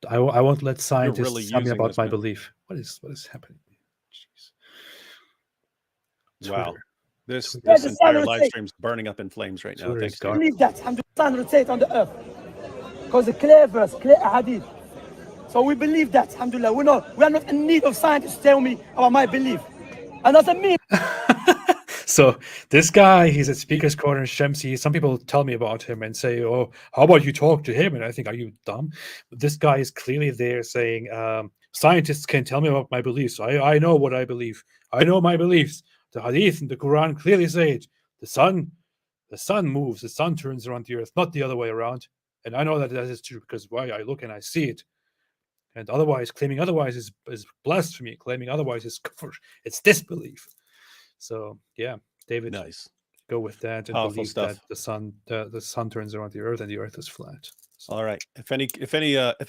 I won't let scientists really tell me using about this, my man. belief. What is happening? Jeez. Wow, Twitter. this Yeah, the entire sun live will stream's burning up in flames right now. Twitter Thanks is to dark. you. believe that I'm the sun rotate on the earth. Because the clear verse, clear hadith. So we believe that, alhamdulillah. We are not in need of scientists to tell me about my belief. And as a me, So this guy, he's at Speaker's Corner, Shemsi. Some people tell me about him and say, "Oh, how about you talk to him?" And I think, "Are you dumb?" But this guy is clearly there saying, "Scientists can tell me about my beliefs. I know what I believe. I know my beliefs. The Hadith and the Quran clearly say it. The sun moves. The sun turns around the earth, not the other way around. And I know that is true because why I look and I see it. And otherwise, claiming otherwise is blasphemy. Claiming otherwise is kufr. It's disbelief." So yeah, David, Nice. go with that and Powerful believe stuff. that the sun turns around the earth and the earth is flat. So, All right. If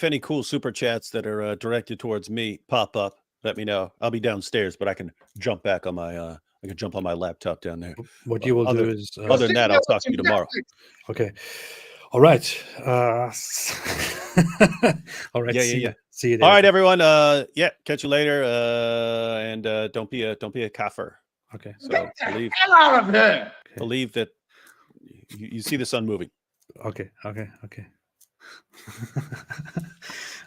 any cool super chats that are directed towards me pop up, let me know. I'll be downstairs, but I can jump back on my jump on my laptop down there. what you will do is Other than that, I'll talk to you tomorrow. okay. All right. All right. Yeah. See you. All right, David. everyone. Yeah, catch you later. And don't be a kafir. Okay. So believe that you see the sun moving. Okay.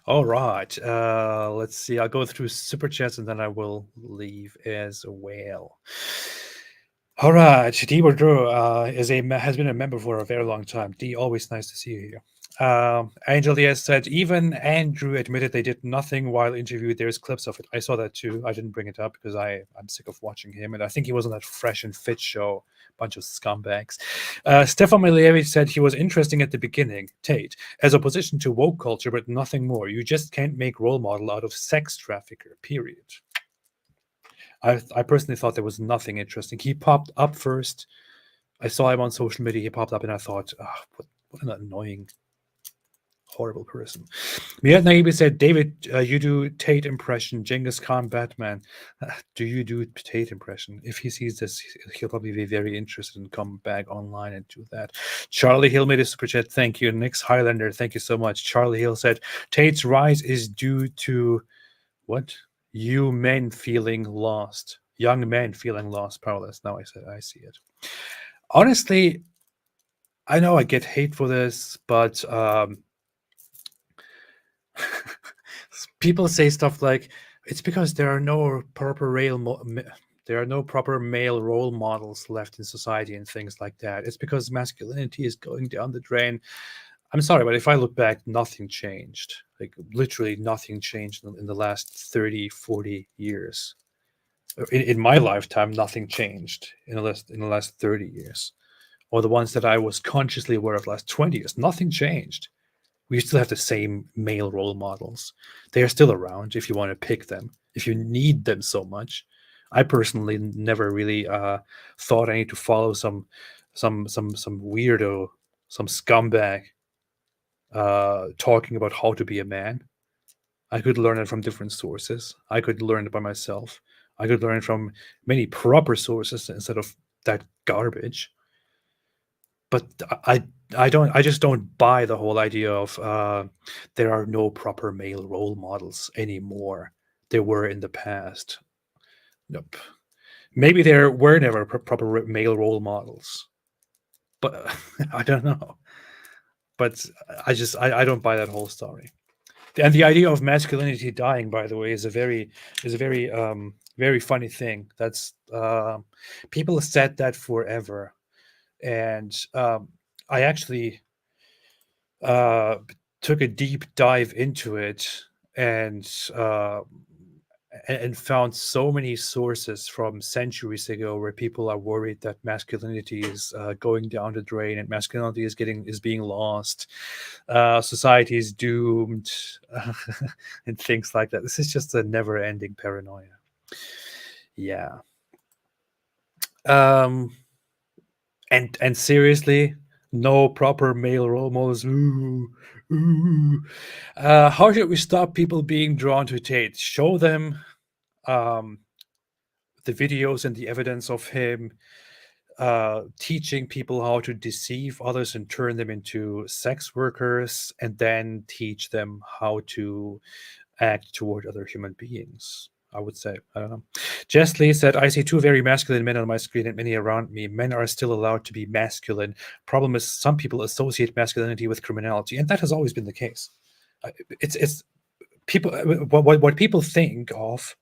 All right. Let's see. I'll go through super chats and then I will leave as well. All right. D. Bordeaux has been a member for a very long time. D, always nice to see you here. Angel Diaz said, even Andrew admitted they did nothing while interviewed. There's clips of it. I saw that too. I didn't bring it up because I'm sick of watching him. And I think he was on that Fresh and Fit show. Bunch of scumbags. Stefan Milievich said he was interesting at the beginning. Tate, as opposition to woke culture, but nothing more. You just can't make role model out of sex trafficker, period. I personally thought there was nothing interesting. He popped up first. I saw him on social media. He popped up and I thought, what an annoying, horrible person. Miyad Naibi said, David, you do Tate impression, Genghis Khan, Batman. Do you do Tate impression? If he sees this, he'll probably be very interested and come back online and do that. Charlie Hill made a super chat. Thank you. Nix Highlander, thank you so much. Charlie Hill said, Tate's rise is due to what? Young men feeling lost, powerless. Now I see it. Honestly, I know I get hate for this, but people say stuff like it's because there are no proper male role models left in society and things like that. It's because masculinity is going down the drain. I'm sorry, but if I look back, nothing changed. Like literally nothing changed in the last 30, 40 years. In my lifetime, nothing changed in the last 30 years. Or the ones that I was consciously aware of the last 20 years. Nothing changed. We still have the same male role models. They are still around if you want to pick them, if you need them so much. I personally never really thought I need to follow some weirdo, some scumbag talking about how to be a man. I could learn it from different sources. I could learn it by myself. I could learn it from many proper sources instead of that garbage. But I just don't buy the whole idea of there are no proper male role models anymore. There were in the past. Nope. Maybe there were never proper male role models, but I don't know. But I don't buy that whole story. And the idea of masculinity dying, by the way, is a very very funny thing. That's people said that forever, and I actually took a deep dive into it and found so many sources from centuries ago where people are worried that masculinity is going down the drain and masculinity is being lost, society is doomed, and things like that. This is just a never-ending paranoia. Yeah. And seriously, no proper male role models. How should we stop people being drawn to Tate? Show them the videos and the evidence of him teaching people how to deceive others and turn them into sex workers, and then teach them how to act toward other human beings. I would say, I don't know. Jess Lee said, I see two very masculine men on my screen and many around me. Men are still allowed to be masculine. Problem is, some people associate masculinity with criminality, and that has always been the case. It's people, what people think of.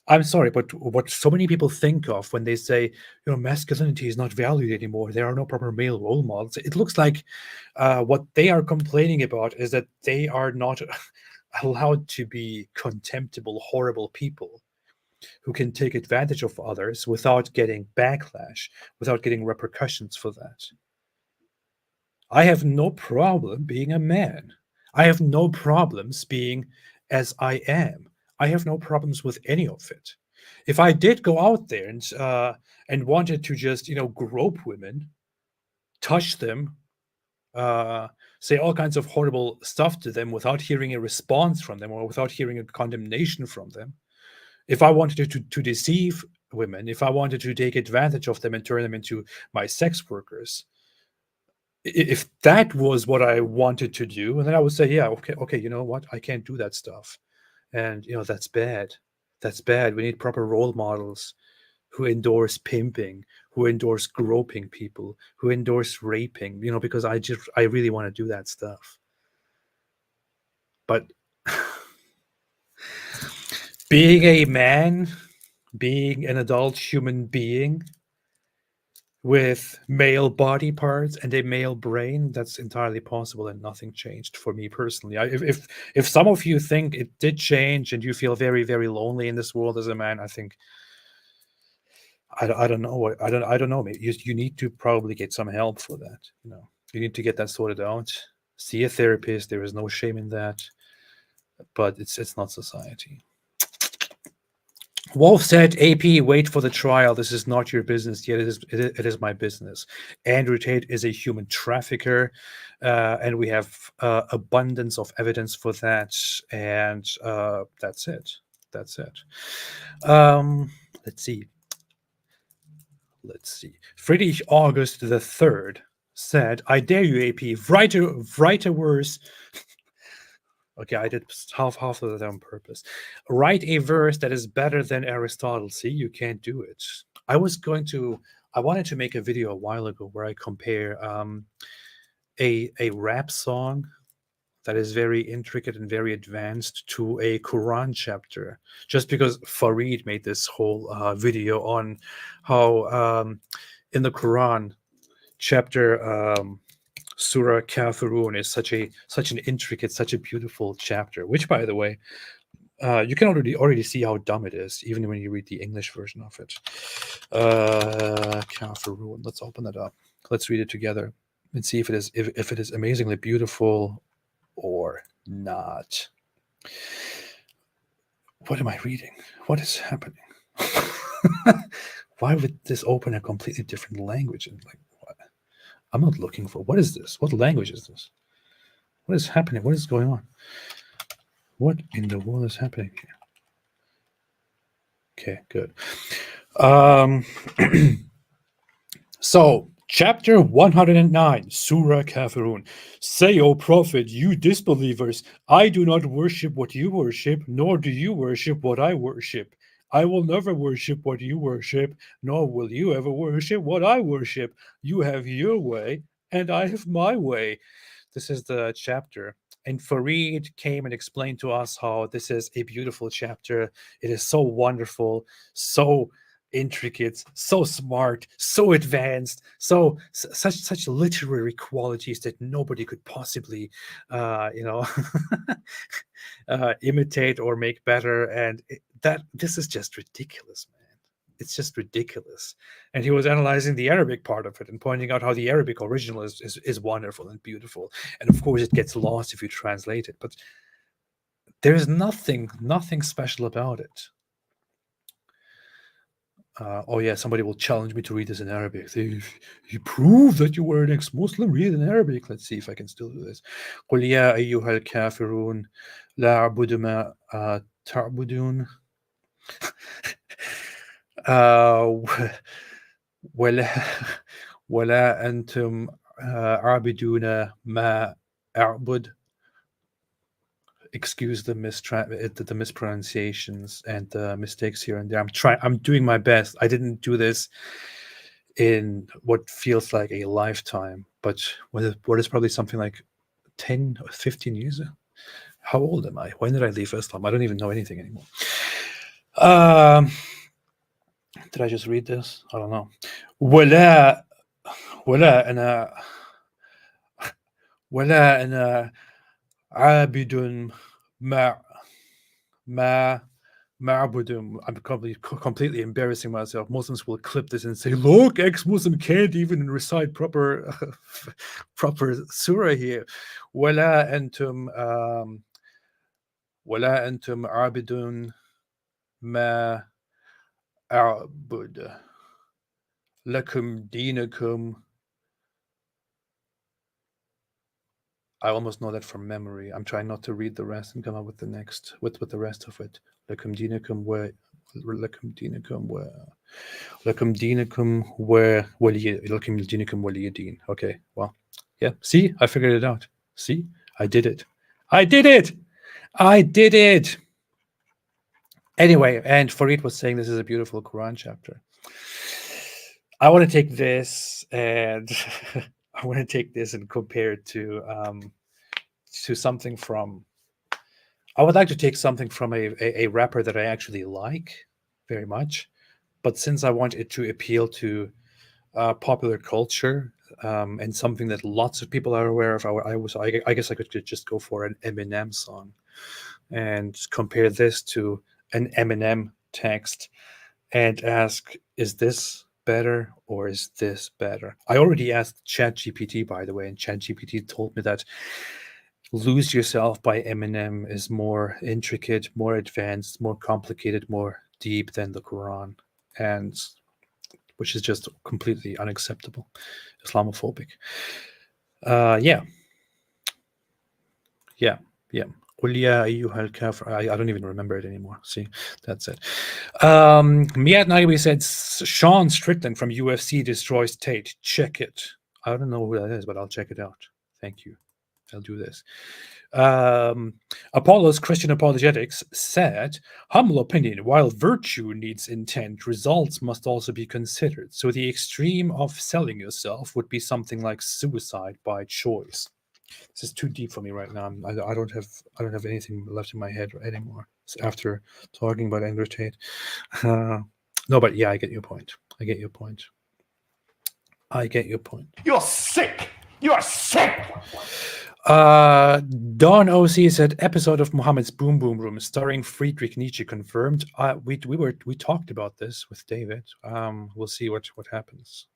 I'm sorry, but what so many people think of when they say, masculinity is not valued anymore, there are no proper male role models, it looks like what they are complaining about is that they are not allowed to be contemptible, horrible people who can take advantage of others without getting backlash, without getting repercussions for that. I have no problem being a man. I have no problems being as I am. I have no problems with any of it. If I did go out there and wanted to just, grope women, touch them, say all kinds of horrible stuff to them without hearing a response from them or without hearing a condemnation from them, if I wanted to deceive women, if I wanted to take advantage of them and turn them into my sex workers, if that was what I wanted to do, and then I would say, yeah, okay, you know what? I can't do that stuff. And, that's bad. That's bad. We need proper role models who endorse pimping, who endorse groping people, who endorse raping, because I really want to do that stuff. But being a man, being an adult human being with male body parts and a male brain, that's entirely possible, and nothing changed for me personally. If some of you think it did change and you feel very, very lonely in this world as a man, I think I don't know. I don't know. Maybe you need to probably get some help for that. You need to get that sorted out. See a therapist. There is no shame in that. But it's not society. Wolf said, AP, wait for the trial. This is not your business yet. It is my business. Andrew Tate is a human trafficker, and we have abundance of evidence for that. And that's it. That's it. Let's see. Friedrich August III said, I dare you, AP, write a verse. Okay, I did half of that on purpose. Write a verse that is better than Aristotle. See, you can't do it. I wanted to make a video a while ago where I compare a rap song that is very intricate and very advanced to a Quran chapter, just because Farid made this whole video on how in the Quran chapter Surah Kafirun is such an intricate, such a beautiful chapter, which, by the way, you can already see how dumb it is, even when you read the English version of it. Kafirun, let's open that up. Let's read it together and see if it is amazingly beautiful or not. What am I reading? What is happening? Why would this open a completely different language? And what? I'm not looking for. What is this? What language is this? What is happening? What is going on? What in the world is happening here? Okay, good. So, chapter 109, Surah Kafirun. Say, O Prophet, you disbelievers, I do not worship what you worship, nor do you worship what I worship. I will never worship what you worship, nor will you ever worship what I worship. You have your way, and I have my way. This is the chapter. And Fareed came and explained to us how this is a beautiful chapter. It is so wonderful, so intricate, so smart, so advanced, such literary qualities that nobody could possibly, imitate or make better. And this is just ridiculous, man. It's just ridiculous. And he was analyzing the Arabic part of it and pointing out how the Arabic original is wonderful and beautiful. And of course, it gets lost if you translate it. But there's nothing special about it. Oh yeah, somebody will challenge me to read this in Arabic. If you prove that you were an ex-Muslim, read it in Arabic. Let's see if I can still do this. قُلْ يَا أَيُّهَا الْكَافِرُونَ لَا أَعْبُدُ مَا تَعْبُدُونَ ولا أنتم عابدون ما أعبد. Excuse the mispronunciations and the mistakes here and there. I'm doing my best. I didn't do this in what feels like a lifetime, but what is probably something like 10 or 15 years. How old am I? When did I leave Islam? I don't even know anything anymore. Did I just read this? I don't know. ولا أنا عابد ما معبud. I'm completely embarrassing myself. Muslims will clip this and say, look, ex-Muslim can't even recite proper surah here. ولا أنتم عابدون ما أعبد لكم دينكم. I almost know that from memory. I'm trying not to read the rest and come up with the next with the rest of it. لكم دينكم ولي دين. Okay, well, yeah. See, I figured it out. See, I did it. Anyway, and Fareed was saying this is a beautiful Quran chapter. I want to take this and compare it to something from. I would like to take something from a rapper that I actually like very much, but since I want it to appeal to popular culture and something that lots of people are aware of, I guess I could just go for an Eminem song and compare this to an Eminem text and ask, is this better or is this better? I already asked ChatGPT, by the way, and ChatGPT told me that Lose Yourself by Eminem is more intricate, more advanced, more complicated, more deep than the Quran, and which is just completely unacceptable, Islamophobic. Yeah. I don't even remember it anymore. See, that's it. Miat Naiwi said Sean Strickland from UFC destroys Tate. Check it. I don't know who that is, but I'll check it out. Thank you. I'll do this. Apollo's Christian Apologetics said, humble opinion, while virtue needs intent, results must also be considered. So the extreme of selling yourself would be something like suicide by choice. This is too deep for me right now. I don't have anything left in my head anymore after talking about Andrew Tate. No, but yeah, I get your point. You're sick. You are sick. Dawn OC said episode of Muhammad's Boom Boom Room starring Friedrich Nietzsche confirmed. We talked about this with David. We'll see what happens.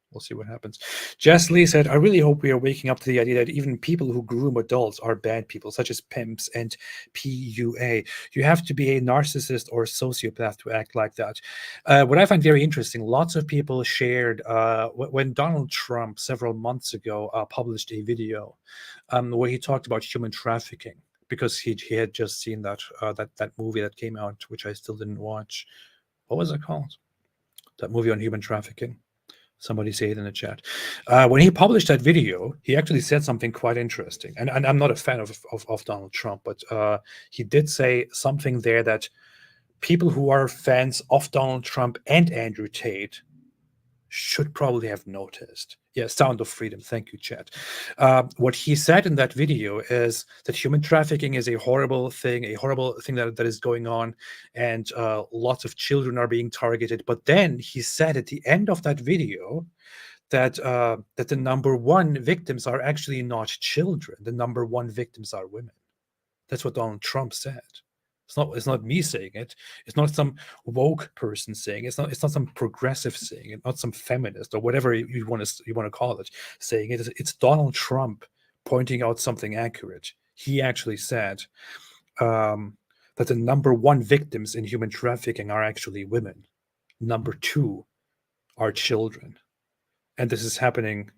Jess Lee said, I really hope we are waking up to the idea that even people who groom adults are bad people, such as pimps and PUA. You have to be a narcissist or a sociopath to act like that. What I find very interesting, lots of people shared when Donald Trump several months ago published a video where he talked about human trafficking, because he had just seen that movie that came out, which I still didn't watch. What was it called? That movie on human trafficking. Somebody say it in the chat. When he published that video, he actually said something quite interesting. And I'm not a fan of Donald Trump, but he did say something there that people who are fans of Donald Trump and Andrew Tate should probably have noticed. Yeah, Sound of Freedom. Thank you, Chad. What he said in that video is that human trafficking is a horrible thing that is going on, and lots of children are being targeted. But then he said at the end of that video that that the number one victims are actually not children. The number one victims are women. That's what Donald Trump said. It's not me saying it. It's not some woke person saying it. It's not some progressive saying it. Not some feminist or whatever you want to call it saying it. It's Donald Trump pointing out something accurate. He actually said that the number one victims in human trafficking are actually women. Number two are children, and this is happening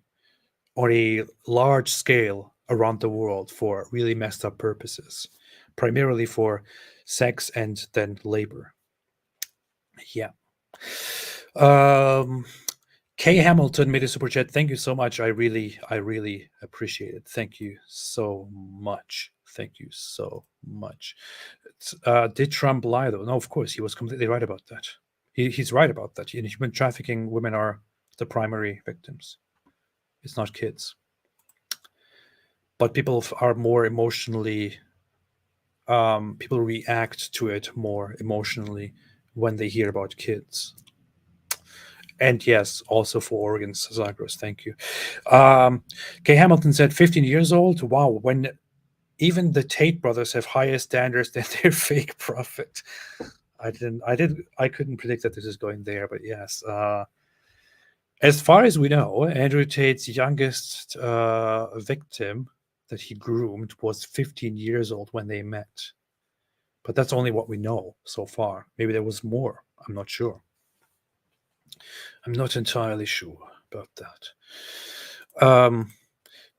on a large scale around the world for really messed up purposes, primarily for sex and then labor. Yeah. Kay Hamilton made a super chat. Thank you so much. I really appreciate it. Thank you so much. Thank you so much. Did Trump lie though? No, of course he was completely right about that. He's right about that. In human trafficking, women are the primary victims. It's not kids. But people are more emotionally. People react to it more emotionally when they hear about kids. And yes, also for organs, Zagros, thank you. Kay Hamilton said 15 years old. Wow, when even the Tate brothers have higher standards than their fake prophet. I couldn't predict that this is going there, but yes. As far as we know, Andrew Tate's youngest victim that he groomed was 15 years old when they met. But that's only what we know so far. Maybe there was more. I'm not sure. I'm not entirely sure about that.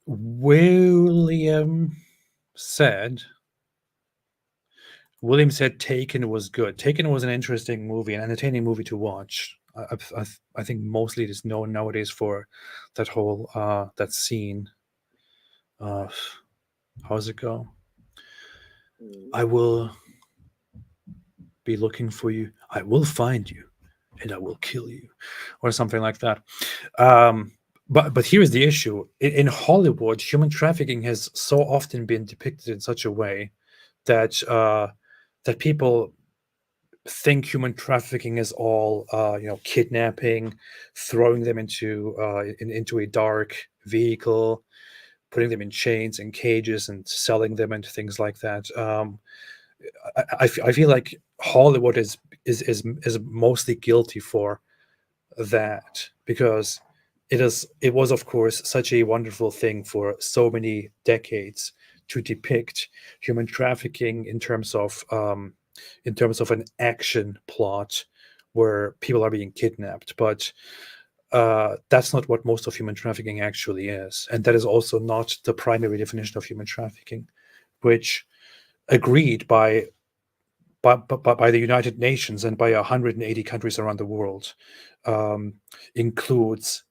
William said Taken was good. Taken was an interesting movie, an entertaining movie to watch. I think mostly it is known nowadays for that whole that scene. How's it go? I will be looking for you. I will find you, and I will kill you, or something like that. But here's the issue: in Hollywood, human trafficking has so often been depicted in such a way that that people think human trafficking is all kidnapping, throwing them into a dark vehicle, putting them in chains and cages and selling them and things like that. I feel like Hollywood is mostly guilty for that, because it was of course such a wonderful thing for so many decades to depict human trafficking in terms of an action plot where people are being kidnapped, but that's not what most of human trafficking actually is, and that is also not the primary definition of human trafficking, which agreed by the United Nations and by 180 countries around the world includes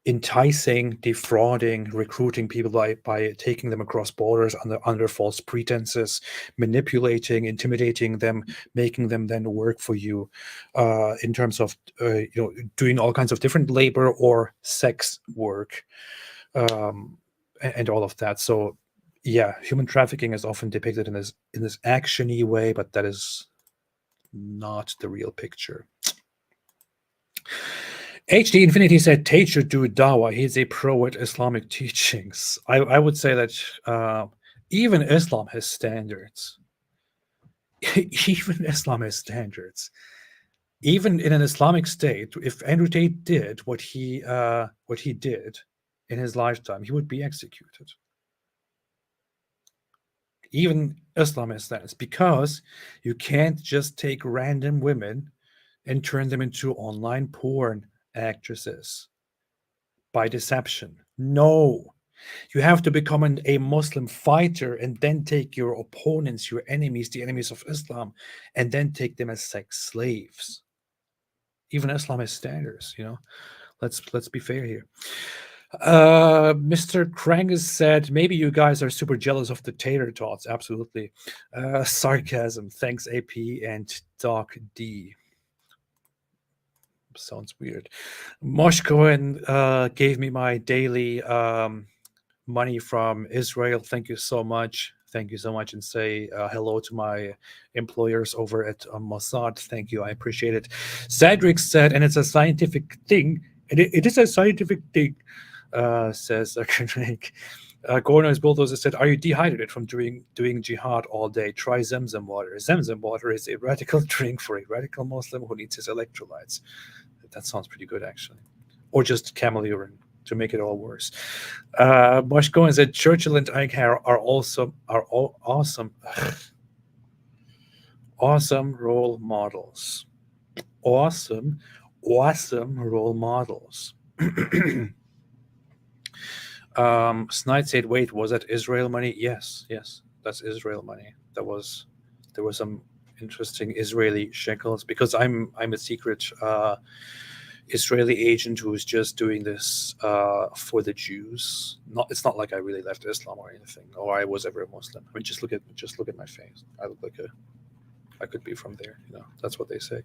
enticing, defrauding, recruiting people by taking them across borders under false pretenses, manipulating, intimidating them, making them then work for you in terms of doing all kinds of different labor or sex work and all of that. So yeah, human trafficking is often depicted in this action-y way, but that is not the real picture. HD Infinity said Tate should do Dawa. He's a pro at Islamic teachings. I would say that even Islam has standards. Even Islam has standards. Even in an Islamic state, if Andrew Tate did what he did in his lifetime, he would be executed. Even Islam has standards, because you can't just take random women and turn them into online porn actresses by deception. No, you have to become a Muslim fighter and then take your opponents, your enemies, the enemies of Islam, and then take them as sex slaves. Even Islam has standards, Let's be fair here. Mr. Krangus said, maybe you guys are super jealous of the tater tots. Absolutely. Sarcasm. Thanks, AP and Doc D. Sounds weird. Mosh Cohen gave me my daily money from Israel. Thank you so much. Thank you so much. And say hello to my employers over at Mossad. Thank you. I appreciate it. Cedric said, and it's a scientific thing. It is a scientific thing, says Craig. Gorno's Bulldozer said, are you dehydrated from doing jihad all day? Try Zemzem water. Zemzem water is a radical drink for a radical Muslim who needs his electrolytes. That sounds pretty good, actually. Or just camel urine to make it all worse. Mosh Cohen said, Churchill and Ike are awesome role models. Awesome role models. Snide said, wait, was that Israel money? Yes, that's Israel money. There was some interesting Israeli shekels, because I'm a secret Israeli agent who is just doing this for the Jews. It's not like I really left Islam or anything, or I was ever a Muslim. I mean, just look at my face. I look like I could be from there. That's what they say.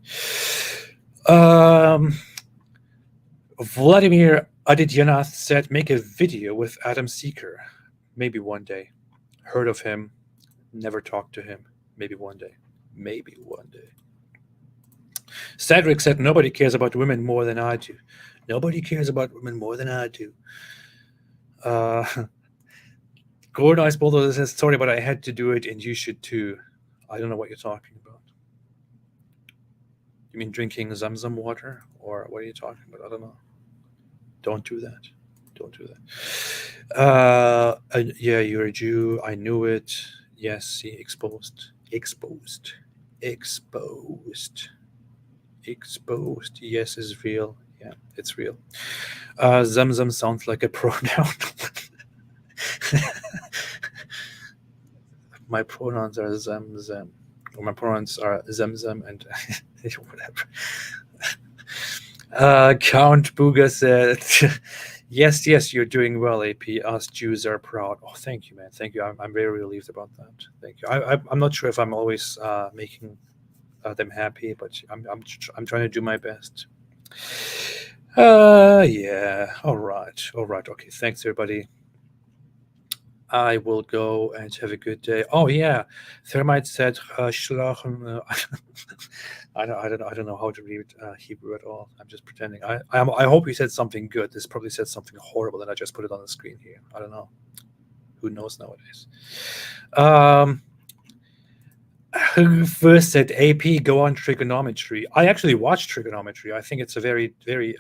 Vladimir Adityanath said, make a video with Adam Seeker. Maybe one day. Heard of him, never talked to him. Maybe one day. Cedric said, nobody cares about women more than I do. Nobody cares about women more than I do. Gordon Ice Bulldozer says, sorry, but I had to do it and you should too. I don't know what you're talking about. You mean drinking Zamzam water? Or what are you talking about? I don't know. Don't do that. Yeah, you're a Jew. I knew it. Yes, see, exposed. Yes, is real. Yeah, it's real. Zamzam sounds like a pronoun. My pronouns are Zamzam. Or my pronouns are Zamzam and whatever. Count Booga said, yes, you're doing well, AP. Us Jews are proud. Oh, thank you, man. Thank you. I'm very relieved about that. Thank you. I'm not sure if I'm always making them happy, but I'm trying to do my best. Yeah. All right. Okay. Thanks, everybody. I will go and have a good day. Oh yeah, Thermite said, "Schlachen." I don't know how to read Hebrew at all. I'm just pretending. I hope he said something good. This probably said something horrible, and I just put it on the screen here. I don't know. Who knows nowadays? First said, AP, go on trigonometry. I actually watch trigonometry. I think it's a very, very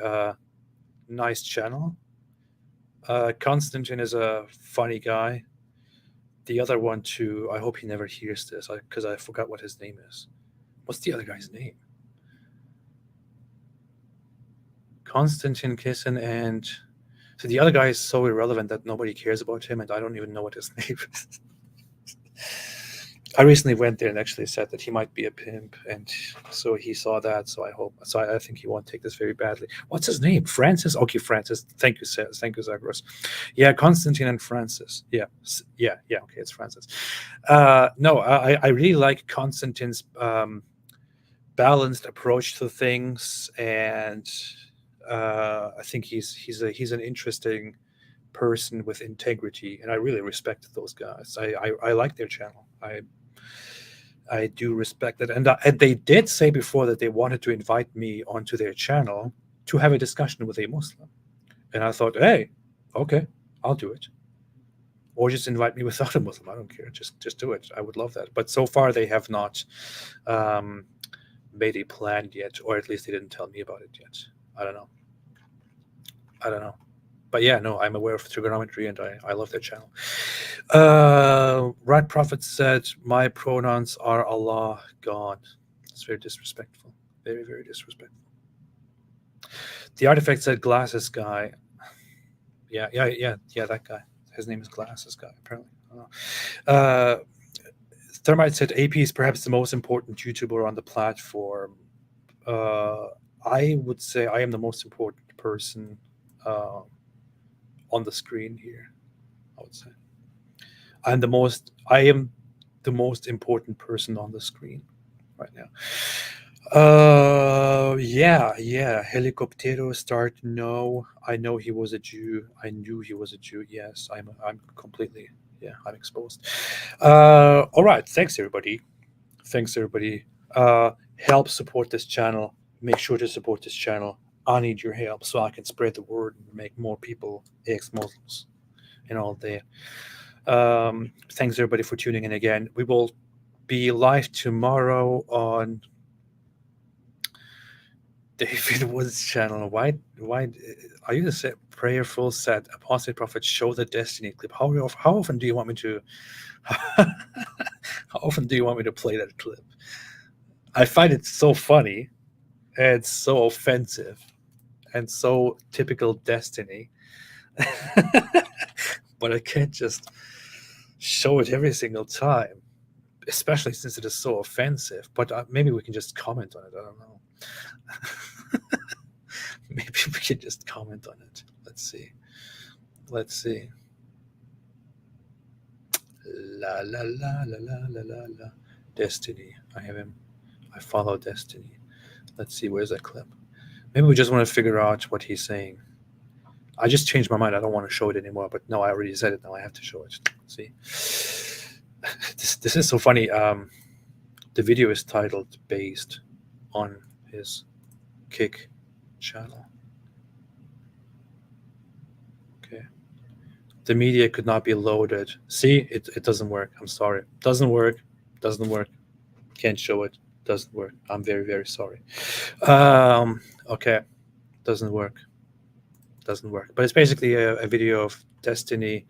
nice channel. Konstantin is a funny guy. The other one too, I hope he never hears this because I forgot what his name is. What's the other guy's name? Konstantin Kissen, and so the other guy is so irrelevant that nobody cares about him, and I don't even know what his name is. I recently went there and actually said that he might be a pimp, and so he saw that. So I think he won't take this very badly. What's his name? Francis? Okay, Francis. Thank you, Zagros. Yeah, Constantine and Francis. Yeah. Okay, it's Francis. No, I really like Constantine's balanced approach to things, and I think he's an interesting person with integrity, and I really respect those guys. I like their channel. I do respect it, and they did say before that they wanted to invite me onto their channel to have a discussion with a Muslim, and I thought, hey, okay, I'll do it, or just invite me without a Muslim. I don't care, just do it. I would love that. But so far they have not made a plan yet, or at least they didn't tell me about it yet. I don't know. But yeah, no, I'm aware of trigonometry, and I love their channel. Right Prophet said, my pronouns are Allah, God. It's very disrespectful. Very, very disrespectful. The Artifact said, glasses guy. Yeah, that guy. His name is Glasses Guy, apparently. Thermite said, AP is perhaps the most important YouTuber on the platform. I would say I am the most important person on the screen here, I would say. I am the most important person on the screen right now. Yeah. Helicoptero start. No, I know he was a Jew. I knew he was a Jew. Yes, I'm completely, I'm exposed. All right. Thanks everybody. Help support this channel. Make sure to support this channel. I need your help so I can spread the word and make more people ex-Muslims and all that. Thanks everybody for tuning in again. We will be live tomorrow on David Wood's channel. Why are you the prayerful said Apostate Prophet show the destiny clip? How often do you want me to how often do you want me to play that clip? I find it so funny and so offensive and so typical Destiny. But I can't just show it every single time, especially since it is so offensive. But maybe we can just comment on it. I don't know. Maybe we can just comment on it. Let's see. La la la la la la la la. Destiny. I have him. I follow Destiny. Let's see. Where's that clip? Maybe we just want to figure out what he's saying. I just changed my mind. I don't want to show it anymore. But no, I already said it. Now I have to show it. See. This is so funny. The video is titled based on his Kick channel. Okay. The media could not be loaded. See, it doesn't work. I'm sorry. Doesn't work. Can't show it. Doesn't work. I'm very, very sorry. Okay. Doesn't work. But it's basically a video of Destiny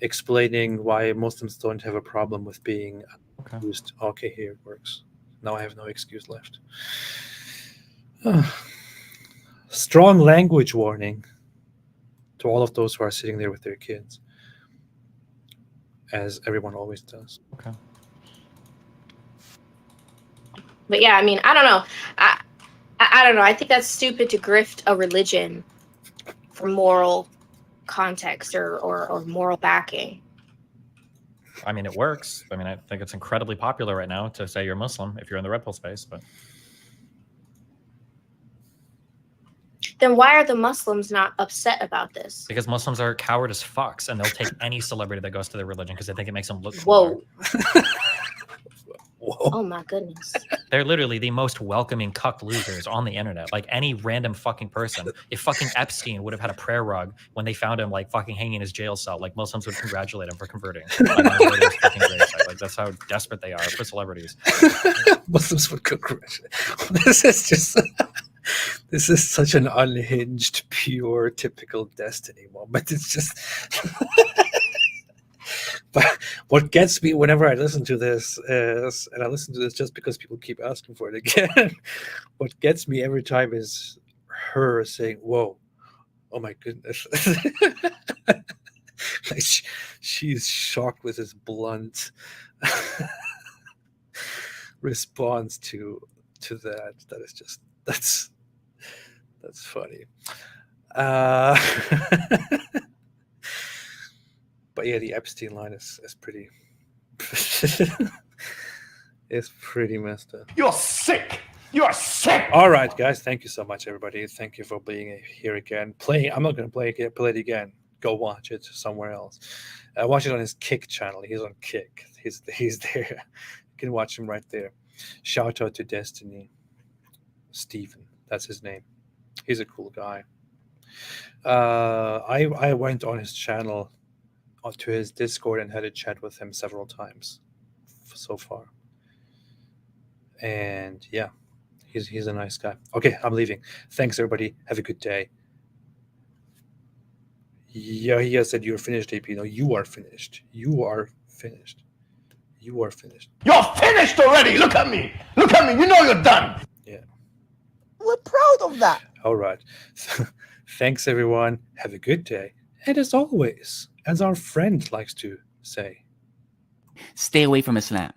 explaining why Muslims don't have a problem with being accused. Okay, here it works. Now I have no excuse left. Strong language warning to all of those who are sitting there with their kids, as everyone always does. Okay. But yeah, I mean, I don't know. I don't know. I think that's stupid to grift a religion for moral context or moral backing. I mean, it works. I mean, I think it's incredibly popular right now to say you're Muslim if you're in the red pill space, but then why are the Muslims not upset about this? because Muslims are coward as fucks and they'll take any celebrity that goes to their religion because they think it makes them look cooler. Whoa. Oh my goodness. They're literally the most welcoming cuck losers on the internet. Like any random fucking person. If fucking Epstein would have had a prayer rug when they found him like fucking hanging in his jail cell, like Muslims would congratulate him for converting. Like that's how desperate they are for celebrities. Muslims would congratulate. This is such an unhinged, pure, typical Destiny moment. It's just. But what gets me whenever I listen to this is, and I listen to this just because people keep asking for it again, what gets me every time is her saying, whoa, oh my goodness. Like she's shocked with this blunt response to that. That is just, that's funny. But yeah, the Epstein line is pretty it's pretty messed up. You're sick. You are sick. All right, guys. Thank you so much, everybody. Thank you for being here again. I'm not going to play it again. Go watch it somewhere else. Watch it on his Kick channel. He's on Kick. He's there. You can watch him right there. Shout out to Destiny. Stephen. That's his name. He's a cool guy. I went on his channel, to his Discord, and had a chat with him several times so far. And yeah, he's a nice guy. Okay, I'm leaving. Thanks, everybody. Have a good day. Yeah, he has said you're finished, AP. No, you are finished. You are finished. You are finished. You're finished already. Look at me. Look at me. You know you're done. Yeah. We're proud of that. All right. Thanks, everyone. Have a good day. And as always, as our friend likes to say, stay away from Islam.